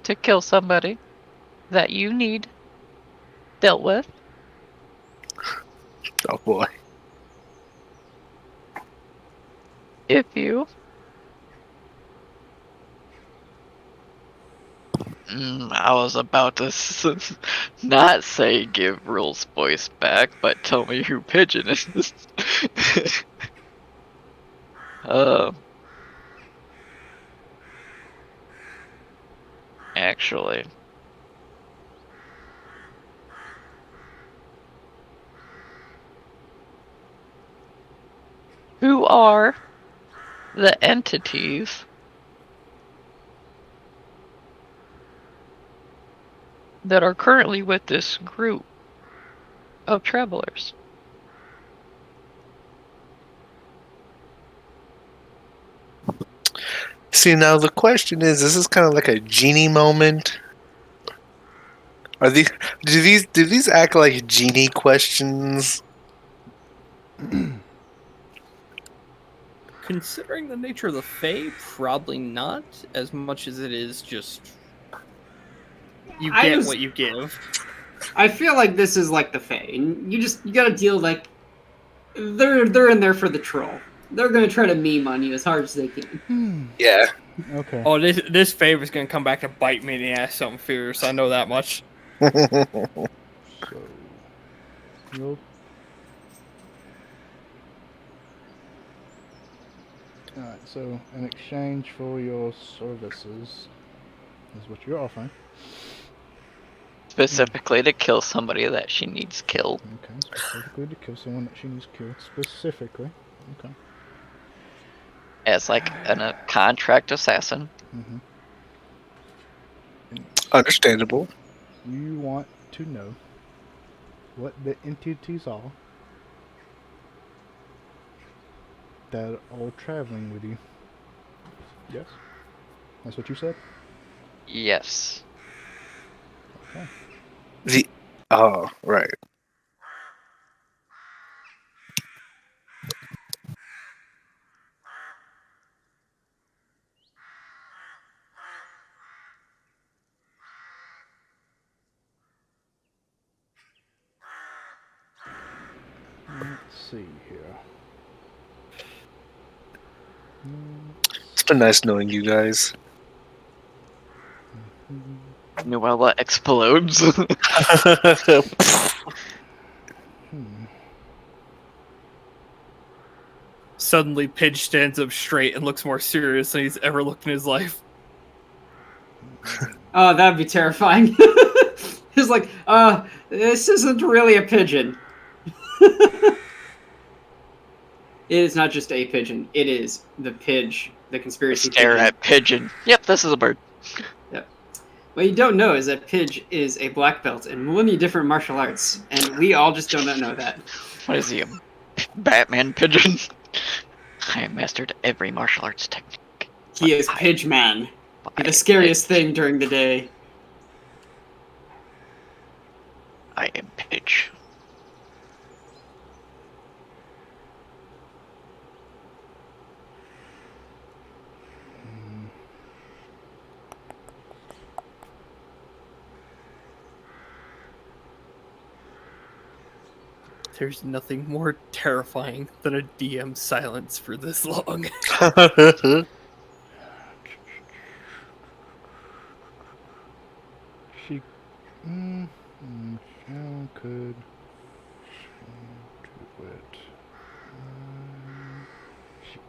to kill somebody that you need dealt with. Oh boy. If you I was about to not say give Rule's voice back, but tell me who Pigeon is. uh, actually, who are the entities that are currently with this group of travelers? See, now the question is, this is kind of like a genie moment. Are these do these act like genie questions? Considering the nature of the Fae, probably not as much as it is just you I get just what you give. I feel like this is like the Fae. And you gotta deal like they're in there for the troll. They're gonna try to meme on you as hard as they can. Yeah. Okay. Oh, this favor's gonna come back to bite me in the ass something fierce. I know that much. So, you'll. Alright, so in exchange for your services is what you're offering. Specifically to kill somebody that she needs killed. Okay, specifically to kill someone that she needs killed. Specifically. Okay. As like a contract assassin. Mm-hmm. Understandable. You want to know what the entities are that are traveling with you. Yes? That's what you said? Yes. Okay. Oh, right. Let's see here. It's been nice knowing you guys. Nuella explodes. Suddenly, Pidge stands up straight and looks more serious than he's ever looked in his life. Oh, that'd be terrifying. He's like, this isn't really a pigeon. It is not just a pigeon. It is the Pidge, the conspiracy Stare pigeon. at Pigeon. Yep, this is a bird. Yep. What you don't know is that Pidge is a black belt in many different martial arts, and we all just don't know that. What is he, a Batman Pigeon? I have mastered every martial arts technique. He is Pidge Man, the scariest thing during the day. I am Pidge. There's nothing more terrifying than a DM silence for this long. She. How could she do it? She,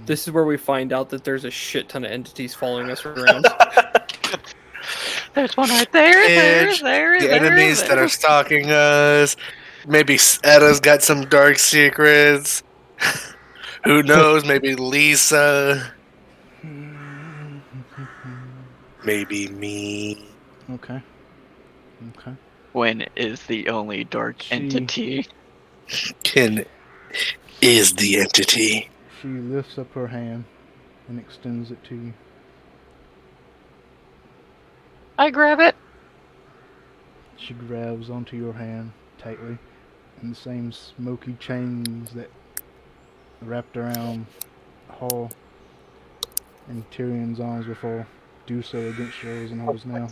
This is where we find out that there's a shit ton of entities following us around. There's one right there. Edge, the enemies that are stalking us. Maybe Edda's got some dark secrets. Who knows? Maybe Lisa. Maybe me. Okay. Okay. Gwen is the only dark She- entity. Kin is the entity. She lifts up her hand and extends it to you. I grab it. She grabs onto your hand tightly, and the same smoky chains that wrapped around Hall and Tyrion's arms before do so against yours and hers now.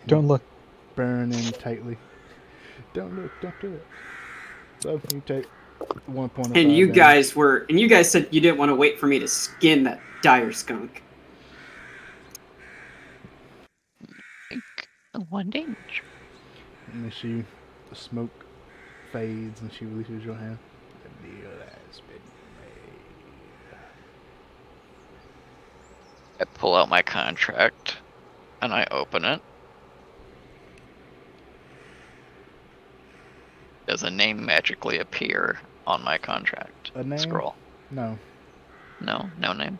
Don't look. Burning tightly. Don't look, don't do it. So you take 1 point of And fire you damage. guys said you didn't want to wait for me to skin that dire skunk. One danger. And then the smoke fades and she releases your hand. The deal has been made. I pull out my contract and I open it. Does a name magically appear on my contract A name? scroll? No. No name.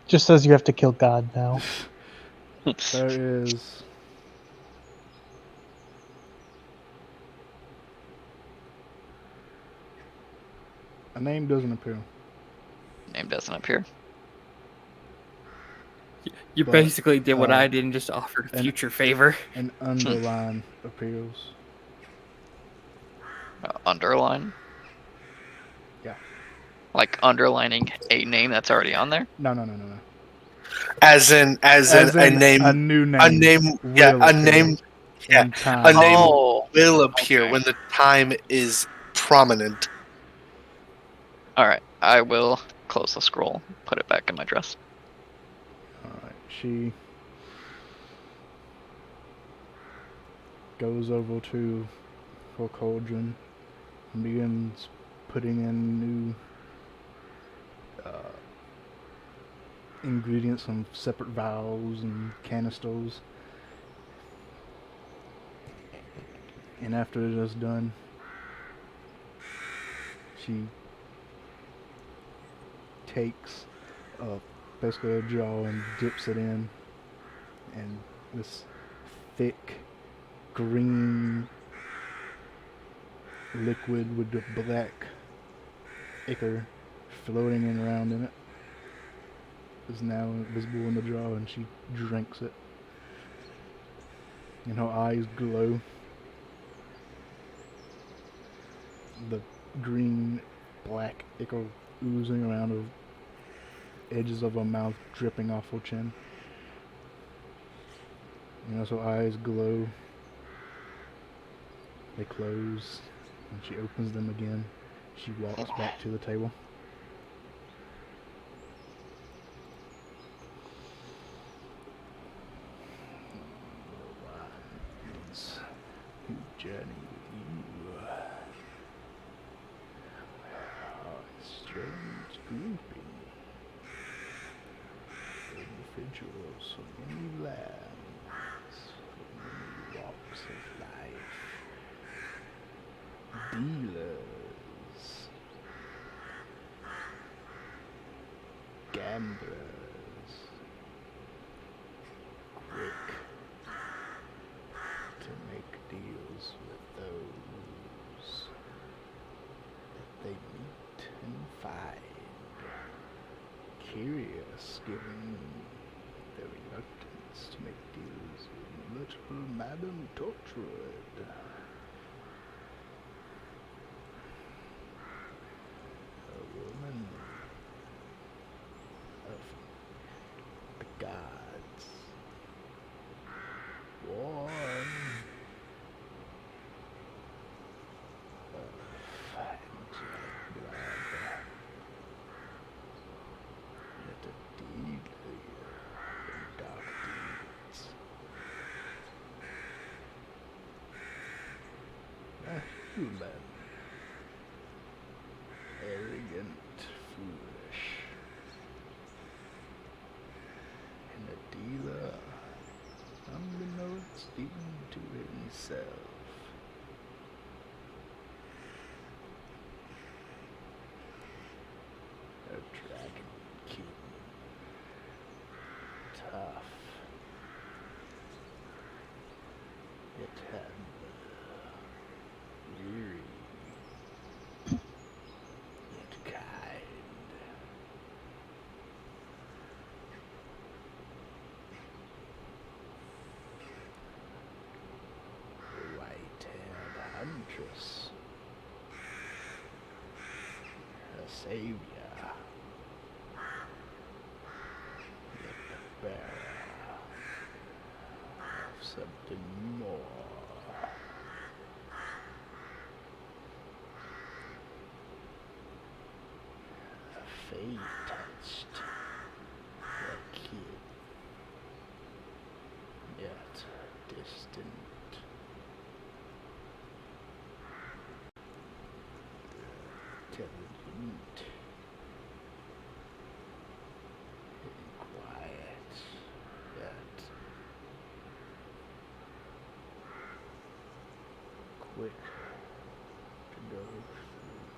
Just says you have to kill God now. There is a name doesn't appear. Name doesn't appear. You But, basically did what I did and just offered a and- future favor. An underline appears. Underline? Yeah. Like underlining a name that's already on there? No. As in a name. A new name. A name. Yeah, will a appear name. Yeah, in time. a name Oh, will appear okay. when the time is prominent. Alright, I will close the scroll, put it back in my dress. Alright, she goes over to her cauldron and begins putting in new ingredients from separate vials and canisters. And after it is done, she takes basically a jar and dips it in, and this thick green liquid with the black ichor floating in around in it is now visible in the jar, and she drinks it, and her eyes glow. The green black ichor oozing around the edges of her mouth, dripping off her chin. And as her eyes glow, they close, and she opens them again. She walks back to the table. Who journey with you? A strange grouping. Individuals from many lands, from many walks of life. Dealers, gamblers, quick to make deals with those that they meet and find. Curious, given their reluctance to make deals with multiple Madame Torchwood. A woman of the gods. One of angelic blood. Yet a dealer in dark deeds. A human. arrogant, foolish, and a dealer, unbeknownst even to himself. A dragon king, tough, yet humble, weary, yet kind. The white-haired huntress, a savior, yet the bearer of something more. A fate-touched kid, yet distant. Intelligent and quiet, yet quick to go through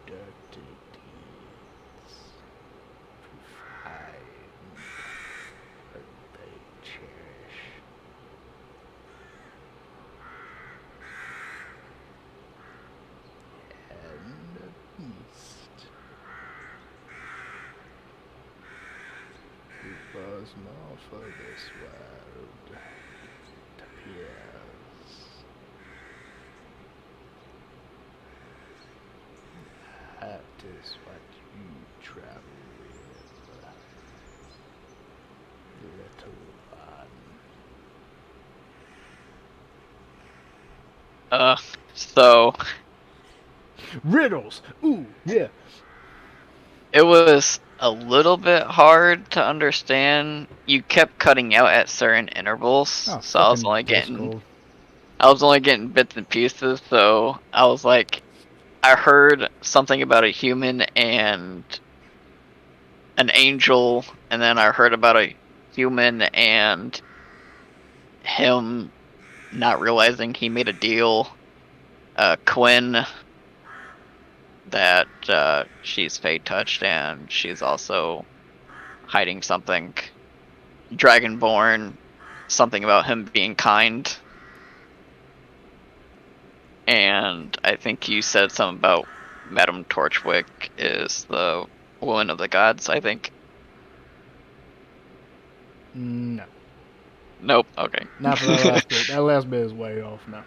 dirty deeds, to find what they cherish. And a beast who was more for this world, it appears. That is what you travel with, little one. So Riddles! Ooh, yeah. it was a little bit hard to understand. You kept cutting out at certain intervals, Oh, so I was fucking only getting bits and pieces. So I was like, I heard something about a human and an angel, and then I heard about a human and him not realizing he made a deal. Quinn, that she's fate touched and she's also hiding something. Dragonborn, something about him being kind. And I think you said something about Madame Torchwick is the woman of the gods, I think. No. Nope, okay. Not for that last bit. That last bit is way off now.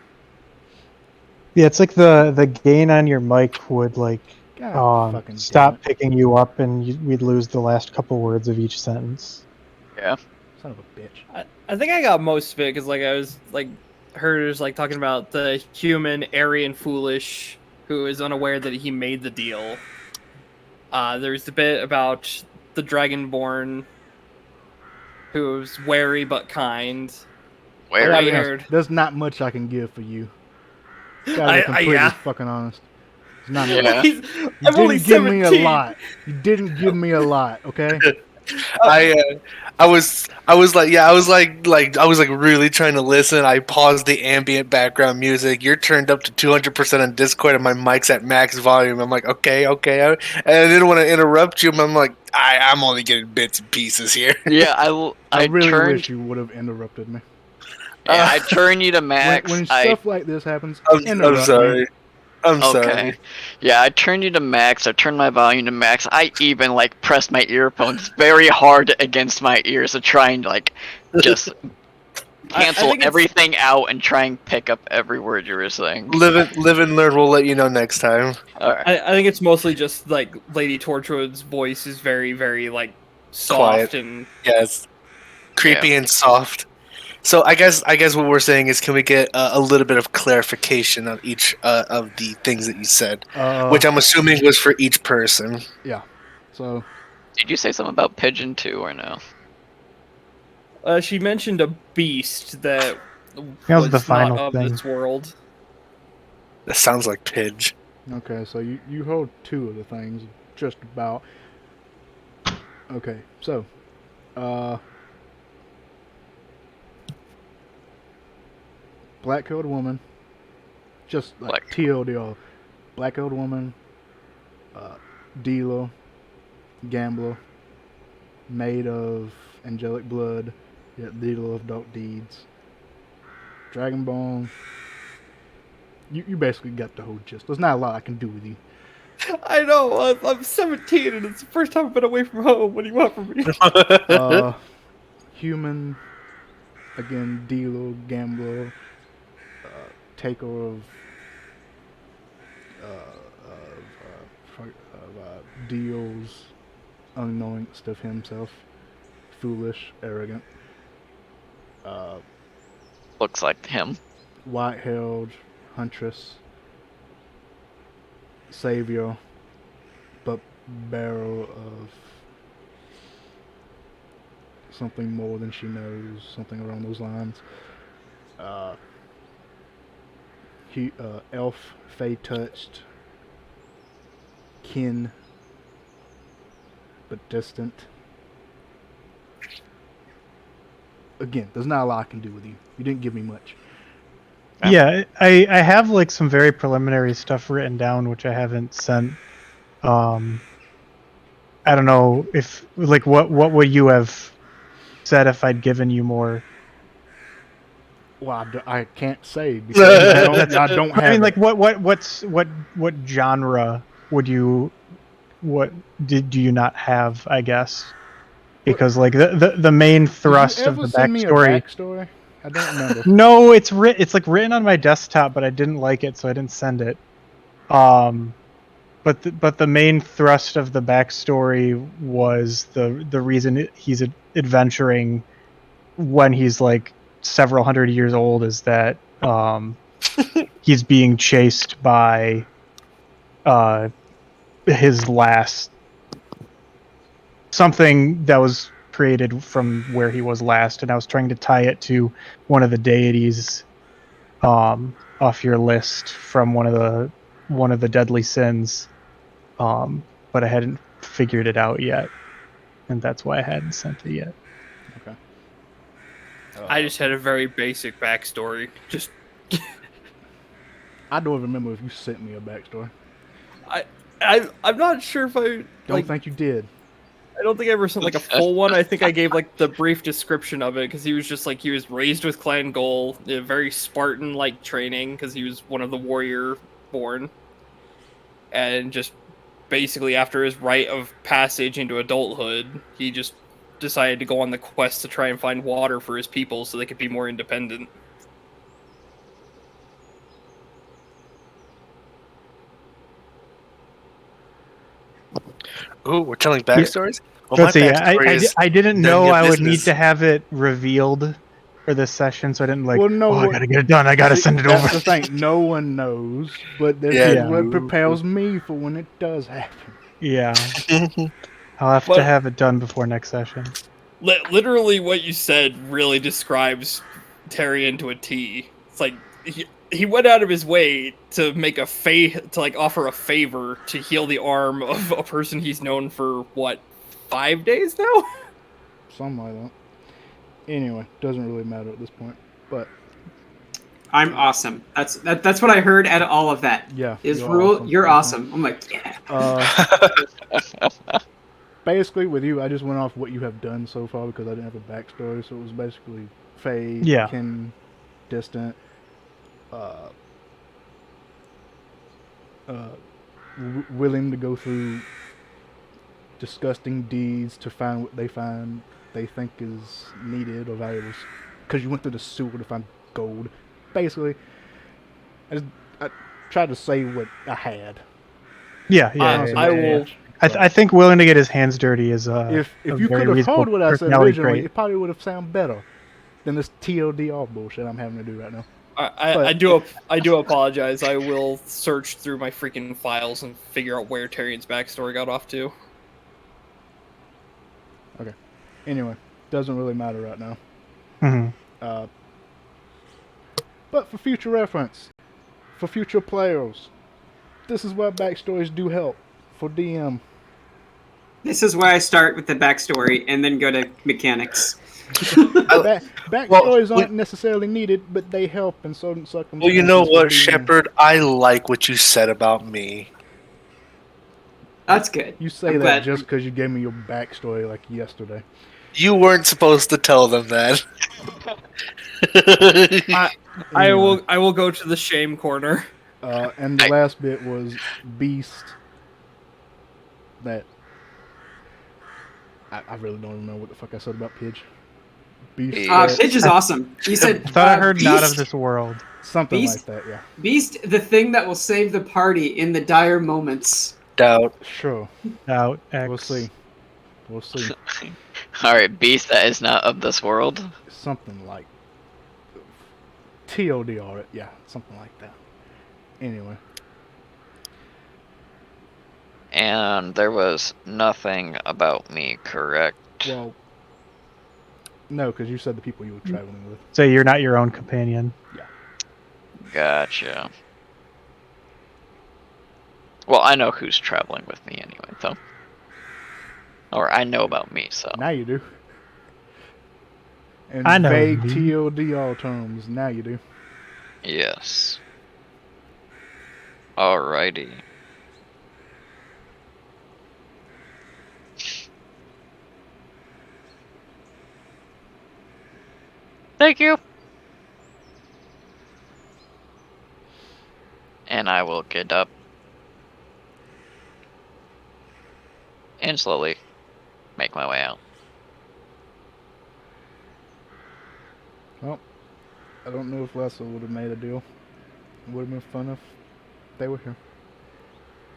Yeah, it's like the gain on your mic would like God fucking stop damn picking you up, and we'd lose the last couple words of each sentence. Yeah. it. Son of a bitch. I think I got most of it because like I was like heard us like talking about the human, airy and foolish, who is unaware that he made the deal. There's the bit about the dragonborn, who's wary but kind. Where I I'll be honest, heard. there's not much I can give for you. Gotta be completely yeah. fucking honest. It's not Yeah. much. You I'm only didn't give me a 17. lot. You didn't give me a lot, okay? I was really trying to listen. I paused the ambient background music. You're turned up to 200% on Discord, and my mic's at max volume. I'm like, okay, and I didn't want to interrupt you. But I'm like, I'm only getting bits and pieces here. Yeah, I really turned, wish you would have interrupted me. yeah, I turned you to max. When stuff like this happens, I'm interrupt sorry. me. I'm Okay. sorry. Yeah, I turned you to max. I turned my volume to max. I even like pressed my earphones very hard against my ears to try and like just cancel think it's- everything out and try and pick up every word you were saying. Live and learn. We'll let you know next time. Alright. I think it's mostly just like Lady Torchwood's voice is very, very like soft Quiet. and Yes, creepy and soft. So I guess what we're saying is, can we get a little bit of clarification on each of the things that you said, which I'm assuming was for each person. Yeah. So Did you say something about Pigeon too, or no? she mentioned a beast that That was was the final not of thing. this world. That sounds like Pidge. okay, so you hold two of the things. just about. Okay, so, black-haired woman, just like TLDR, black-haired woman, dealer, gambler, made of angelic blood, yet dealer of dark deeds, dragonborn. You basically got the whole gist. There's not a lot I can do with you. I know. I'm 17, and it's the first time I've been away from home. What do you want from me? Human, again, dealer, gambler, taker of deals, unknowingst of himself, foolish, arrogant. Looks like him. White-haired, huntress, savior, but bearer of something more than she knows, something along those lines. Elf, fey-touched, kin, but distant. Again, there's not a lot I can do with you. You didn't give me much. Yeah, I have like some very preliminary stuff written down which I haven't sent. I don't know if like what would you have said if I'd given you more? Well, I can't say because I don't have. I mean, like it. what genre would you do you not have? I guess because like the main thrust Did you of ever the send me a backstory. backstory? I don't remember. No, it's like written on my desktop, but I didn't like it, so I didn't send it. But the main thrust of the backstory was the reason he's adventuring when he's like several hundred years old is that he's being chased by his last something that was created from where he was last, and I was trying to tie it to one of the deities off your list from one of the deadly sins, but I hadn't figured it out yet, and that's why I hadn't sent it yet. Okay. I just had a very basic backstory. Just I don't remember if you sent me a backstory. I'm not sure if I Don't think you did. I don't think I ever sent like a full one. I think I gave like the brief description of it because he was just like he was raised with clan goal, a very Spartan like training because he was one of the warrior born, and just basically after his rite of passage into adulthood, he just decided to go on the quest to try and find water for his people so they could be more independent. Ooh, we're telling backstories? Well, Let's see. I I didn't know I would need to have it revealed for this session, so I didn't like. Well, no, I gotta get it done. I gotta send it over. That's the thing. No one knows, but this Yeah. is what propels me for when it does happen. Yeah, I'll have to have it done before next session. Literally, what you said really describes Terry into a T. It's like he went out of his way to make offer a favor to heal the arm of a person he's known for what 5 days now. Something like that. Anyway, doesn't really matter at this point. But I'm awesome. That's what I heard out of all of that. yeah, You're awesome. I'm like, yeah. Basically, with you, I just went off what you have done so far because I didn't have a backstory. So it was basically Faye, kin, distant, willing to go through disgusting deeds to find what they think is needed or valuable. Because you went through the sewer to find gold. Basically, I tried to say what I had. I will. I think willing to get his hands dirty is if you could have heard what I said originally, it probably would have sounded better than this TLDR bullshit I'm having to do right now. I do apologize. I will search through my freaking files and figure out where Tyrion's backstory got off to. Okay. Anyway, doesn't really matter right now. Mm-hmm. But for future reference, for future players, this is why backstories do help. For DM, This is why I start with the backstory and then go to mechanics. Backstories aren't necessarily needed, but they help in certain circumstances. Well, you know for what, being- Shepard? I like what you said about me. That's good. You say I'm that glad- just because you gave me your backstory like yesterday. You weren't supposed to tell them that. I will go to the shame corner. And the last bit was Beast. That I really don't remember what the fuck I said about Pidge. Beast. Pidge is awesome. You said I thought I heard Beast, not of this world. Something Beast? like that, yeah. Beast, the thing that will save the party in the dire moments. Doubt. Sure. Out X. We'll see. We'll see. Alright, beast that is not of this world. Something like TLDR it, yeah, something like that. Anyway. And there was nothing about me, correct? Well, no, because you said the people you were traveling with. So you're not your own companion. Gotcha. Well, I know who's traveling with me anyway, though. Or I know about me, so. Now you do. In I know vague me. TLDR terms, now you do. Yes. Alrighty. Thank you. And I will get up and slowly make my way out. Well, I don't know if Lessa would have made a deal. It would have been fun if they were here.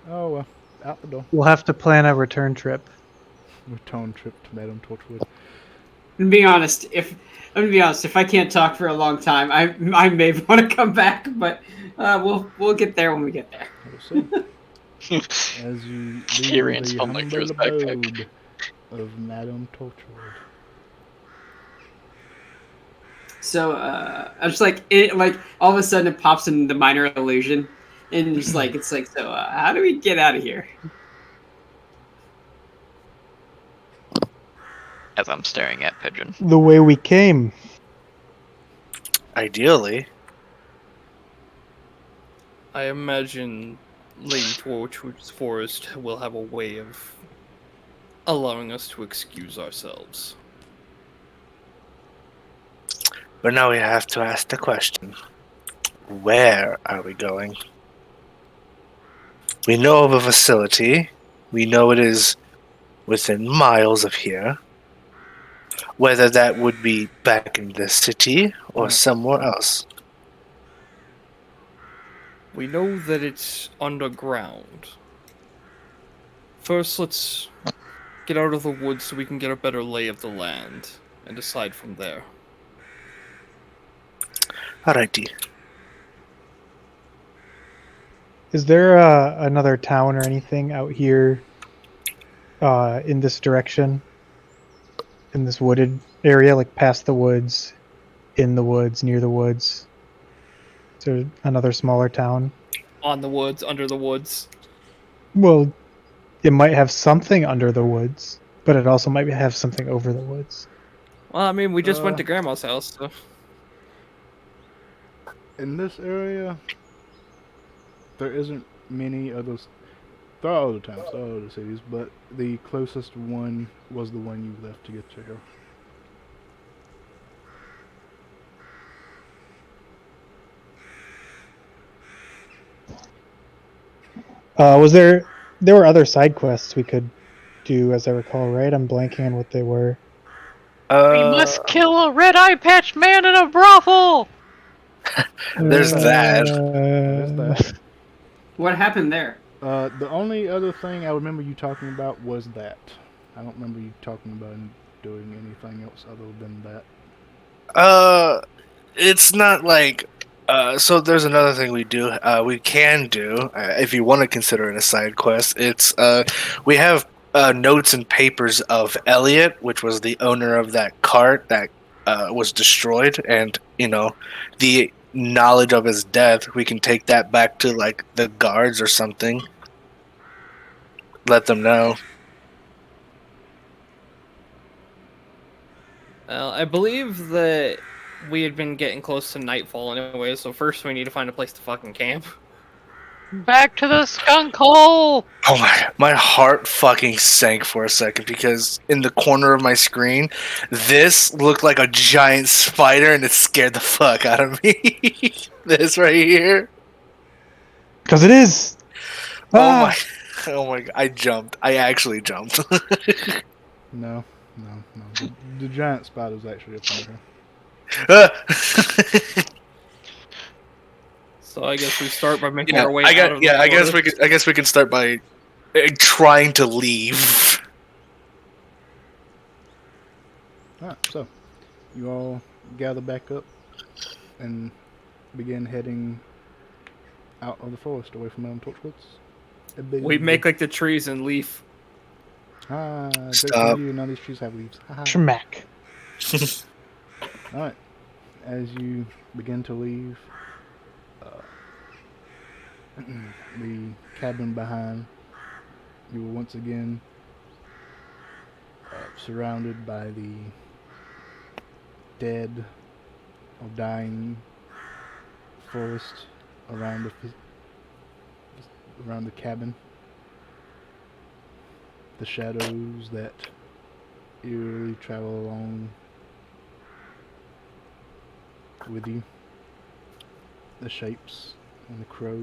Oh well, out the door. We'll have to plan a return trip. Return trip to Madame Torchwood. I'm gonna be honest. If I can't talk for a long time, I may want to come back, but we'll get there when we get there. We'll see. As you leave Tyrion's the fumbling through humble his backpack. abode of Madame Torchwood. So I'm just like all of a sudden it pops in the minor illusion, and just like it's like so. How do we get out of here? As I'm staring at Pigeon. The way we came. Ideally. I imagine Lady Torchwood's Forest will have a way of allowing us to excuse ourselves. But now we have to ask the question. Where are we going? We know of a facility. We know it is within miles of here. Whether that would be back in the city or somewhere else. We know that it's underground. First, let's get out of the woods so we can get a better lay of the land and decide from there. Alrighty. Is there another town or anything out here in this direction? In this wooded area, like past the woods, in the woods, near the woods? Is there another smaller town? On the woods, under the woods. Well, it might have something under the woods, but it also might have something over the woods. Well, I mean, we just went to Grandma's house, so... In this area, there isn't many others. There are other towns, there are other cities, but the closest one was the one you left to get to here. There were other side quests we could do, as I recall, right? I'm blanking on what they were. We must kill a red eye patch man in a brothel! There's that. There's that. What happened there? The only other thing I remember you talking about was that. I don't remember you talking about doing anything else other than that. It's not like... so there's another thing we can do, if you want to consider it a side quest. It's, we have notes and papers of Elliot, which was the owner of that cart that was destroyed, and, the knowledge of his death. We can take that back to, like, the guards or something. Let them know. I believe that we had been getting close to nightfall anyway, so first we need to find a place to fucking camp. Back to the skunk hole! Oh my heart fucking sank for a second because in the corner of my screen, this looked like a giant spider and it scared the fuck out of me. This right here. Because it is. Oh my god, I jumped. I actually jumped. No. The giant spider's actually up in here. So I guess we start by making Yeah, our way I out of the guess forest. I guess we can start by trying to leave. Alright, so you all gather back up and begin heading out of the forest away from Torchwoods. We make like the trees and leaf. Great Stop. for you. None of these trees have leaves. Schmack. Alright, as you begin to leave, the cabin behind, you will once again surrounded by the dead or dying forest around the cabin. The shadows that eerily travel along with you. The shapes and the crows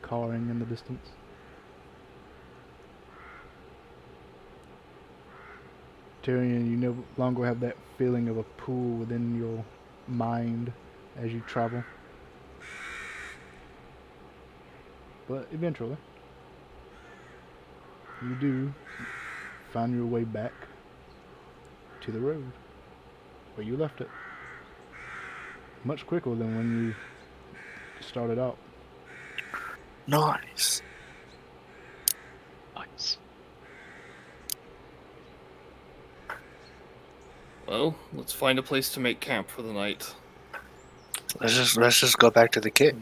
cawing in the distance. Tyrion, you no longer have that feeling of a pool within your mind as you travel. But eventually, you do find your way back to the road where you left it. Much quicker than when you started out. Nice. Nice. Well, let's find a place to make camp for the night. Let's just go back to the kid.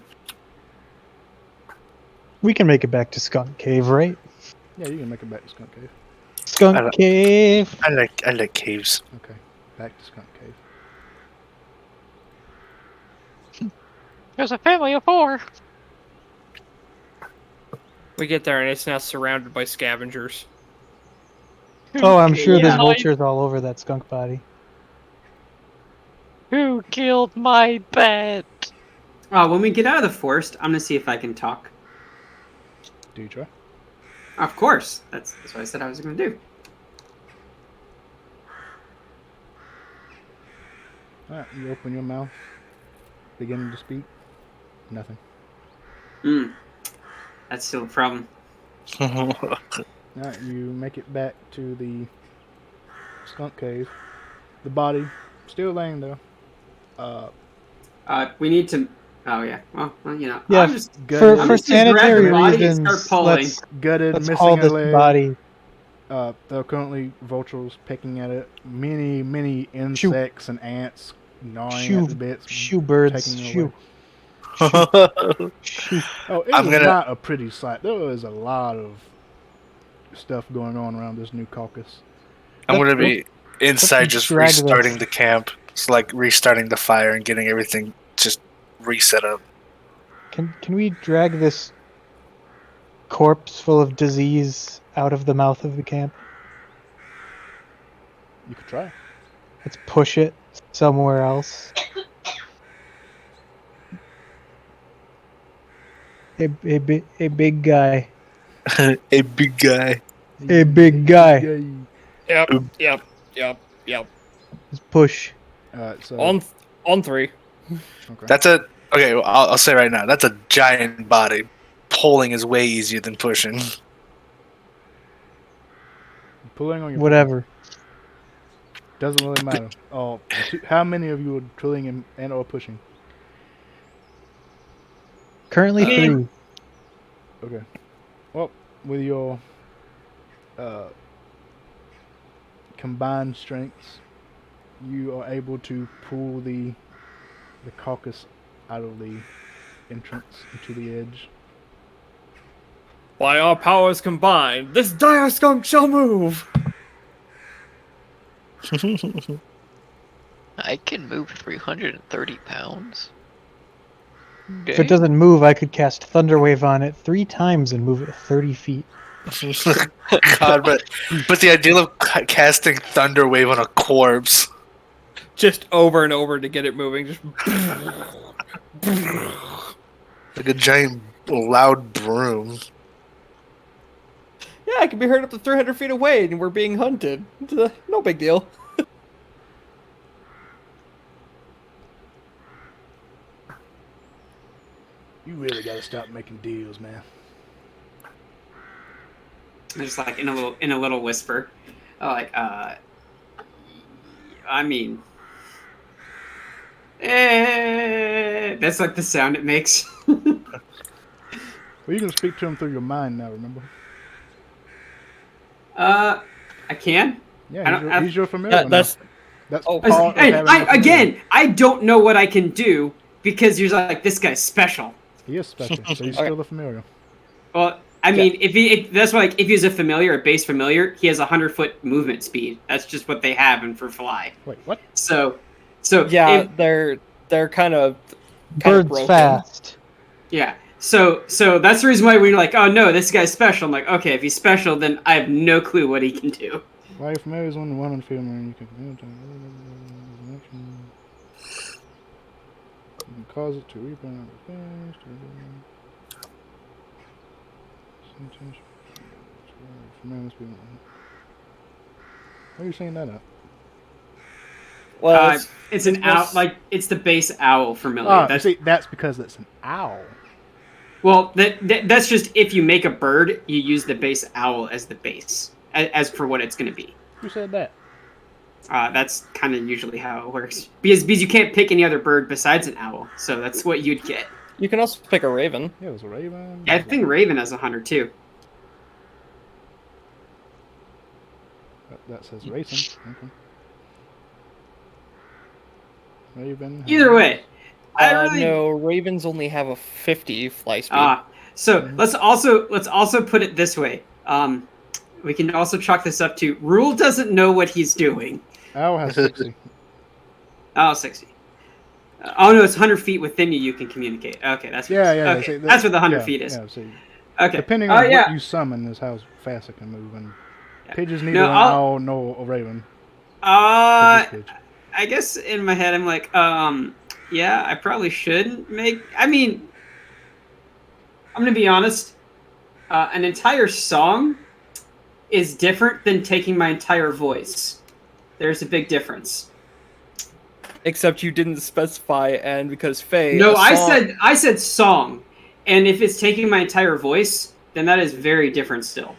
We can make it back to Skunk Cave, right? Yeah, you can make it back to Skunk Cave. Skunk Cave. I like caves. Okay, back to Skunk Cave. There's a family of 4. We get there and it's now surrounded by scavengers. Oh, I'm sure Yeah. there's vultures all over that skunk body. Who killed my pet? When we get out of the forest, I'm gonna see if I can talk. Do you try? Of course, that's what I said I was gonna do. Alright, you open your mouth, beginning to speak. Nothing. That's still a problem. Alright, you make it back to the Skunk Cave. The body still laying there. We need to. Oh yeah. Well, you know. Yeah, I'm just. Gutted, I'm for just gonna grab sanitary the body and reasons, start pulling. gutted, let's missing call a this leg. body. There are currently vultures pecking at it. Many insects and ants gnawing at the bits. Shoo birds. taking it Shoo. away. Shoo. Oh, it I'm was gonna- not a pretty sight. There was a lot of stuff going on around this new caucus. I'm gonna be inside let's just drag restarting this. the camp. It's like restarting the fire and getting everything just reset up. Can we drag this corpse full of disease out of the mouth of the camp? You could try. Let's push it somewhere else. A big guy. A big guy. A big guy. Yep. Let's push. Alright, so On 3. okay. That's a okay. Well, I'll say right now, that's a giant body. Pulling is way easier than pushing. Pulling on your Whatever. doesn't really matter. Oh, how many of you are pulling and or pushing? Currently Me. 3. Okay. Well, with your combined strengths, you are able to pull the carcass out of the entrance into the edge. By our powers combined, this dire skunk shall move! I can move 330 pounds. If it doesn't move, I could cast Thunderwave on it 3 times and move it 30 feet. God, but the idea of casting Thunderwave on a corpse. Just over and over to get it moving. Just Like a giant loud broom. yeah, it can be heard up to 300 feet away, and we're being hunted. No big deal. You really gotta stop making deals, man. Just like in a little whisper, like I mean, that's like the sound it makes. Well, you can speak to him through your mind now, remember? I can. Yeah, he's your familiar now. That's That's oh, part of And having a familiar. again, I don't know what I can do because you're like, this guy's special. He is special, so he's still a familiar. Well, I mean, that's why, like, if he's a familiar, a base familiar, he has 100-foot movement speed. That's just what they have in for fly. Wait, what? So yeah, they're kind of Bird's broken. fast. yeah. So that's the reason why we're like, oh no, this guy's special. I'm like, okay, if he's special, then I have no clue what he can do. Why your familiar is on the one on field and you can cause it to rebound. Why are you saying that up? Well, It's an owl, like it's the base owl familiar. Ah, That's see, that's because it's an owl. well, that's just if you make a bird, you use the base owl as the base, as for what it's going to be. Who said that? That's kind of usually how it works because you can't pick any other bird besides an owl, so that's what you'd get. you can also pick a raven. Yeah, it was a raven. Yeah, I think Raven has 100 too. That says racing. Okay. Raven. Either way, I really No, ravens only have a 50 fly speed. So let's also put it this way. We can also chalk this up to Rule doesn't know what he's doing. Owl has 60. Oh, 60. Oh no, it's 100 feet within you. You can communicate. Okay, that's Yeah. okay. See, That's what the 100 yeah, feet is. Yeah, see, Okay. depending on yeah. what you summon is how fast it can move. And pigeons need No, an owl, no a raven. Pigeon's pitch. I guess in my head I'm like, yeah, I probably shouldn't make. I mean, I'm gonna be honest. An entire song is different than taking my entire voice. There's a big difference. Except you didn't specify, and because Faye. No, a song- I said song, and if it's taking my entire voice, then that is very different still.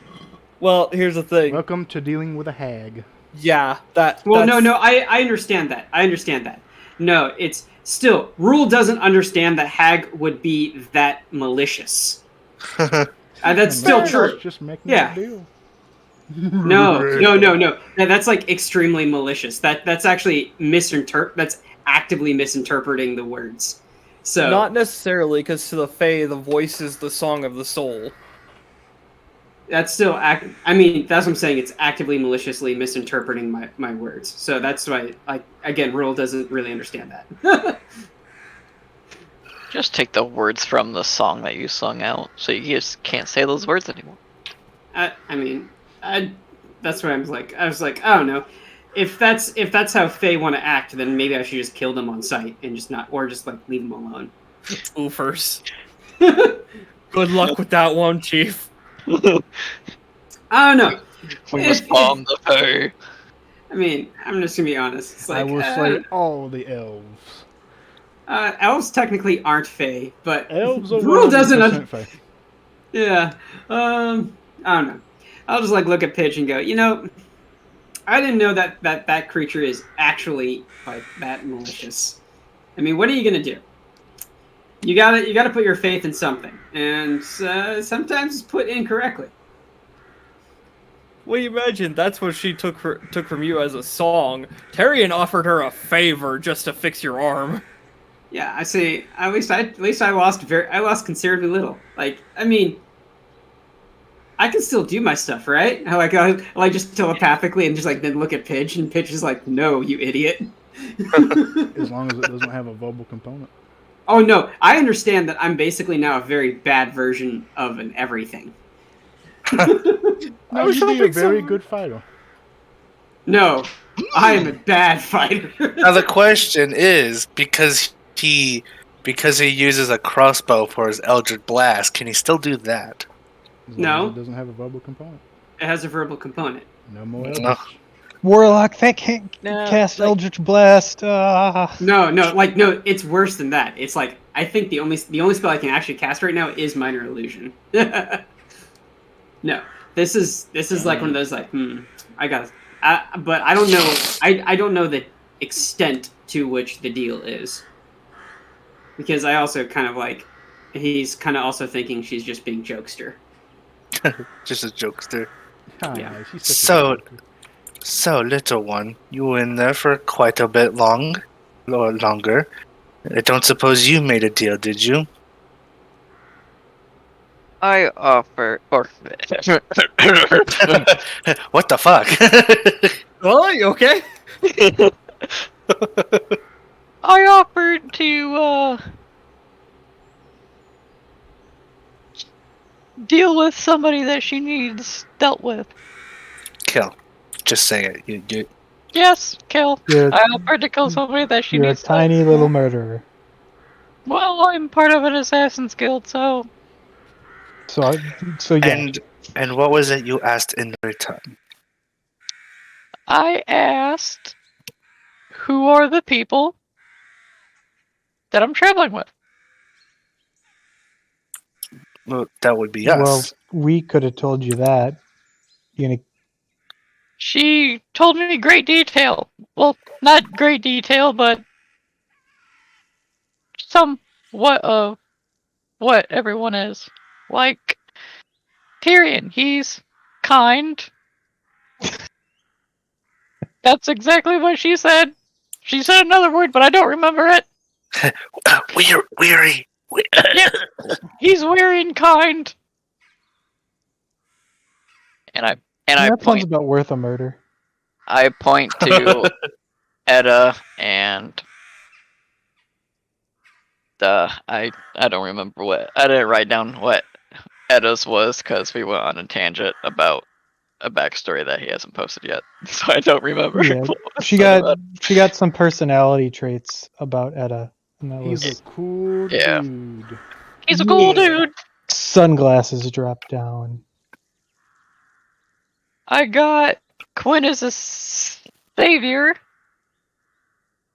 Well, here's the thing. Welcome to dealing with a hag. Yeah, that. Well, that's- no, I understand that. I understand that. No, it's still Rule doesn't understand that hag would be that malicious. That's still true. Just making Yeah. a deal. No. That's like extremely malicious. That's actually That's actively misinterpreting the words. So Not necessarily, because to the Fae, the voice is the song of the soul. that's still I mean, that's what I'm saying. It's actively maliciously misinterpreting my words. So that's why, like, again, Rule doesn't really understand that. Just take the words from the song that you sung out, so you just can't say those words anymore. That's why I was like, I don't know. If that's how Fae want to act, then maybe I should just kill them on sight and just like leave them alone. Oofers. Good luck with that one, Chief. I don't know. We must bomb the foe. I mean, I'm just gonna be honest. It's like, I will slay all the elves. elves technically aren't Fae, but Elves are Rule doesn't. 100% Fae. Yeah. I don't know. I'll just like look at Pitch and go, I didn't know that creature is actually like that malicious. I mean, what are you gonna do? You gotta put your faith in something, and sometimes it's put incorrectly. Well, you imagine that's what she took from you as a song. Tyrion offered her a favor just to fix your arm. Yeah, I say at least I lost considerably little. Like, I mean, I can still do my stuff, right? I like just telepathically and just like then look at Pidge, and Pidge is like, "No, you idiot." As long as it doesn't have a verbal component. Oh no, I understand that I'm basically now a very bad version of an everything. No, you'd be a very good fighter. No, I am a bad fighter. Now the question is, because he uses a crossbow for his Eldritch Blast, can he still do that? As long No. as it doesn't have a verbal component. It has a verbal component. No more No. Eldritch. Warlock that can't No, cast like- Eldritch Blast. No, it's worse than that. It's like I think the only spell I can actually cast right now is Minor Illusion. No, this is like one of those like but I don't know. I don't know the extent to which the deal is, because I also kind of like he's kind of also thinking she's just being jokester. Just a jokester. Ah, Yeah. she's such a So- good joker. So, little one, you were in there for quite a bit longer. I don't suppose you made a deal, did you? I offer, or What the fuck? Oh, you okay? I offered to deal with somebody that she needs dealt with. Kill. Just say it. You Yes, kill. You're, I offered to kill somebody that she you're a needs. tiny dealt little with. murderer. Well, I'm part of an assassin's guild, so So yeah. and what was it you asked in return? I asked, who are the people that I'm traveling with? Well, that would be Well, us. we could have told you that. You gonna She told me great detail. Well, not great detail, but somewhat of what everyone is. Like Tyrion, he's kind. That's exactly what she said. She said another word, but I don't remember it. Weary. He's weary and kind. And I that sounds point about worth a murder. I point to Edda and I don't remember what I didn't write down what Edda's was because we went on a tangent about a backstory that he hasn't posted yet, so I don't remember. Yeah, what was she said got about- some personality traits about Edda. And that He's was a cool Yeah. dude. He's a cool Yeah. dude. sunglasses drop down. I got Quinn as a savior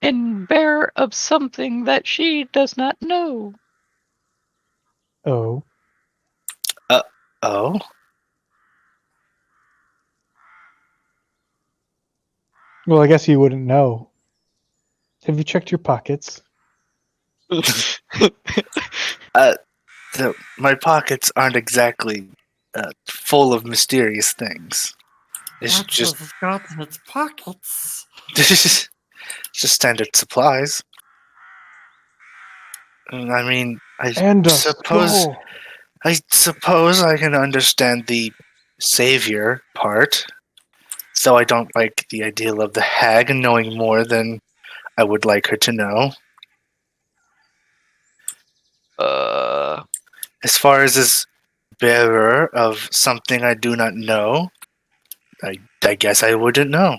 and bearer of something that she does not know. Oh. Oh. Well, I guess you wouldn't know. Have you checked your pockets? My pockets aren't exactly full of mysterious things. It's just got in its pockets. it's just standard supplies. And I mean, And a suppose skull. I suppose I can understand the savior part, though I don't like the ideal of the hag knowing more than I would like her to know. As far as this bearer of something I do not know, I guess I wouldn't know.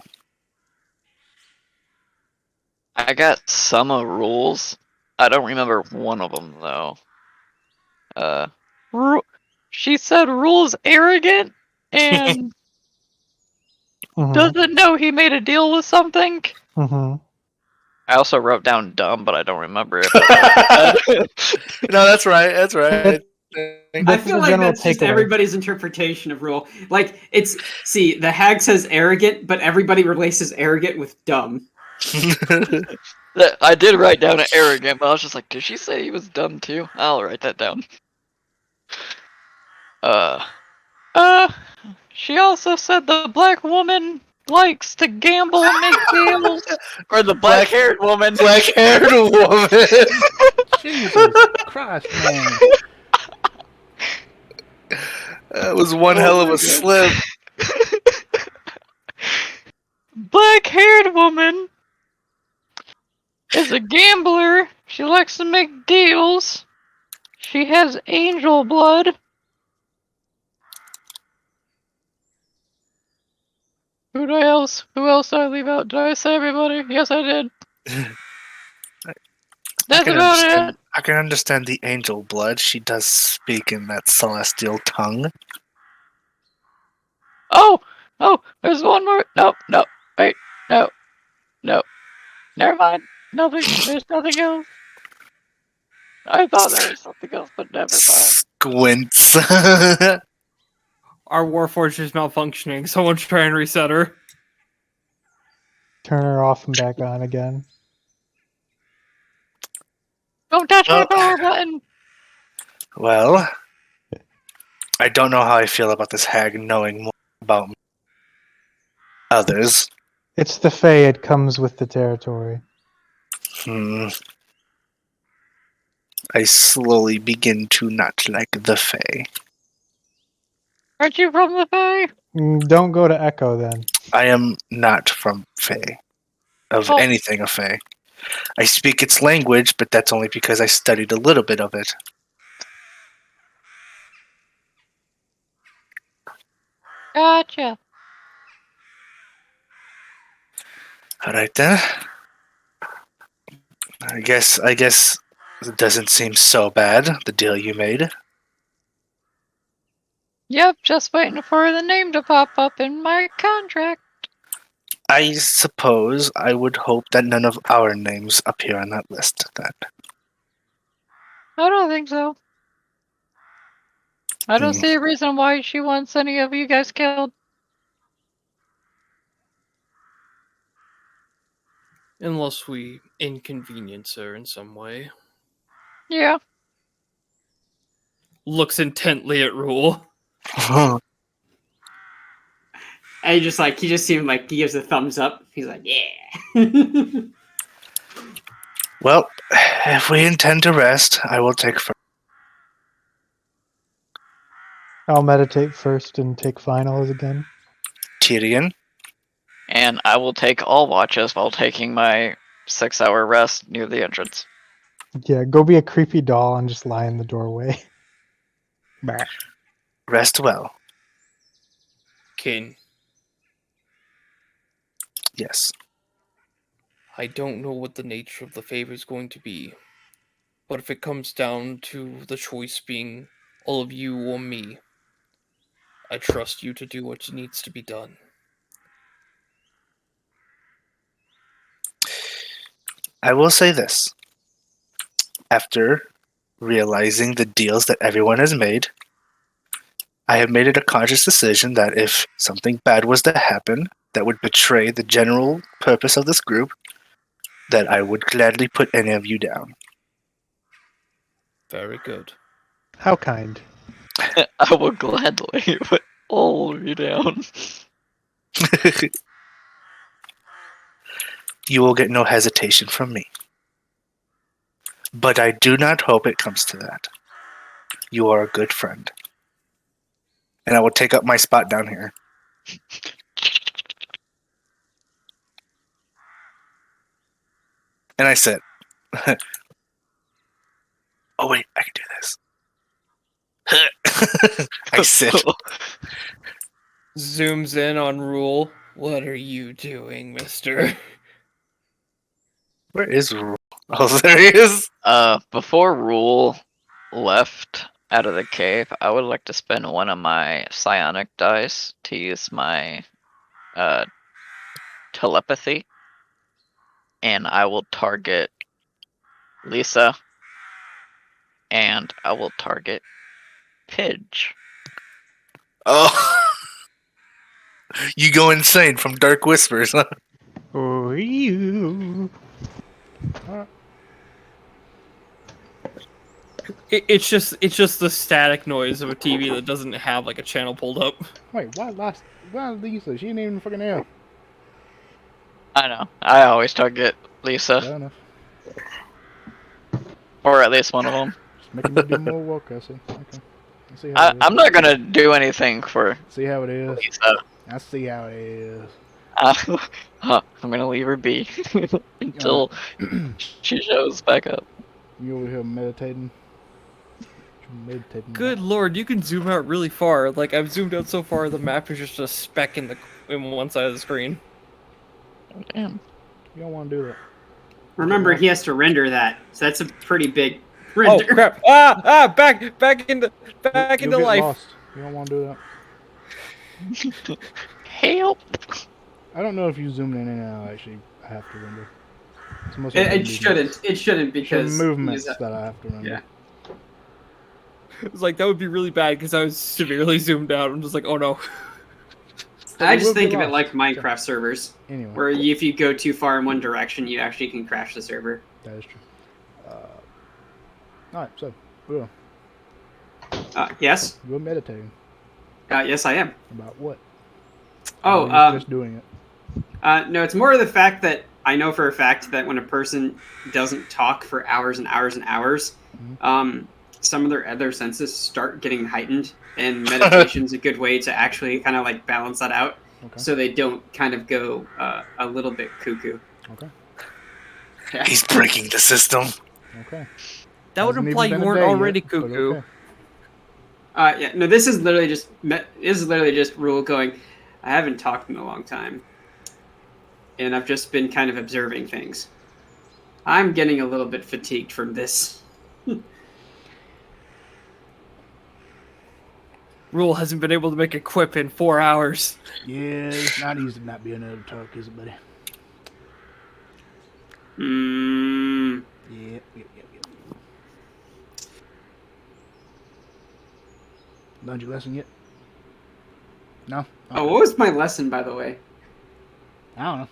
I got some rules. I don't remember one of them though. She said Rule's arrogant and Mhm, doesn't know he made a deal with something. mhm. I also wrote down dumb, but I don't remember it. No, that's right. That's right. I That's feel the like general that's just takeaway. everybody's interpretation of Rule. Like the hag says arrogant, but everybody replaces arrogant with dumb. I did write down an arrogant, but I was just like, did she say he was dumb too? I'll write that down. She also said the black woman likes to gamble and make deals. Or the black-haired woman. Black-haired woman. Jesus Christ, man. That was one hell of a slip. Black-haired woman is a gambler. She likes to make deals. She has angel blood. Who else did I leave out? Did I say everybody? Yes, I did. That's about it. I can understand the angel blood. She does speak in that celestial tongue. Oh, there's one more. No, wait, no. Never mind. Nothing. There's nothing else. I thought there was something else, but never mind. Squints. Our Warforged is malfunctioning. Someone try and reset her. Turn her off and back on again. Don't touch my power button. Well, I don't know how I feel about this hag knowing more about others. It's the Fae. It comes with the territory. I slowly begin to not like the Fae. Aren't you from the Fae? Don't go to Echo then. I am not from Fae. Of anything of Fae. I speak its language, but that's only because I studied a little bit of it. Gotcha. Alright then. I guess it doesn't seem so bad, the deal you made. Yep, just waiting for the name to pop up in my contract. I suppose I would hope that none of our names appear on that list then. I don't think so. I don't see a reason why she wants any of you guys killed. Unless we inconvenience her in some way. Yeah. Looks intently at Rule. And he just seemed like he gives a thumbs up. He's like, yeah. Well, if we intend to rest, I will take first. I'll meditate first and take finals again. Tyrion. And I will take all watches while taking my 6-hour rest near the entrance. Yeah, go be a creepy doll and just lie in the doorway. Bah. Rest well. Kin, Yes. I don't know what the nature of the favor is going to be, but if it comes down to the choice being all of you or me, I trust you to do what needs to be done. I will say this. After realizing the deals that everyone has made, I have made it a conscious decision that if something bad was to happen that would betray the general purpose of this group, that I would gladly put any of you down. Very good. How kind. I will gladly put all of you down. You will get no hesitation from me. But I do not hope it comes to that. You are a good friend. And I will take up my spot down here. And I said, oh wait, I can do this. I sit. Zooms in on Rule. What are you doing, mister? Where is Rule? Oh, there he is. Before Rule left out of the cave, I would like to spend one of my psionic dice to use my telepathy. And I will target Lisa. And I will target Pidge. Oh. You go insane from Dark Whispers, huh? Oh, you. It's just the static noise of a TV that doesn't have like a channel pulled up. Wait, why Lisa? She ain't even fucking there. I know. I always target Lisa. Fair enough. Or at least one of them. Just making me do more work, I see. Okay. See how it is. I'm not gonna do anything for See how it is. Lisa. I see how it is. I'm gonna leave her be until she shows back up. You over here meditating. Meditating. Good lord, you can zoom out really far. Like I've zoomed out so far, the map is just a speck in one side of the screen. Damn. You don't want to do that. Remember, he has to render that, so that's a pretty big Oh render. crap! Back into You'll get life. lost. You don't want to do that. Help! I don't know if you zoomed in and out. Actually, I have to render. It's mostly It movements. shouldn't. It shouldn't because Some movements that I have to render. Yeah. It's like that would be really bad because I was severely zoomed out. I'm just like, oh no. I You just will think get of it lost. like Minecraft servers, Anyway, where if you go too far in one direction, you actually can crash the server. that is true. Alright, so we're Yes. meditating Yes, I am. about what? Oh, Or you're just doing it. no, it's more of the fact that I know for a fact that when a person doesn't talk for hours and hours and hours, some of their other senses start getting heightened, and meditation's a good way to actually kind of like balance that out, Okay. so they don't kind of go a little bit cuckoo. Okay. Yeah. He's breaking the system. Okay. That would Hasn't imply even you been a weren't day already yet, but cuckoo. okay. Yeah, no, this is literally just Rule going, I haven't talked in a long time, and I've just been kind of observing things. I'm getting a little bit fatigued from this. Rule hasn't been able to make a quip in 4 hours. Yeah, it's not easy to not be able to talk, is it, buddy? Yep. Learned your lesson yet? No? Oh, what was my lesson, by the way? I don't know.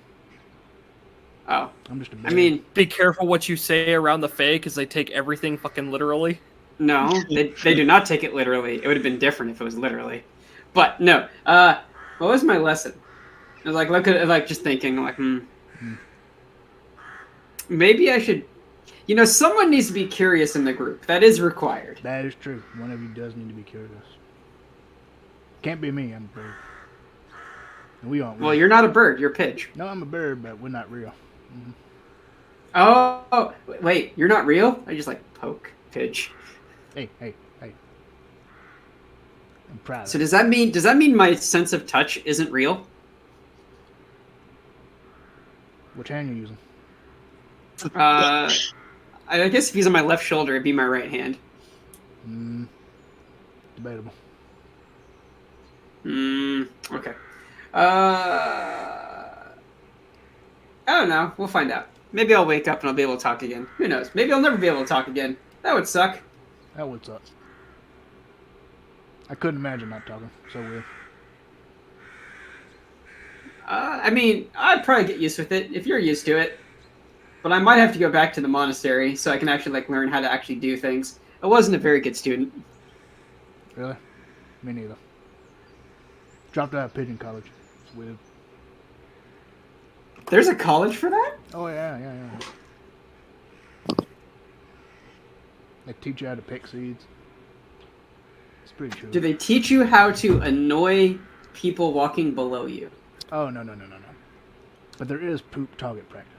Oh, I'm just a I mean, Be careful what you say around the Fae, because they take everything fucking literally. no, they do not take it literally. It would have been different if it was literally. But no, what was my lesson? I was like, look at it, like just thinking, like, maybe I should. You know, someone needs to be curious in the group. That is required. that is true. One of you does need to be curious. Can't be me, I'm a bird. And we aren't. Well, real. you're not a bird. You're a pigeon. No, I'm a bird, but we're not real. Oh, wait, you're not real? I just like poke Pidge. Hey. I'm proud So of it. does that mean my sense of touch isn't real? Which hand you using? I guess if he's on my left shoulder, it'd be my right hand. Debatable. Okay. I don't know. We'll find out. Maybe I'll wake up and I'll be able to talk again. Who knows? Maybe I'll never be able to talk again. That would suck. That would suck. I couldn't imagine not talking. So weird. I mean, I'd probably get used with it if you're used to it. But I might have to go back to the monastery so I can actually like learn how to actually do things. I wasn't a very good student. Really? Me neither. Dropped out of Pigeon College. It's weird. There's a college for that? Oh, yeah. They teach you how to pick seeds. It's pretty true. Do they teach you how to annoy people walking below you? Oh, no. But there is poop target practice.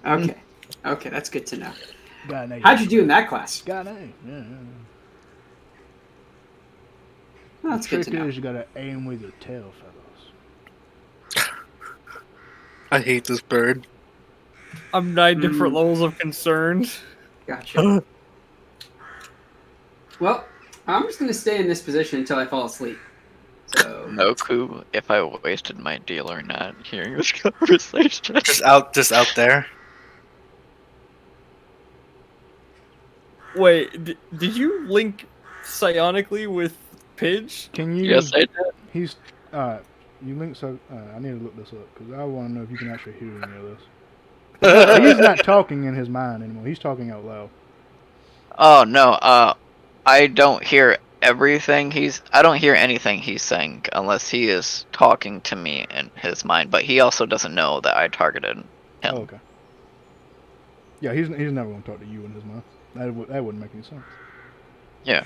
Okay. Okay, that's good to know. Got an A. How'd you do in that class? Got an A. Yeah. Well, that's The good trick to know. is you gotta aim with your tail, fellas. I hate this bird. I'm 9 different levels of concerned. Gotcha. Well, I'm just gonna stay in this position until I fall asleep. So No clue if I wasted my deal or not hearing this conversation. Just out there. Wait, did you link psionically with Pidge? Can you? Yes, I did. He's you link so I need to look this up because I want to know if you can actually hear any of this. He's not talking in his mind anymore. He's talking out loud. Oh no, I don't hear everything I don't hear anything he's saying unless he is talking to me in his mind, but he also doesn't know that I targeted him. Oh, okay. Yeah, he's never going to talk to you in his mind. That wouldn't make any sense. Yeah.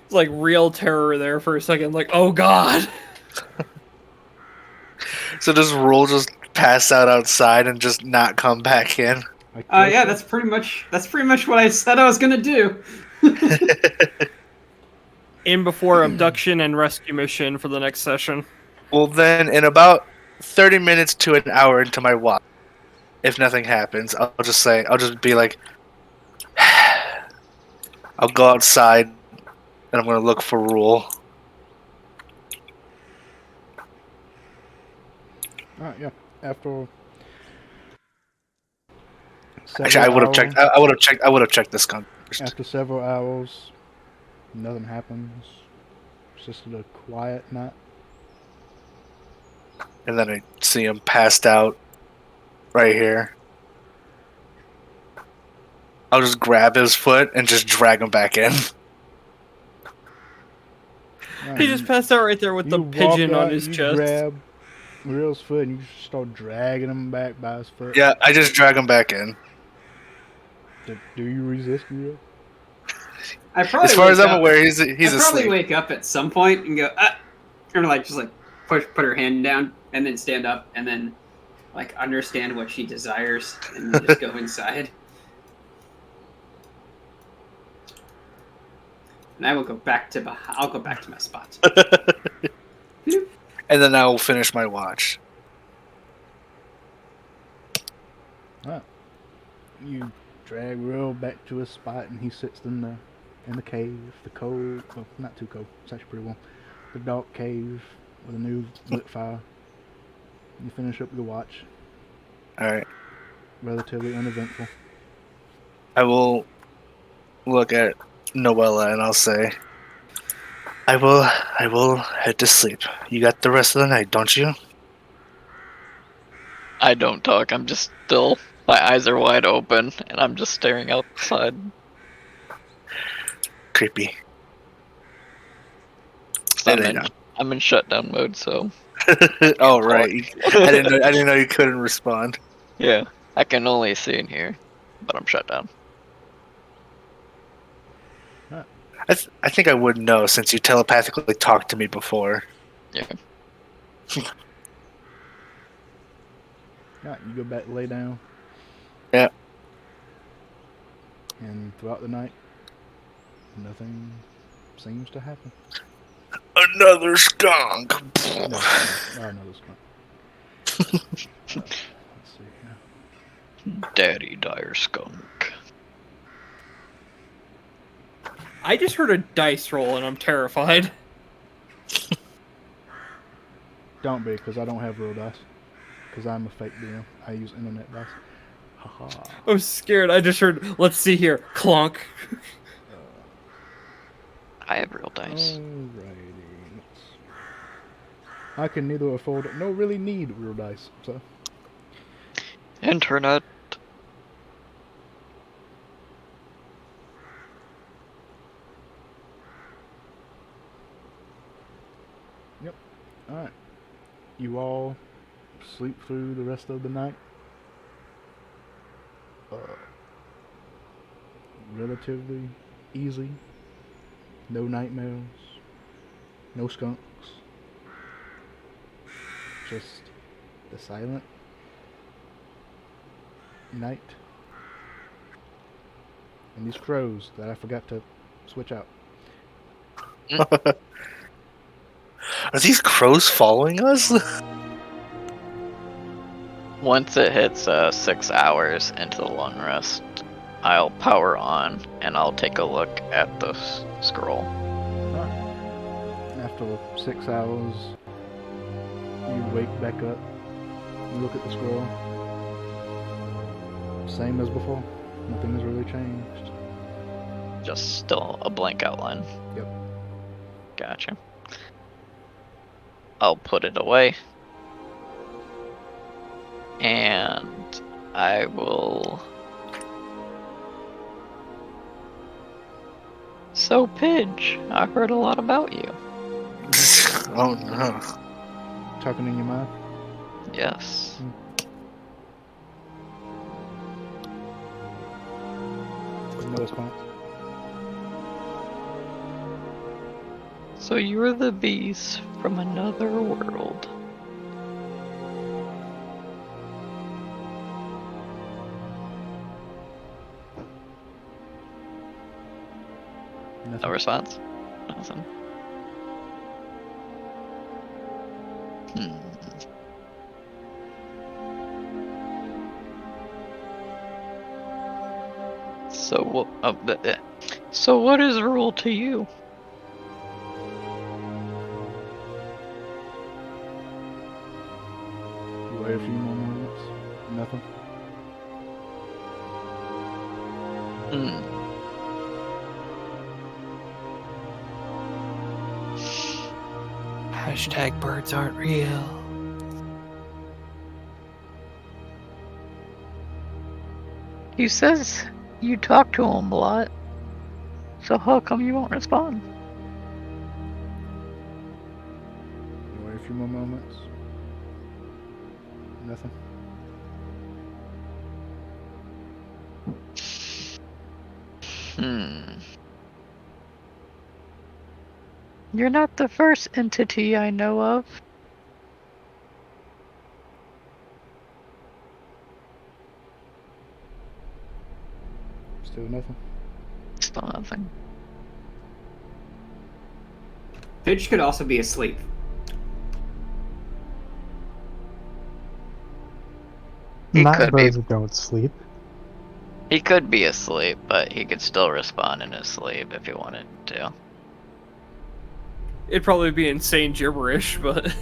It's like real terror there for a second. Like, oh god. So does Roll just pass out outside and just not come back in? I Yeah, guess that's pretty much what I said I was gonna do. In before abduction and rescue mission for the next session. Well, then, in about 30 minutes to an hour into my watch, if nothing happens, I'll just be like, I'll go outside and I'm gonna look for Rule. Alright, yeah. After Actually, I would have checked. I would have checked. I would have checked the skunk first. After several hours, nothing happens. It's just a quiet night. And then I see him passed out right here. I'll just grab his foot and just drag him back in. He just passed out right there with the You walk pigeon on out, his you chest. grab Real's foot and you just start dragging him back by his foot. Yeah, I just drag him back in. Do you resist, Real? I probably As far as wake I'm up- aware, he's I probably asleep. wake up at some point and go, and like just like put her hand down and then stand up and then like understand what she desires and then just go inside. And I will go back to I'll go back to my spot. And then I will finish my watch. You drag Real back to his spot and he sits in the cave, the cold, well, not too cold, it's actually pretty warm, the dark cave with a new lit fire. You finish up your watch, Alright. relatively uneventful. I will look at Noella and I'll say, I will head to sleep. You got the rest of the night, don't you? I don't talk. I'm just still. My eyes are wide open, and I'm just staring outside. Creepy. So And I'm in shutdown mode, so oh right. I didn't know you couldn't respond. yeah, I can only see and hear, but I'm shut down. I think I would know since you telepathically talked to me before. Yeah. Alright, you go back to lay down. Yeah. And throughout the night, nothing seems to happen. Another skunk. No, another skunk. Let's see here. Daddy dire skunk. I just heard a dice roll and I'm terrified. Don't be, because I don't have real dice. Because I'm a fake DM. I use internet dice. Haha. I was scared. I just heard, let's see here, clunk. I have real dice. Alrighty. I can neither afford nor really need real dice, so. Internet. Alright. You all sleep through the rest of the night. Relatively easy. No nightmares. No skunks. Just the silent night. And these crows that I forgot to switch out. Are these crows following us? Once it hits 6 hours into the long rest, I'll power on and I'll take a look at the scroll. After 6 hours, you wake back up, you look at the scroll. Same as before. Nothing has really changed. Just still a blank outline. Yep. Gotcha. I'll put it away. And I will... So, Pidge, I've heard a lot about you. Oh no. Talking in your mind? Yes. No response. So you're the beast from another world. No Nothing. response? Nothing. So what? So what is rule to you? You wait a few more moments. Nothing. Hashtag birds aren't real. He says you talk to him a lot. So how come you won't respond? You wait a few more moments. Nothing. You're not the first entity I know of. Still nothing. Still nothing. Pidge could also be asleep. He Not could be. birds that don't sleep. He could be asleep, but he could still respond in his sleep if he wanted to. It'd probably be insane gibberish, but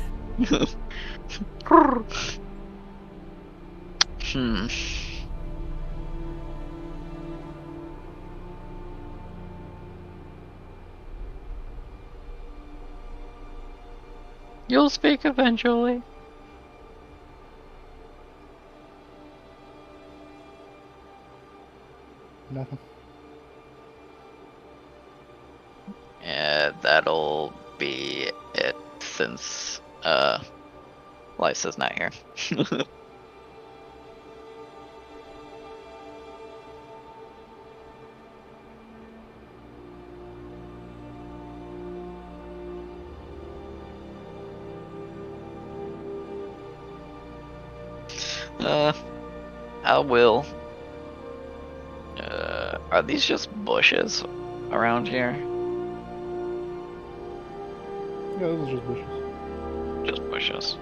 You'll speak eventually. Nothing. Yeah, that'll be it since Lysa's not here. I will. Are these just bushes around here? Yeah, those are just bushes. Just bushes.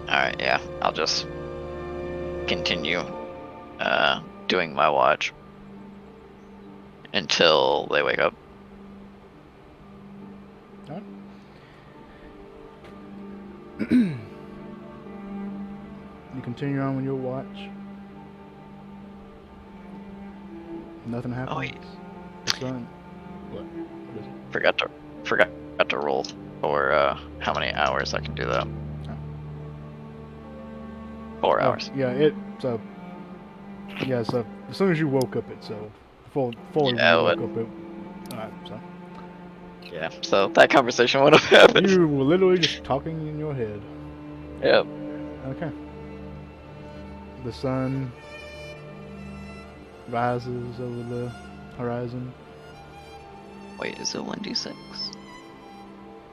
Alright, yeah. I'll just continue doing my watch until they wake up. Alright. You continue on with your watch. Nothing happens. Oh, wait. The sun. What is it? Forgot to roll for how many hours I can do that. 4 hours. Yeah, so as soon as you woke up, before Yeah, you woke up, alright, so Yeah, so that conversation would have happened. you were literally just talking in your head. Yep. Okay. The sun rises over the horizon, Wait, is it 1d6?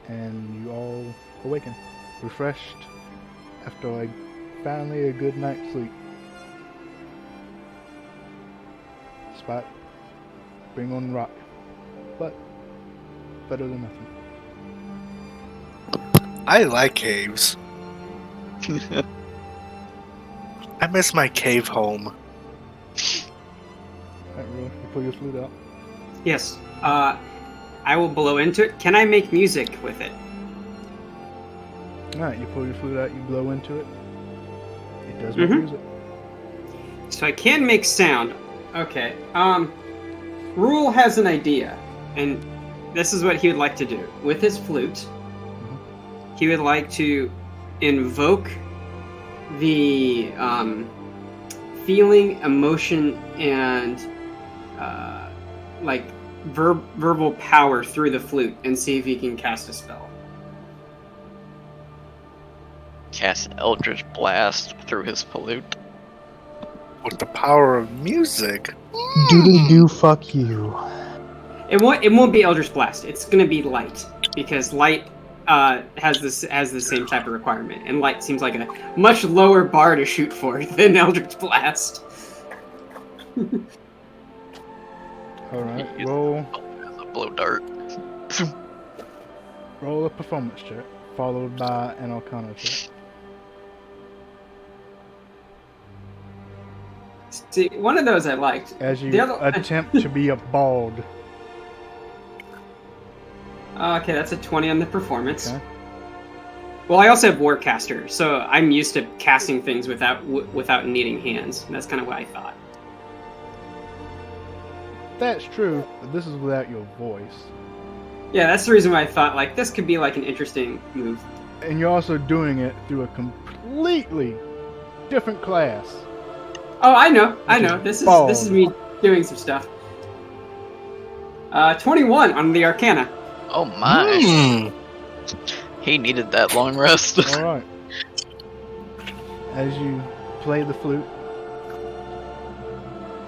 and you all awaken, refreshed after finally a good night's sleep. Spot being on rock, but better than nothing. I like caves. I miss my cave home. Alright, Roy, you pull your flute out. Yes. I will blow into it. Can I make music with it? Alright, you pull your flute out, you blow into it. It does make music. So I can make sound. Okay. Rule has an idea, and this is what he would like to do. With his flute, he would like to invoke the feeling, emotion, and verbal power through the flute, and see if he can cast a spell. Cast Eldritch Blast through his flute. With the power of music. Doodly doo, fuck you. It won't be Eldritch Blast. It's gonna be light because light has the same type of requirement, and light seems like a much lower bar to shoot for than Eldritch Blast. All right, roll A blow dart. a performance check, followed by an Arcana check. See, one of those I liked. As you The other- attempt to be a bald. Okay, that's a 20 on the performance. Okay. Well, I also have Warcaster, so I'm used to casting things without needing hands. And that's kind of what I thought. That's true, but this is without your voice. Yeah, that's the reason why I thought like this could be like an interesting move. And you're also doing it through a completely different class. Oh, I know. Which This is bald. is me doing some stuff. 21 on the Arcana. Oh my. He needed that long rest. Alright. As you play the flute,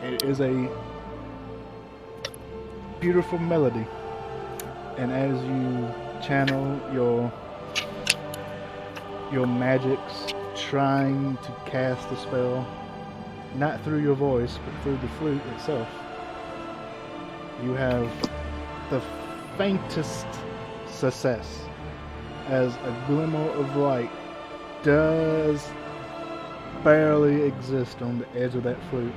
it is a beautiful melody. And as you channel your magics, trying to cast the spell, not through your voice, but through the flute itself, you have the faintest success as a glimmer of light does barely exist on the edge of that flute.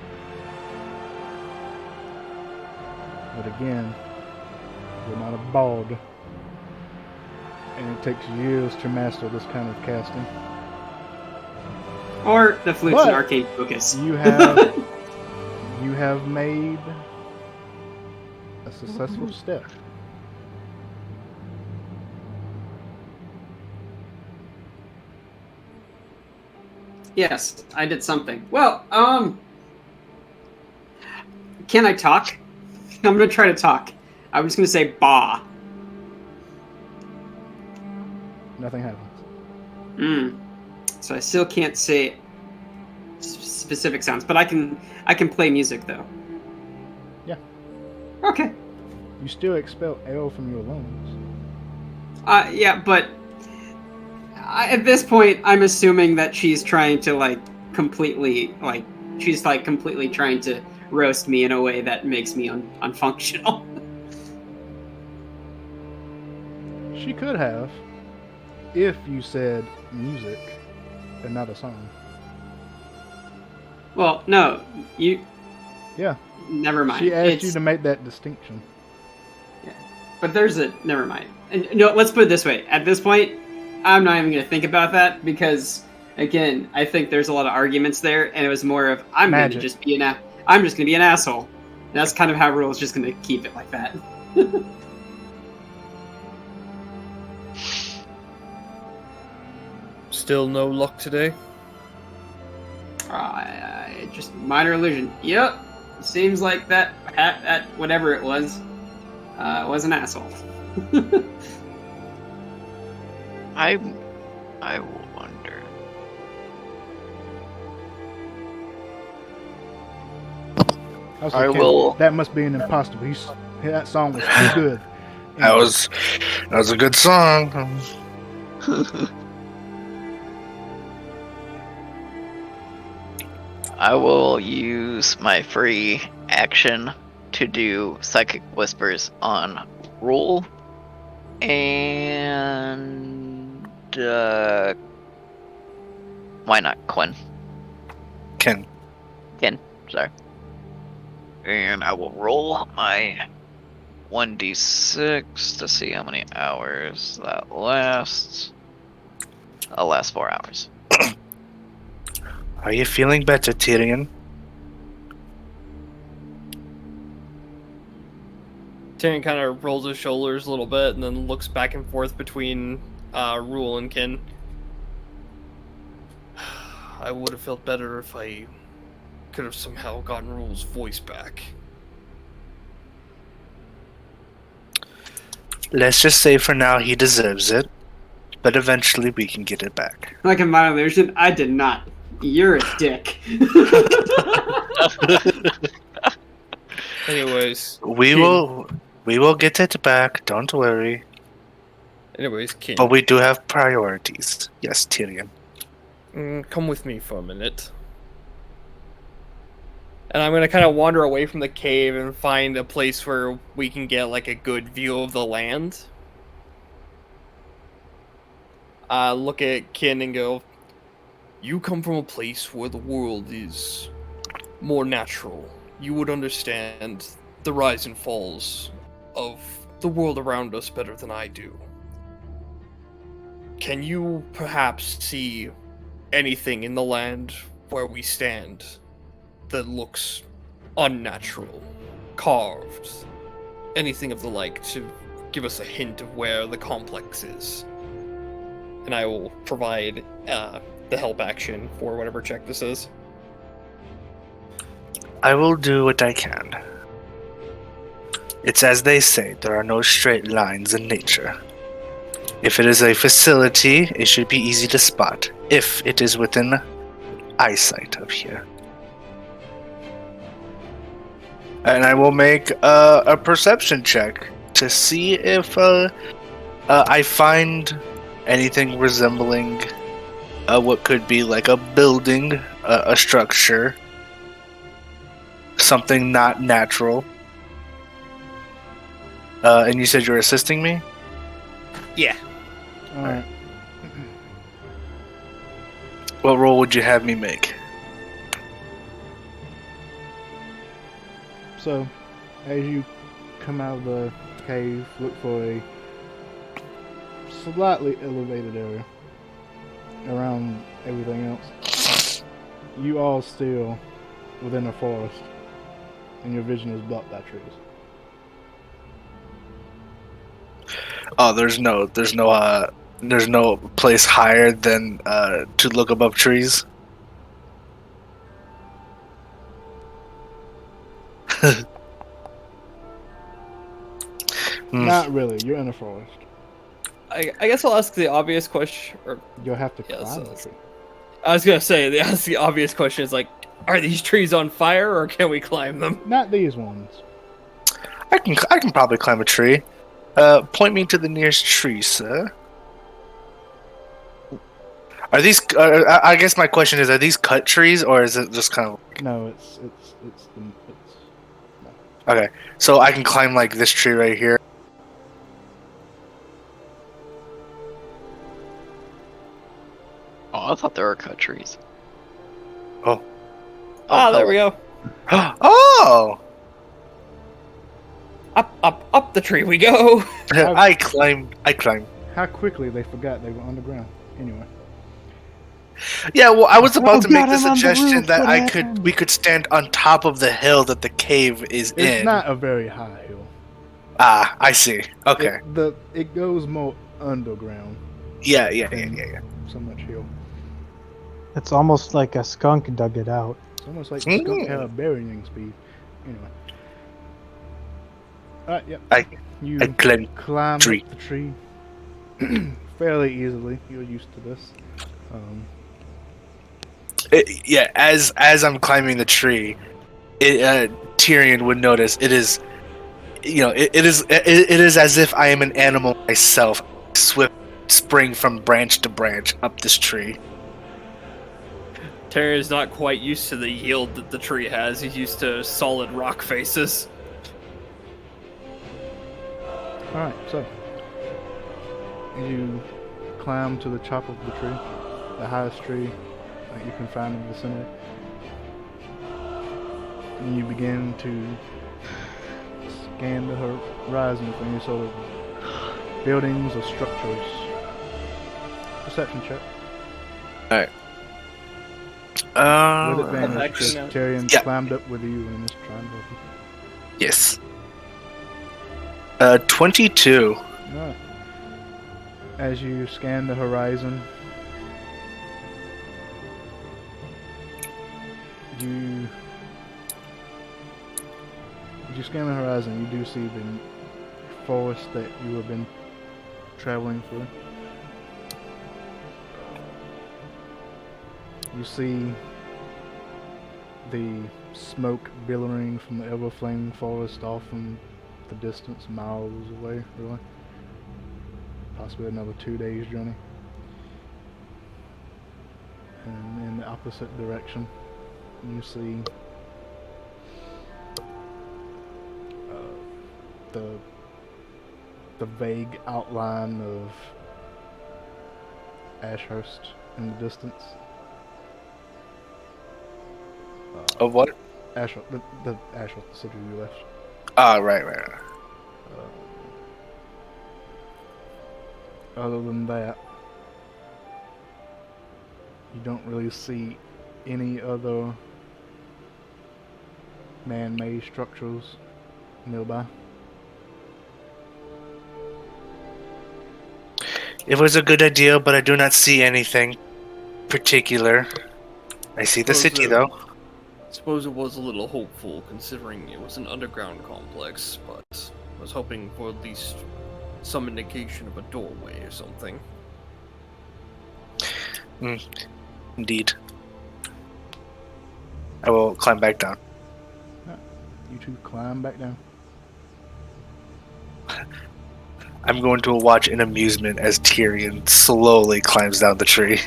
But again, you're not a bard, and it takes years to master this kind of casting. Or the flute's But an arcane focus. You have you have made a successful step. Yes, I did something. Well, can I talk? I'm gonna try to talk. I'm just gonna say "ba." Nothing happens. So I still can't say specific sounds, but I can play music though. Yeah. Okay. You still expel air from your lungs. Yeah, but at this point, I'm assuming that she's trying to completely trying to roast me in a way that makes me unfunctional. She could have, if you said music and not a song. Well, no, you. Yeah. Never mind. She asked you to make that distinction. Yeah, but never mind. And no, let's put it this way. At this point, I'm not even going to think about that because, again, I think there's a lot of arguments there, and it was more of I'm just going to be an asshole. And that's kind of how Rule's just going to keep it like that. Still no luck today? Just minor illusion. Yep. Seems like that whatever it was an asshole. I will wonder. I will. That must be an imposter. That song was too good. That was a good song. I will use my free action to do Psychic Whispers on Rule. And why not Quinn? Ken. Sorry. And I will roll my 1d6 to see how many hours that lasts. That'll last 4 hours. Are you feeling better, Tyrion? Tyrion kind of rolls his shoulders a little bit and then looks back and forth between Rule and Kin. I would have felt better if I could have somehow gotten Rule's voice back. Let's just say for now he deserves it, but eventually we can get it back. Like in my illusion, I did not. You're a dick. Anyways, We will We will get it back. Don't worry. Anyways, King, But we do have priorities. Yes, Tyrion. come with me for a minute. And I'm gonna kind of wander away from the cave and find a place where we can get like a good view of the land. Look at Kin and go, You come from a place where the world is more natural. You would understand the rise and falls of the world around us better than I do. Can you perhaps see anything in the land where we stand that looks unnatural, carved, anything of the like, to give us a hint of where the complex is? and I will provide the help action for whatever check this is. I will do what I can. It's as they say, there are no straight lines in nature. If it is a facility, it should be easy to spot, if it is within eyesight of here. And I will make a perception check to see if I find anything resembling what could be like a building, a structure, something not natural. And you said you're assisting me? Yeah. Alright. What roll would you have me make? So, as you come out of the cave, look for a slightly elevated area around everything else. You all still within a forest, and your vision is blocked by trees. Oh, there's no place higher than to look above trees. Not really. You're in a forest. I guess I'll ask the obvious question. Or You'll have to Yeah, climb so- the tree. I was gonna say, the obvious question is like, are these trees on fire or can we climb them? Not these ones. I can probably climb a tree. Point me to the nearest tree, sir. Are these? I guess my question is: are these cut trees, or is it just kind of? No, it's Okay, so I can climb like this tree right here. Oh, I thought there were cut trees. Oh. Ah, there we go. Oh! Up the tree we go. I climb. how quickly they forgot they were underground. Anyway, Yeah, well, I was about to make God, the I'm on the suggestion roof, that what we could stand on top of the hill that the cave is it's in. not a very high hill. Ah, I see. Okay. It goes more underground Yeah. than so much hill. It's almost like a skunk dug it out. It's almost like the skunk had a burying speed. Anyway. Alright, yep. You I climb. climb tree. up the tree fairly easily. You're used to this. Yeah, as I'm climbing the tree, Tyrion would notice it is, it is as if I am an animal myself, swift spring from branch to branch up this tree. Terry is not quite used to the yield that the tree has. He's used to solid rock faces. Alright, so you climb to the top of the tree, the highest tree that you can find in the vicinity, and you begin to scan the horizon for any sort of buildings or structures. Perception check. Alright. With advantage, Actually, because no. Tyrion Yeah. climbed up with you and is trying to help you. Yes. 22. Alright. As you scan the horizon, as you scan the horizon, you do see the forest that you have been traveling through. You see the smoke billowing from the ever-flaming forest off in the distance, miles away, really. Possibly another 2 days journey. And in the opposite direction, you see the vague outline of Ashhurst in the distance. Of what? Ashhurst, the Ashhurst, the city you left. Ah, right. Other than that, you don't really see any other man-made structures nearby. It was a good idea, but I do not see anything particular. I see the city, though. Suppose it was a little hopeful, considering it was an underground complex, but I was hoping for at least some indication of a doorway or something. Indeed. I will climb back down. You two climb back down. I'm going to watch in amusement as Tyrion slowly climbs down the tree.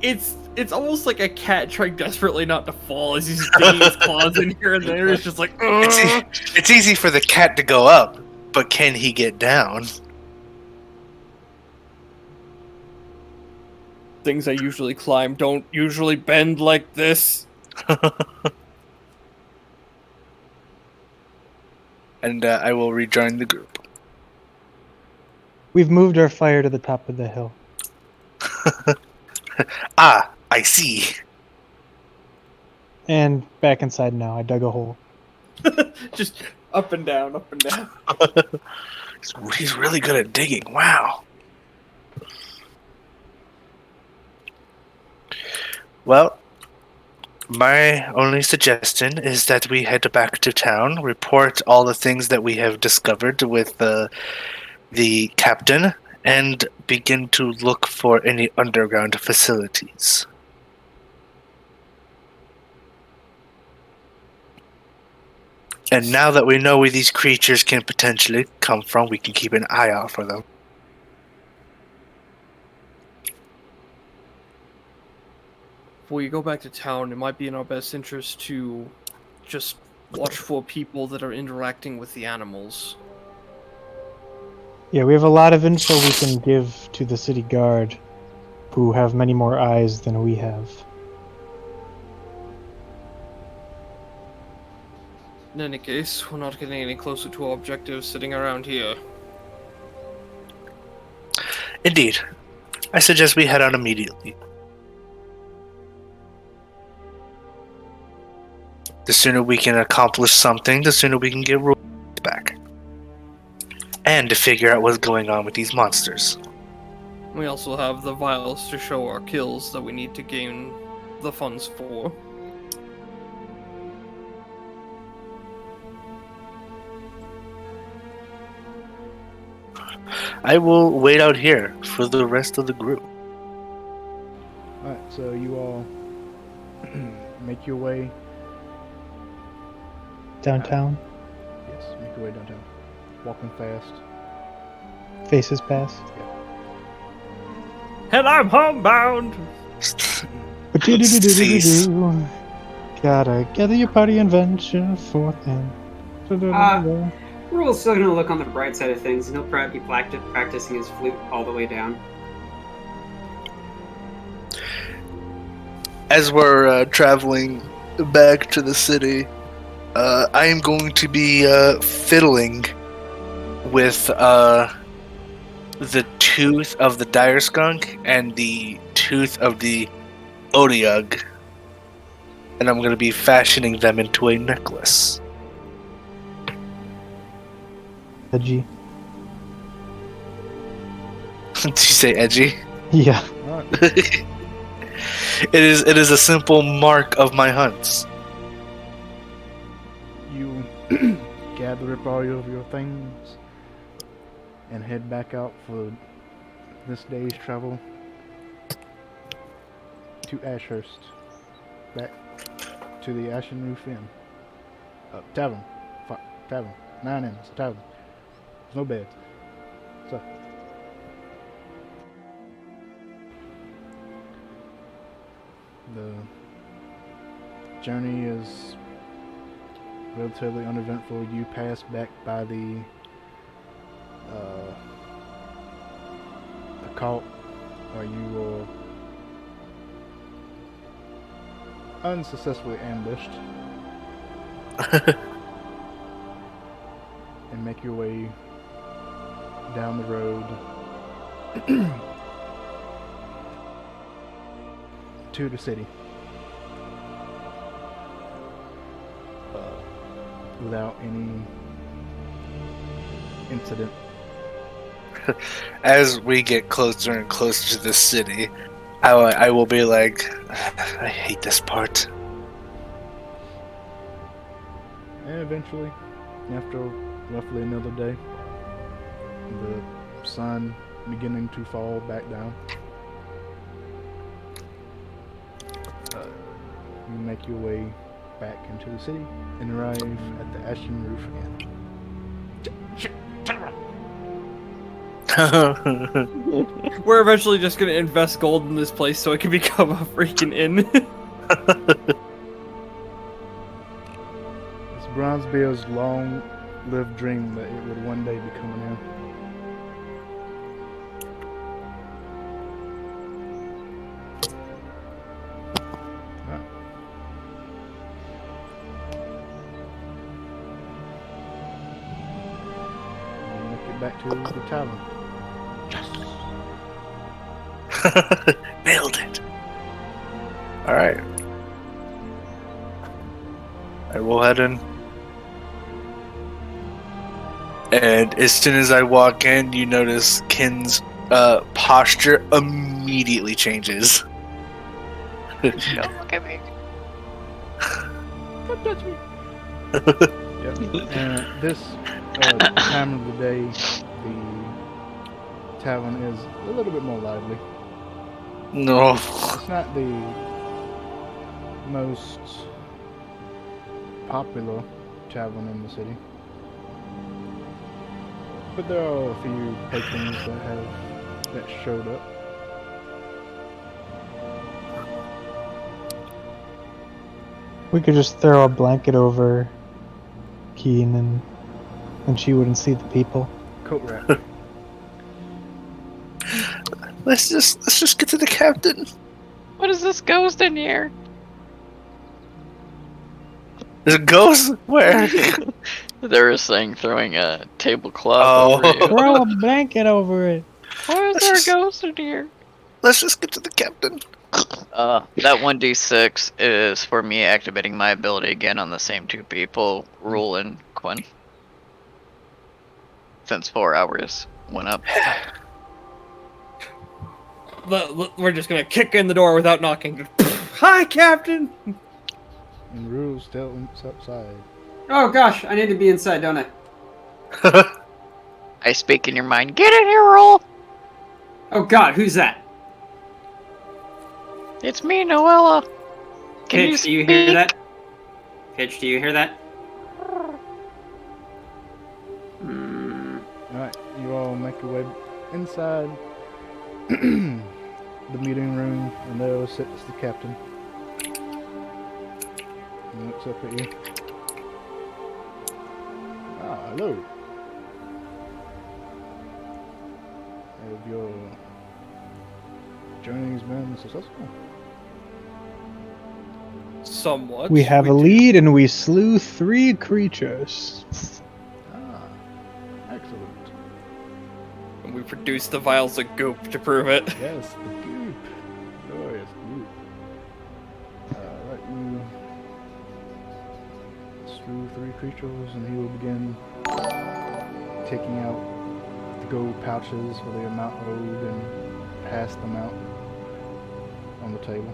It's almost like a cat trying desperately not to fall as he's digging his claws in here and there. It's just like, It's easy for the cat to go up, but can he get down? things I usually climb don't usually bend like this. And I will rejoin the group. We've moved our fire to the top of the hill. Ah, I see. And back inside now. I dug a hole. Just up and down, up and down. He's really good at digging. Wow. Well, my only suggestion is that we head back to town, report all the things that we have discovered with the captain, and begin to look for any underground facilities. And now that we know where these creatures can potentially come from, we can keep an eye out for them. Before you go back to town, it might be in our best interest to just watch for people that are interacting with the animals. Yeah, we have a lot of info we can give to the city guard, who have many more eyes than we have. In any case, we're not getting any closer to our objective sitting around here. Indeed. I suggest we head out immediately. The sooner we can accomplish something, the sooner we can get rules back. And to figure out what's going on with these monsters. We also have the vials to show our kills that we need to gain the funds for. I will wait out here for the rest of the group. Alright, so you all make your way. Downtown, Yes, make your way downtown. Walking fast. faces past. And I'm homebound! Cease. Gotta gather your party and venture forth and. Rule's still gonna look on the bright side of things, and he'll probably be practicing his flute all the way down. As we're traveling back to the city, I am going to be fiddling with the tooth of the dire skunk and the tooth of the Odiug. And I'm going to be fashioning them into a necklace. Edgy. Did you say edgy? Yeah. Alright, It is a simple mark of my hunts. you gather up all of your things and head back out for this day's travel to Ashhurst. Back to the Ashen Roof Inn. Tavern. Tavern. 9 inns, a tavern. There's no beds. So, the journey is relatively uneventful. You pass back by the cult, where you were unsuccessfully ambushed, and make your way down the road to the city without any incident. As we get closer and closer to the city, I will be like, I hate this part. And eventually, after roughly another day, the sun beginning to fall back down, you make your way back into the city and arrive at the Ashen Roof Inn. We're eventually just gonna invest gold in this place so it can become a freaking inn. It's Bronzebeard's long-lived dream that it would one day become an inn. Alright. We'll make it back to the tavern. Nailed it. Alright. I will head in. And as soon as I walk in, you notice Kin's posture immediately changes. Don't look at me. Don't touch me. Yep. This time of the day, the tavern is a little bit more lively. No. It's not the most popular tavern in the city, but there are a few patrons that showed up. We could just throw a blanket over Keen and she wouldn't see the people. Coat rack. Let's just get to the captain. What is this ghost in here? There's a ghost? Where? They were saying throwing a tablecloth over you. Throw a blanket over it. Why is there a ghost in here? Let's just get to the captain. That 1d6 is for me activating my ability again on the same two people, Rule and Quinn. Since 4 hours went up. We're just gonna kick in the door without knocking. Hi, Captain! And Rule's still outside. Oh gosh, I need to be inside, don't I? I speak in your mind. Get in here, Rule! Oh god, who's that? It's me, Noella. Can Pitch, do you hear that? Pitch, do you hear that? Alright, you all make your way inside the meeting room, and there sits the captain. He looks up at you. Ah, hello. Have your journey's been successful? Somewhat. We have a lead and we slew 3 creatures. Ah, excellent. And we produced the vials of goop to prove it. Yes, the goop. Glorious goop. Let you slew 3 creatures, and he will begin taking out the gold pouches where they are not owed and pass them out on the table.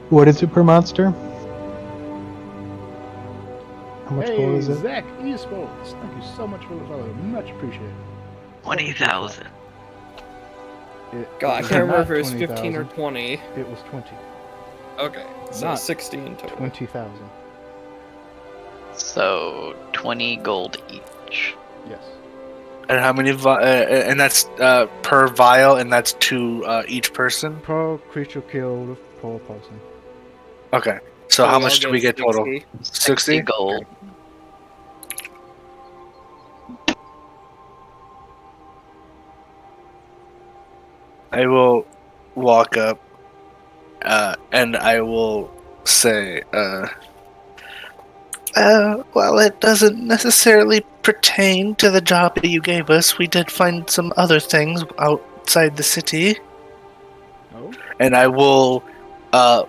What is it per monster? How much gold is it? Zach Esports, thank you so much for the follow. Much appreciated. 20,000. God, I was can't remember not if it was 15 or 20,000. 20. It was 20. Okay, so Not 16 total. 20,000. So 20 gold each. Yes. And how many? And that's per vial, and that's 2 each person. Per creature killed, per person. Okay. So how we much all do we get total? 60. 60 gold. I will walk up, and I will say, well, it doesn't necessarily pertain to the job that you gave us. We did find some other things outside the city. Oh? And I will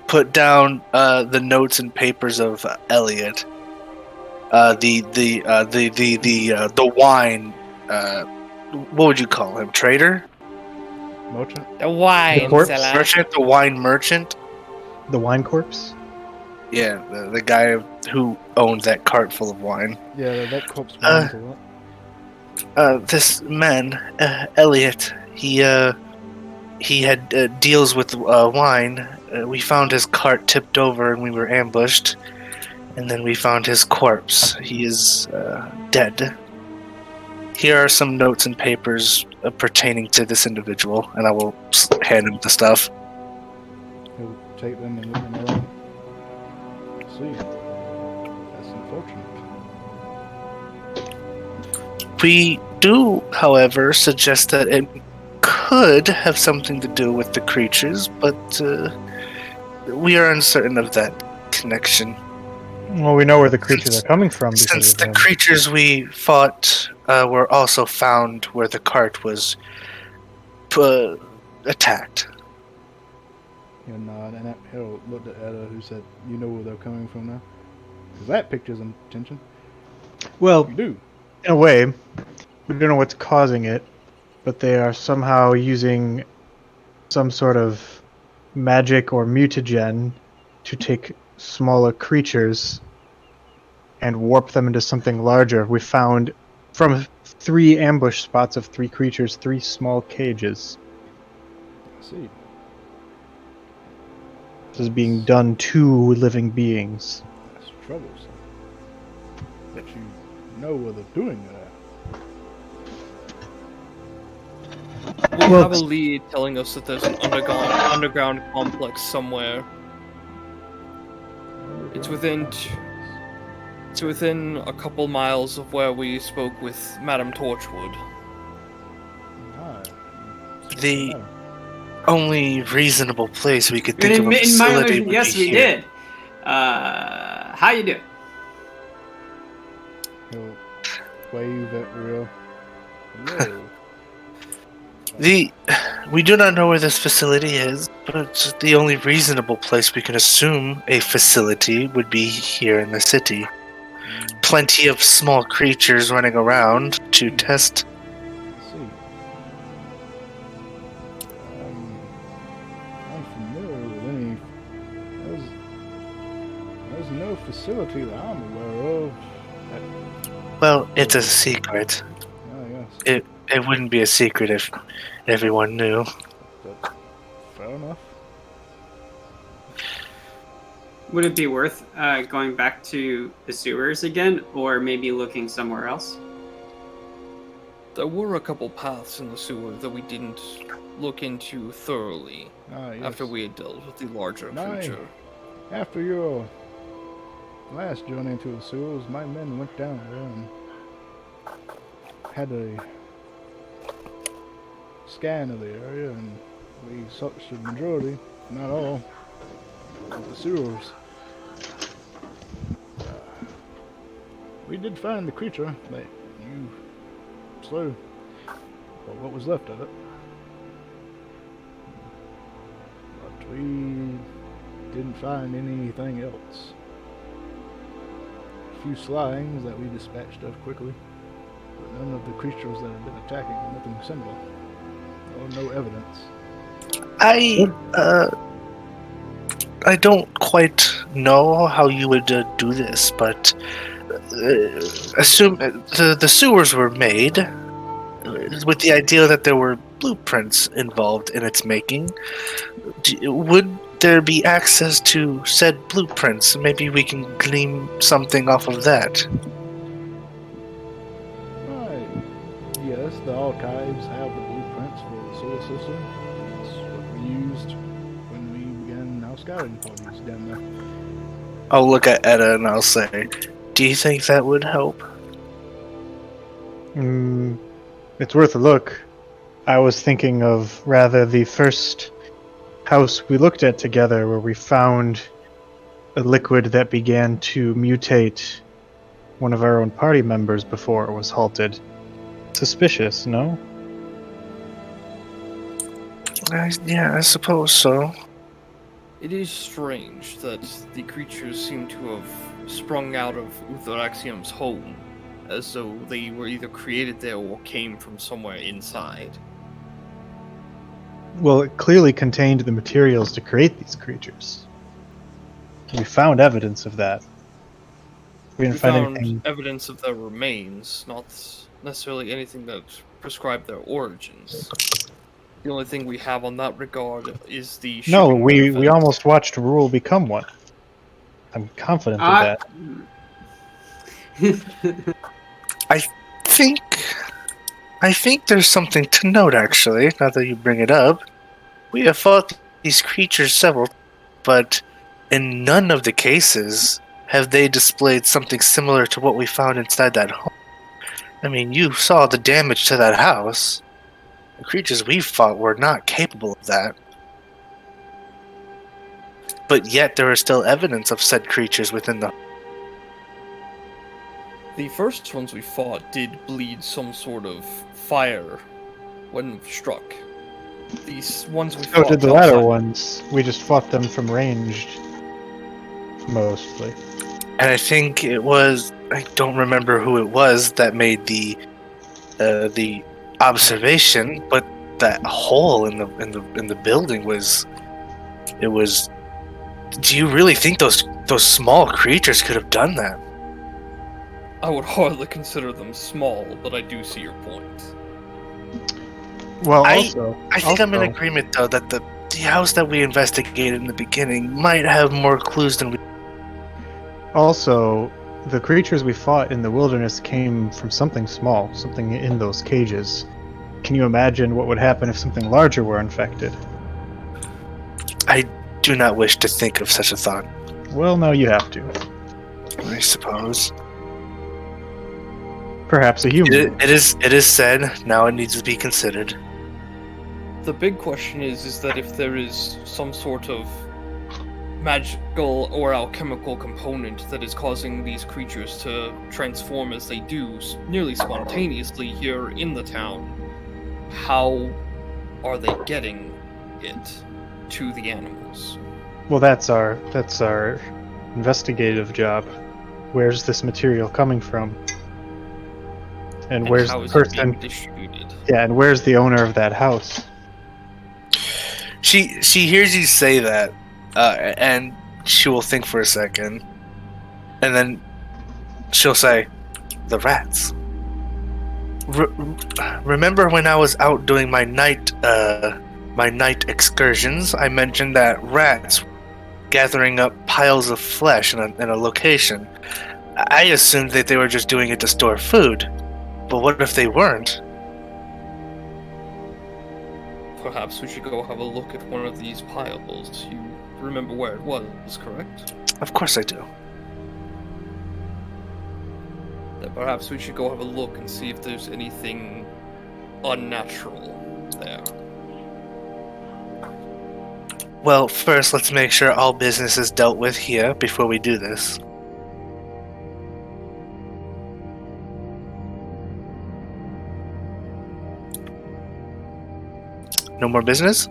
put down the notes and papers of Elliot. The wine. What would you call him? Trader? Merchant? The wine corpse? seller. Merchant? The wine merchant? The wine corpse? Yeah, the guy who owned that cart full of wine. Yeah, that corpse wine to what? This man, Elliot, he had deals with wine. We found his cart tipped over and we were ambushed. And then we found his corpse. He is dead. Here are some notes and papers pertaining to this individual, and I will hand him the stuff. He'll take them and look them around. See. That's unfortunate. We do, however, suggest that it could have something to do with the creatures, but we are uncertain of that connection. Well, we know where the creatures are coming from because Since of the them. creatures we fought were also found where the cart was attacked. He'll nod, and Harold looked at Etta, who said, "You know where they're coming from now? Because that picture's intention. Well, You do. in a way, we don't know what's causing it, but they are somehow using some sort of magic or mutagen to take smaller creatures and warp them into something larger. We found from 3 ambush spots of 3 creatures, 3 small cages. I see. This is being done to living beings. That's troublesome. But you know where they're doing it at. We Well, have a lead telling us that there's an underground complex somewhere. It's within a couple miles of where we spoke with Madame Torchwood. Ah, The only reasonable place we could In, think of a in my facility illusion, would yes, be we here. did. How you doing? he'll wave at Real. Hello. We do not know where this facility is, but the only reasonable place we can assume a facility would be here in the city. Plenty of small creatures running around to test. Let's see. I'm familiar with any. There's no facility that I'm aware of. Well, it's a secret. Ah, yes. It wouldn't be a secret if everyone knew. But fair enough. Would it be worth going back to the sewers again, or maybe looking somewhere else? There were a couple paths in the sewer that we didn't look into thoroughly Ah, yes. after we had dealt with the larger Aye. creature. After your last journey into the sewers, my men went down there and had a scan of the area, and we searched the majority, not all, of the sewers. We did find the creature that you slew, or what was left of it. But we didn't find anything else. A few slimes that we dispatched of quickly, but none of the creatures that have been attacking, nothing similar. No evidence. I don't quite know how you would do this, but assume the sewers were made with the idea that there were blueprints involved in its making. Would there be access to said blueprints? Maybe we can glean something off of that. Right. Yes, the archives have the blueprints for the solar system. That's what we used when we began our scouting parties down there. I'll look at Etta and I'll say, do you think that would help? It's worth a look. I was thinking of rather the first house we looked at together where we found a liquid that began to mutate one of our own party members before it was halted. Suspicious, no? Yeah, I suppose so. It is strange that the creatures seem to have sprung out of Utharaxium's home, as though they were either created there or came from somewhere inside. Well, it clearly contained the materials to create these creatures. We found evidence of that. We didn't We find found anything. evidence of their remains, not necessarily anything that prescribed their origins. The only thing we have on that regard is the No, shipping we manifest. almost watched Rule become one. I'm confident of that. I think there's something to note, actually, now that you bring it up. We have fought these creatures several, but in none of the cases have they displayed something similar to what we found inside that home. I mean, you saw the damage to that house. The creatures we fought were not capable of that. But yet there is still evidence of said creatures within the... The first ones we fought did bleed some sort of fire when struck. These ones we So fought did the latter outside- ones. We just fought them from ranged. Mostly. And I think it was... I don't remember who it was that made the observation, but that hole in the building was... It was... Do you really think those small creatures could have done that? I would hardly consider them small, but I do see your point. Well, I think I'm in also- agreement, though, that the house that we investigated in the beginning might have more clues than we... Also, the creatures we fought in the wilderness came from something small, something in those cages. Can you imagine what would happen if something larger were infected? I do not wish to think of such a thought, Well, now you have to. I suppose. Perhaps a human. It is said, now it needs to be considered. The big question is that if there is some sort of magical or alchemical component that is causing these creatures to transform as they do nearly spontaneously here in the town, how are they getting it to the animals? Well, that's our investigative job. Where's this material coming from? And where's how the is it being person? distributed? Yeah, and where's the owner of that house? She hears you say that, and she will think for a second, and then she'll say, "The rats." Remember when I was out doing my night excursions? I mentioned that rats gathering up piles of flesh in a location. I assumed that they were just doing it to store food, but what if they weren't? Perhaps we should go have a look at one of these piles. You remember where it was, correct? Of course I do. Then perhaps we should go have a look and see if there's anything unnatural there. Well, first let's make sure all business is dealt with here before we do this. No more business?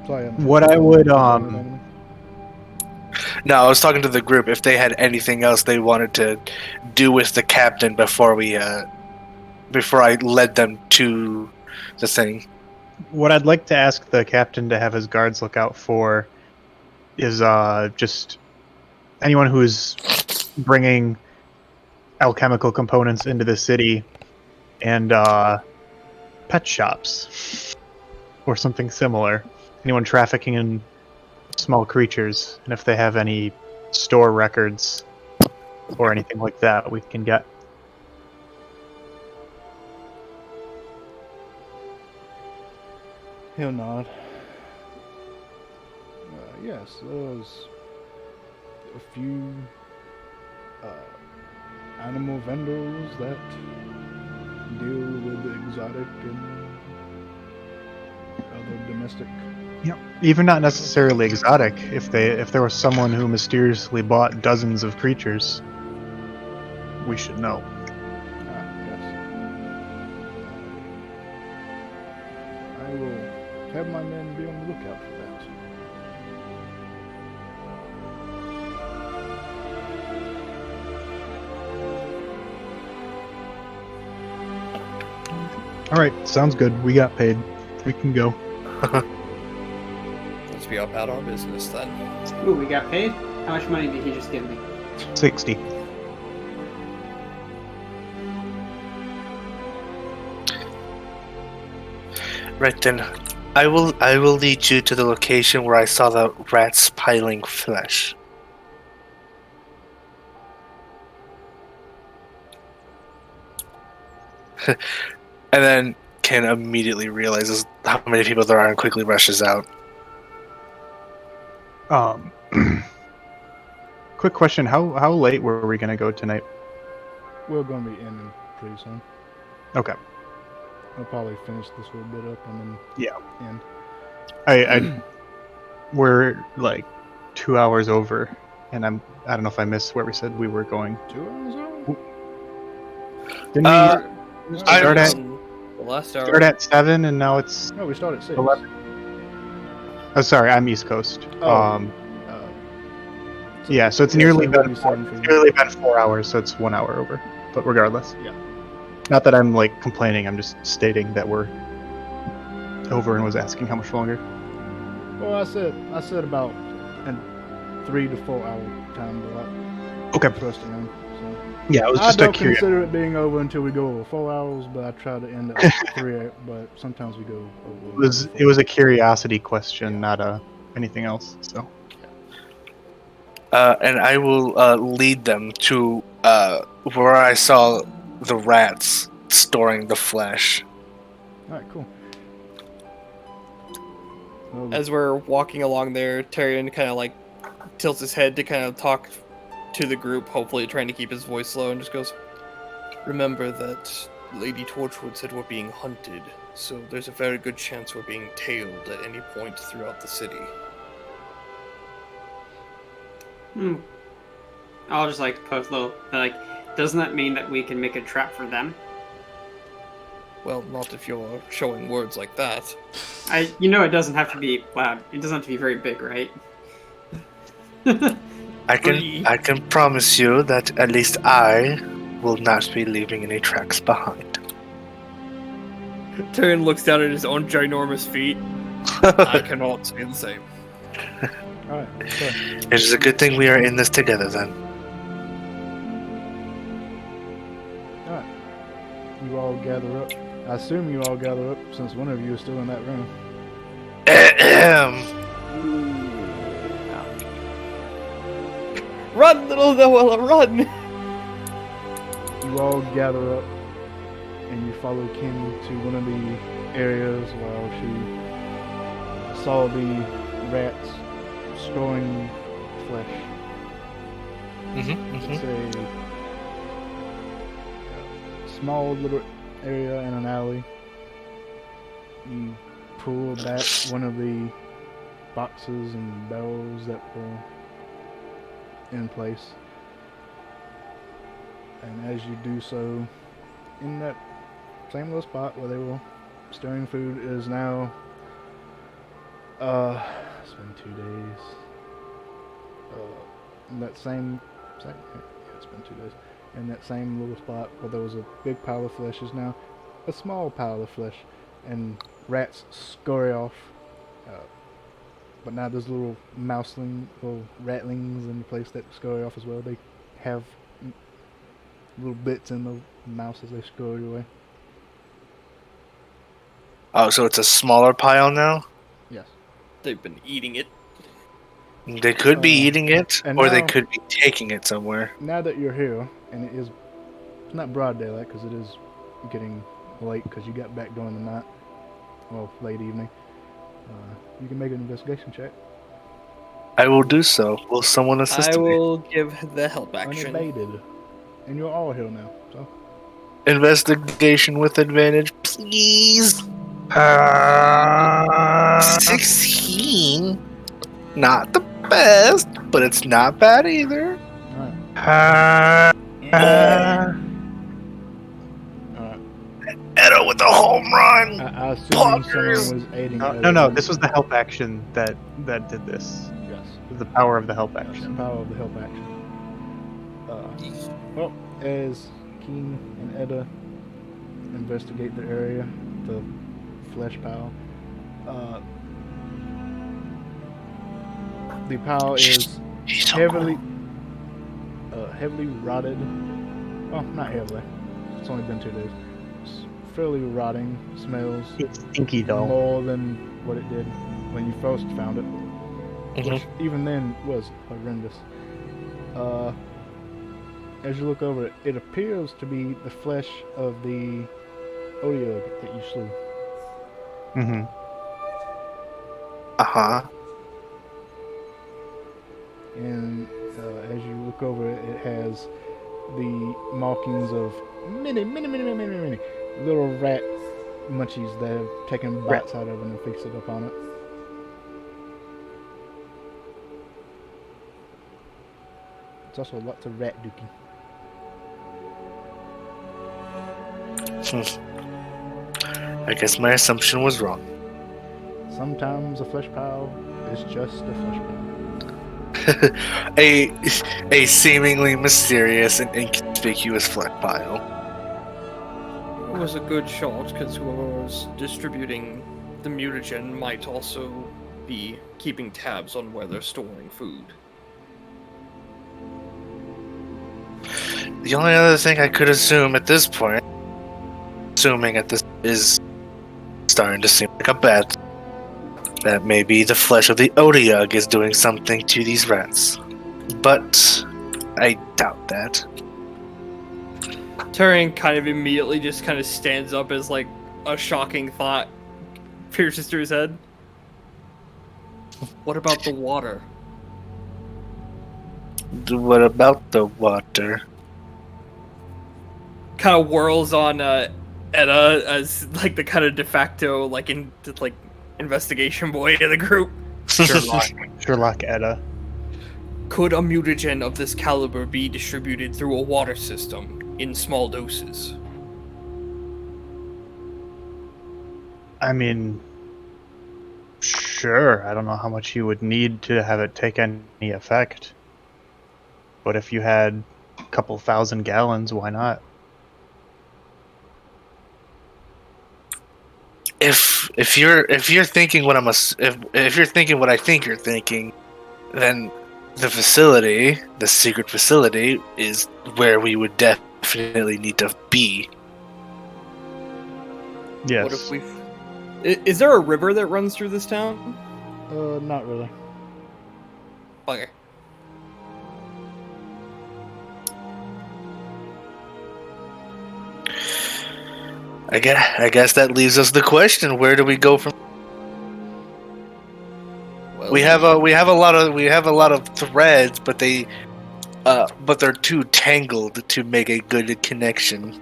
Sorry, What I would, No, I was talking to the group if they had anything else they wanted to do with the captain before I led them to the thing. What I'd like to ask the captain to have his guards look out for is just anyone who is bringing alchemical components into the city and pet shops. or something similar. Anyone trafficking in small creatures, and if they have any store records or anything like that, we can get. He'll nod. Yes, there's a few animal vendors that deal with exotic and other domestic. Yep. Even not necessarily exotic. If there was someone who mysteriously bought dozens of creatures, we should know. Yes. I will have my men be on the lookout for that. All right, sounds good. We got paid. We can go. Let's be about our business then. Ooh, we got paid? How much money did he just give me? 60. Right then, I will lead you to the location where I saw the rats piling flesh. And then Ken immediately realizes how many people there are and quickly rushes out. Quick question: How late were we gonna go tonight? We're going to be in pretty soon. Okay. I'll probably finish this little bit up and then Yeah. end. I we're like 2 hours over, and I don't know if I missed where we said we were going. 2 hours on? Didn't we I- start at The last hour. 7 and now it's No, we start at 6. 11. Oh, sorry, I'm East Coast. Oh. Yeah, so it's Yeah, nearly so it would been be 7 for you. nearly been 4 hours, so it's 1 hour over. But regardless, Yeah. not that I'm like complaining. I'm just stating that we're over and was asking how much longer. Well, I said about a 3 to 4 hour time delay Okay. for us to end. So. Yeah, it was I just don't a curious. consider it being over until we go over 4 hours, but I try to end at 3. But sometimes we go over. It was a curiosity question, not anything else. So And I will lead them to where I saw the rats storing the flesh. All right, cool. Well, As we're walking along there, Tyrion kind of like tilts his head to kind of talk to the group, hopefully trying to keep his voice low, and just goes, Remember that Lady Torchwood said we're being hunted, so there's a very good chance we're being tailed at any point throughout the city. I'll just like post little like. Doesn't that mean that we can make a trap for them? Well, not if you're showing words like that. It doesn't have to be loud. It doesn't have to be very big, right? I can promise you that at least I will not be leaving any tracks behind. Tyrion looks down at his own ginormous feet. I cannot say the same. all right. So, It is a good thing we are in this together then. all right. You all gather up. I assume you all gather up since one of you is still in that room. Run, little Noella, run! You all gather up and you follow Kim to one of the areas while she saw the rats storing flesh. It's a small little area in an alley. You pull back one of the boxes and barrels that were in place. And as you do so, in that same little spot where they were storing food is now, it's been 2 days. In that same, yeah, it's been 2 days. In that same little spot where there was a big pile of flesh is now a small pile of flesh, and rats scurry off. But now there's little little ratlings in the place that scurry off as well. They have little bits in the mouse as they scurry away. Oh, so it's a smaller pile now? Yes. They've been eating it. They could be eating it, and or they now- could be taking it somewhere. Now that you're here, and it's not broad daylight because it is getting late because you got back during the night, well, late evening. You can make an investigation check. I will do so. Will someone assist I me? will give the help action. Unabated. And you're all here now, so. Investigation with advantage, please. 16. Not the best, but it's not bad either. Alright. Edo with the home run. I assume Poggers! someone was aiding. No. This was the help action that did this. Yes. The power of the help That's the action. power of the help action. Well, as Keen and Edda investigate the area, the flesh pile, the pile is He's so heavily rotted. Oh, not heavily. It's only been 2 days. It's fairly rotting. Smells It's stinky though. more than what it did when you first found it. Which even then was horrendous. As you look over it, it appears to be the flesh of the Odiog that you slew. Mm-hmm. Uh-huh. And as you look over it, it has the markings of many little rat munchies that have taken bites out of it and fixed it up on it. It's also lots of rat dookie. I guess my assumption was wrong. Sometimes a flesh pile is just a flesh pile. a seemingly mysterious and inconspicuous flesh pile. It was a good shot because whoever was distributing the mutagen might also be keeping tabs on where they're storing food. The only other thing I could assume at this point, is starting to seem like a bet, that maybe the flesh of the Odiug is doing something to these rats. But I doubt that. Tyrion kind of immediately just kind of stands up as like a shocking thought pierces through his head. What about the water? What about the water? Kind of whirls on Edda as like the kind of de facto like investigation boy of the group. Sherlock Edda. Could a mutagen of this caliber be distributed through a water system in small doses? I mean, sure. I don't know how much you would need to have it take any effect. But if you had a couple thousand gallons, why not? If you're thinking what if you're thinking what I think you're thinking, then the secret facility, is where we would definitely need to be. Yes. What if we? Is there a river that runs through this town? Not really. Okay. I guess that leaves us the question: where do we go from? Well, We have a lot of threads, but they're too tangled to make a good connection.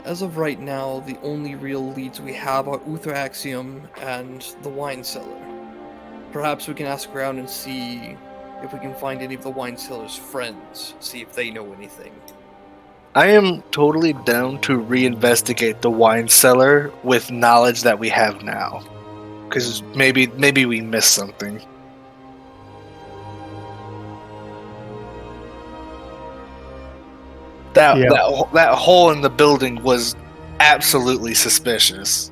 as of right now, the only real leads we have are Uthraxium and the wine cellar. Perhaps we can ask around and see if we can find any of the wine cellar's friends, see if they know anything. I am totally down to reinvestigate the wine cellar with knowledge that we have now, because maybe we missed something. That hole in the building was absolutely suspicious.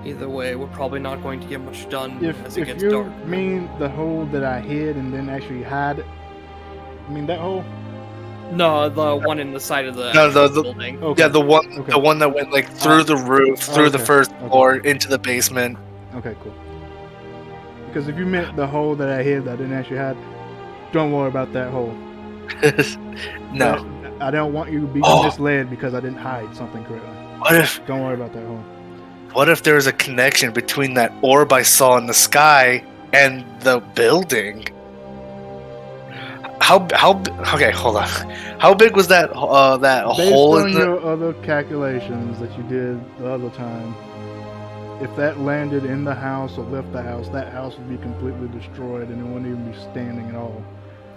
Either way, we're probably not going to get much done as it If gets you dark. mean the hole that I hid and then actually hide, I mean that hole, No, the one in the side of the No, actual the- building. Okay. Yeah, the Okay. one that went like through the roof, through the okay, first okay. floor, into the basement. Okay, cool. Because if you meant the hole that I hid that I didn't actually hide, don't worry about that hole. No. But I don't want you to be Oh. misled because I didn't hide something correctly. Don't worry about that hole. What if there's a connection between that orb I saw in the sky and the building? Okay, hold on. How big was that Based hole on in the? your other calculations that you did the other time, if that landed in the house or left the house, that house would be completely destroyed and it wouldn't even be standing at all.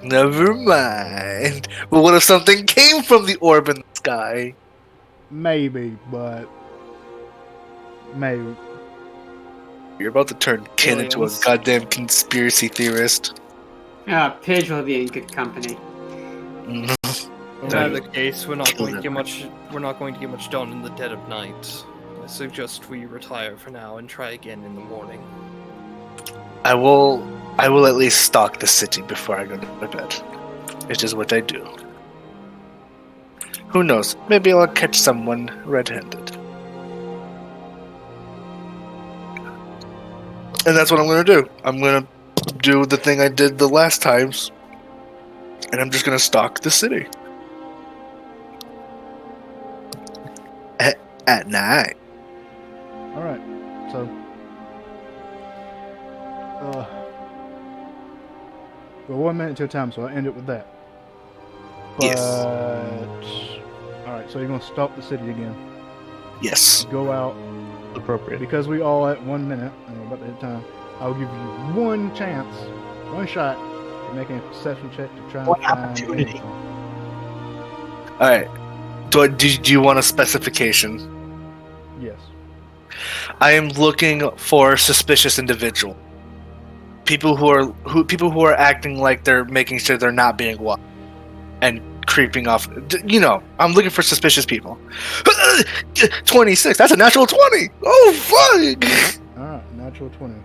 Never mind. But what if something came from the orb in the sky? Maybe, but maybe. You're about to turn Ken into a Aliens. goddamn conspiracy theorist. Pidge will be in good company. Mhm. In either case, we're not going to get much done in the dead of night. I suggest we retire for now and try again in the morning. I will at least stalk the city before I go to bed. It's just what I do. Who knows? Maybe I'll catch someone red-handed. And that's what I'm gonna do. I'm gonna do the thing I did the last times. And I'm just gonna stalk the city. At night. Alright, so. We're 1 minute to a time, so I'll end it with that. But. Yes. Alright, so you're gonna stalk the city again. Yes. Go out. Appropriate. Because we all at 1 minute, and we're about to hit time, I'll give you one chance, one shot, to make a perception check to try and One find opportunity. info. Alright. Do you want a specification? Yes. I am looking for suspicious individual. People who are acting like they're making sure they're not being watched and creeping off. You know, I'm looking for suspicious people. 26. That's a natural 20. Oh fuck! Alright, natural 20.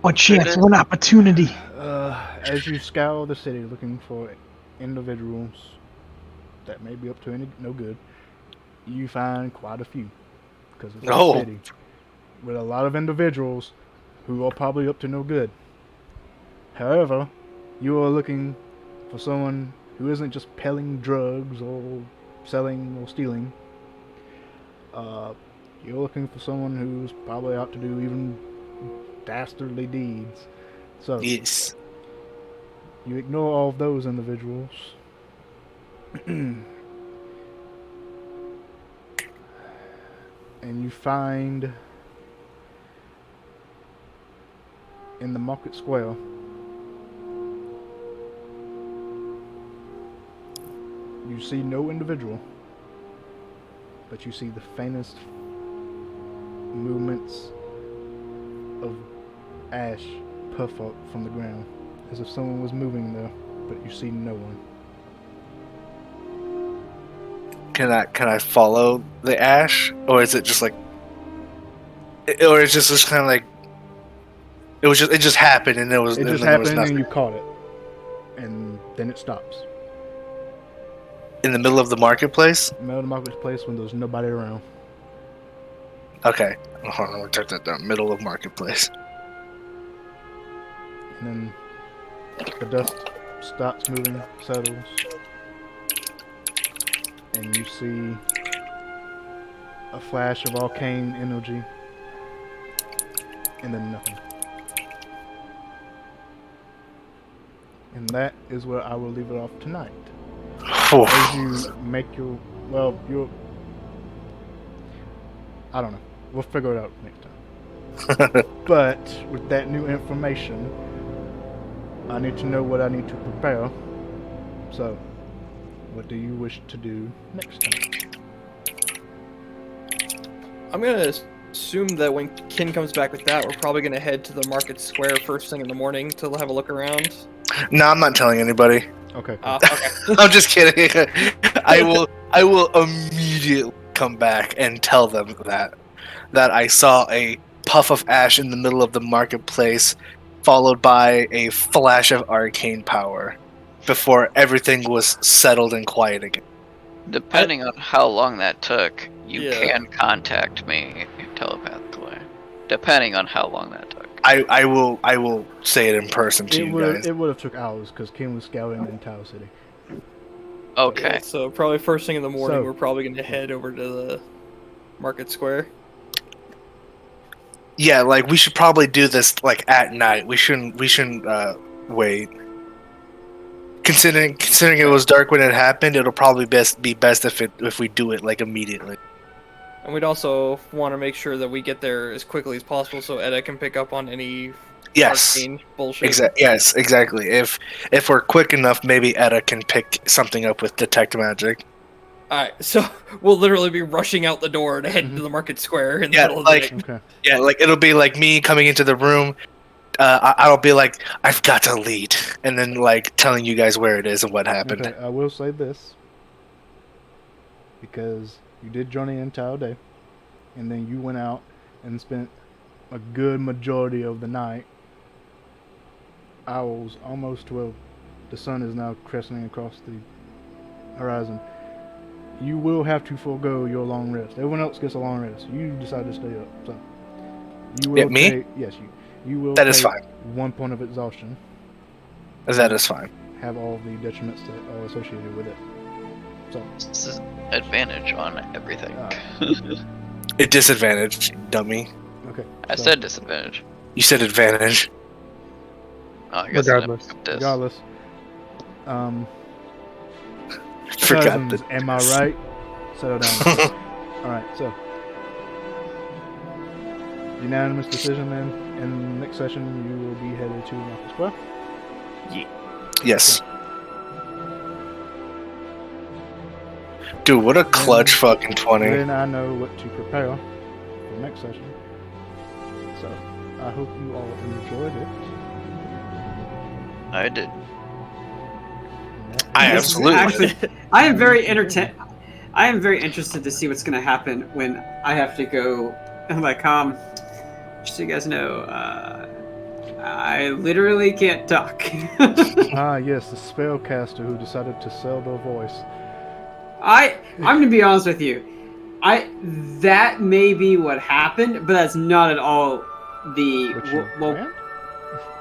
One chance, one opportunity. As you scour the city looking for individuals that may be up to no good, you find quite a few. Because it's Oh. a city with a lot of individuals who are probably up to no good. However, you are looking for someone who isn't just peddling drugs or selling or stealing. You're looking for someone who's probably out to do even dastardly deeds. So, Yes. you ignore all of those individuals. And you find in the market square you see no individual, but you see the faintest movements of ash puff up from the ground, as if someone was moving there, but you see no one. Can I follow the ash, or is it just like, or it's just kind of like, it just happened and It just there was happened nothing and you caught it, and then it stops. in the middle of the marketplace. Middle of the marketplace when there's nobody around. Okay, hold on, we'll check that down. Middle of marketplace. And then the dust stops moving, settles, and you see a flash of arcane energy, and then nothing. And that is where I will leave it off tonight. As you make your, I don't know. We'll figure it out next time. But with that new information, I need to know what I need to prepare. So, what do you wish to do next time? I'm gonna assume that when Kin comes back with that, we're probably gonna head to the market square first thing in the morning to have a look around. No, I'm not telling anybody. Okay. Okay. I'm just kidding. I will immediately come back and tell them that I saw a puff of ash in the middle of the marketplace, followed by a flash of arcane power. before everything was settled and quiet again. Depending on how long that took, you Yeah. can contact me telepathically. Depending on how long that took. I will say it in person to It you would guys. it would have took hours because Ken was scouting in Tower City. Okay. So probably first thing in the morning, So- we're probably going to head over to the Market Square. Yeah, like we should probably do this like at night. We shouldn't wait. Considering it was dark when it happened, it'll probably be best if we do it like immediately. And we'd also want to make sure that we get there as quickly as possible so Edda can pick up on any Yes. arcane bullshit. Yes, exactly. If we're quick enough, maybe Edda can pick something up with detect magic. Alright, so we'll literally be rushing out the door to head to the Market Square in the Yeah, middle of the like- night. Okay. Yeah, like it'll be like me coming into the room. I'll be like, I've got to lead, and then like telling you guys where it is and what happened. Okay, I will say this because you did journey in Tower Day, and then you went out and spent a good majority of the night. Owls almost 12. The sun is now cresting across the horizon. You will have to forego your long rest. Everyone else gets a long rest. You decide to stay up. So you will Yeah, me? take, yes, you will That is take fine. 1 point of exhaustion. That is fine. Have all the detriments that are associated with it. So This is advantage on everything. A disadvantage, dummy. okay. I so said disadvantage. You said advantage. Oh, I guess I Regardless. picked this. regardless. Forgot Cousins, that. am I right? Settle down. Alright, so. Unanimous decision then. In the next session, you will be headed to Market Square. Yes. Dude, what a clutch fucking 20. Then I know what to prepare for next session. So, I hope you all enjoyed it. I did. I This is absolutely. actually- I am very I am very interested to see what's going to happen when I have to go. Like, just so you guys know, I literally can't talk. Ah, yes, the spellcaster who decided to sell their voice. I'm gonna be honest with you. That may be what happened, but that's not at all the Which you well. planned?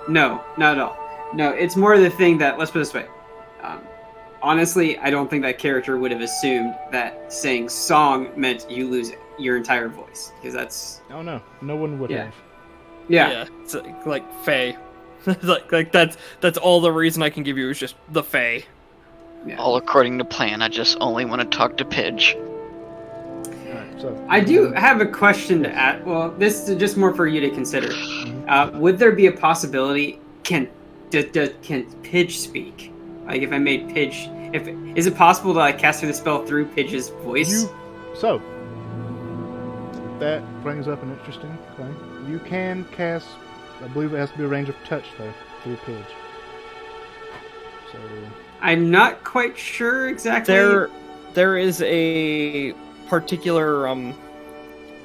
No, not at all. No, it's more the thing that, let's put it this way. Honestly, I don't think that character would have assumed that saying song meant you lose your entire voice, because that's Oh no, no one would Yeah. have. yeah. It's like Fae. like that's all the reason I can give you is just the Fae. yeah. All according to plan. I just only want to talk to Pidge. Alright, so. I do have a question to add. Well, this is just more for you to consider. Would there be a possibility? Can Pidge speak? Like, if I made Pidge, is it possible to like cast through the spell through Pidge's voice? So, that brings up an interesting thing. You can cast, I believe it has to be a range of touch though, through Pidge. So, I'm not quite sure exactly. There is a particular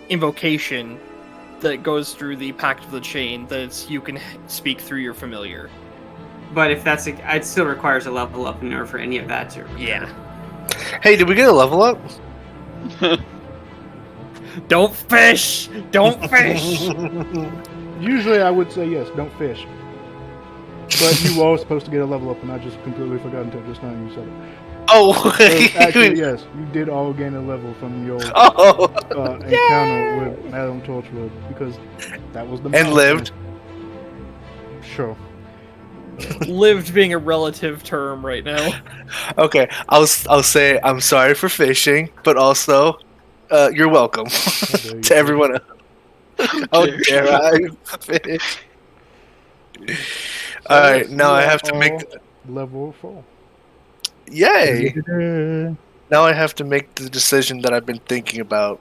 invocation that goes through the Pact of the Chain that you can speak through your familiar. But if that's, it still requires a level up in order for any of that to. Yeah. Hey, did we get a level up? Don't fish! Don't fish! usually I would say yes, don't fish. But you were supposed to get a level up, and I just completely forgot until just now you said it. Oh, So, actually, yes, you did all gain a level from your oh, encounter with Madame Torchwood, because that was the and milestone. lived. Sure. Lived being a relative term right now. Okay, I'll say I'm sorry for fishing, but also, you're welcome dare you. to everyone else. How dare I fish? All right, now I have to make. Level 4. Yay! Now I have to make the decision that I've been thinking about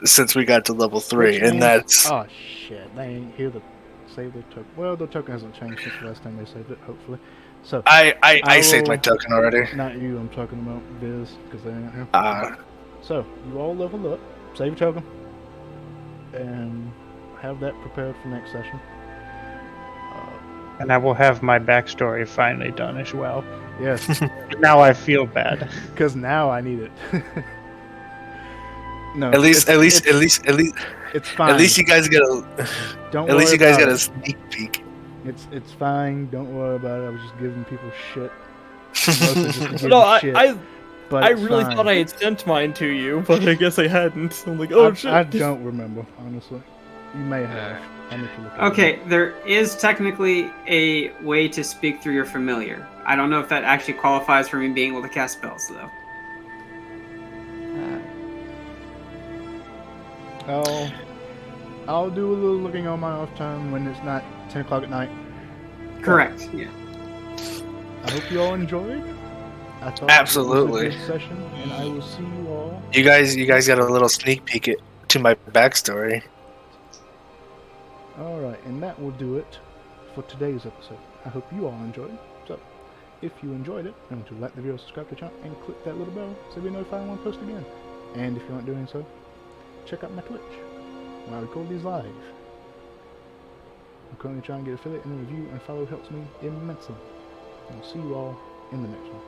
since we got to level 3, Which and means- that's Oh shit! They ain't here to save the token. Well, the token hasn't changed since the last time they saved it. Hopefully, so I saved my will- token already. not you. I'm talking about Viz because they ain't here. So you all level up, save your token, and have that prepared for next session. And I will have my backstory finally done as well. Yes, Now I feel bad. because now I need it. No, At least, it's fine. at least you guys get a, Don't at least worry you guys about get a it. sneak peek. It's fine. Don't worry about it. I was just giving people shit. Mostly just to give No, them shit, but I it's really fine. thought I had sent mine to you, but I guess I hadn't. I'm like, oh shit. I don't remember, honestly. You may have. I need to look at it. Okay, there is technically a way to speak through your familiar. I don't know if that actually qualifies for me being able to cast spells, though. I'll do a little looking on my off time when it's not 10 o'clock at night. Correct. Yeah. I hope you all enjoyed. I thought Absolutely. it was a good session, and I will see you all. You guys got a little sneak peek to my backstory. Alright, and that will do it for today's episode. I hope you all enjoyed. So, if you enjoyed it, remember to like the video, subscribe to the channel, and click that little bell so you'll be notified when I post again. And if you aren't doing so, check out my Twitch, where I record these live. I'm currently trying to get affiliate and review and follow helps me immensely. I'll see you all in the next one.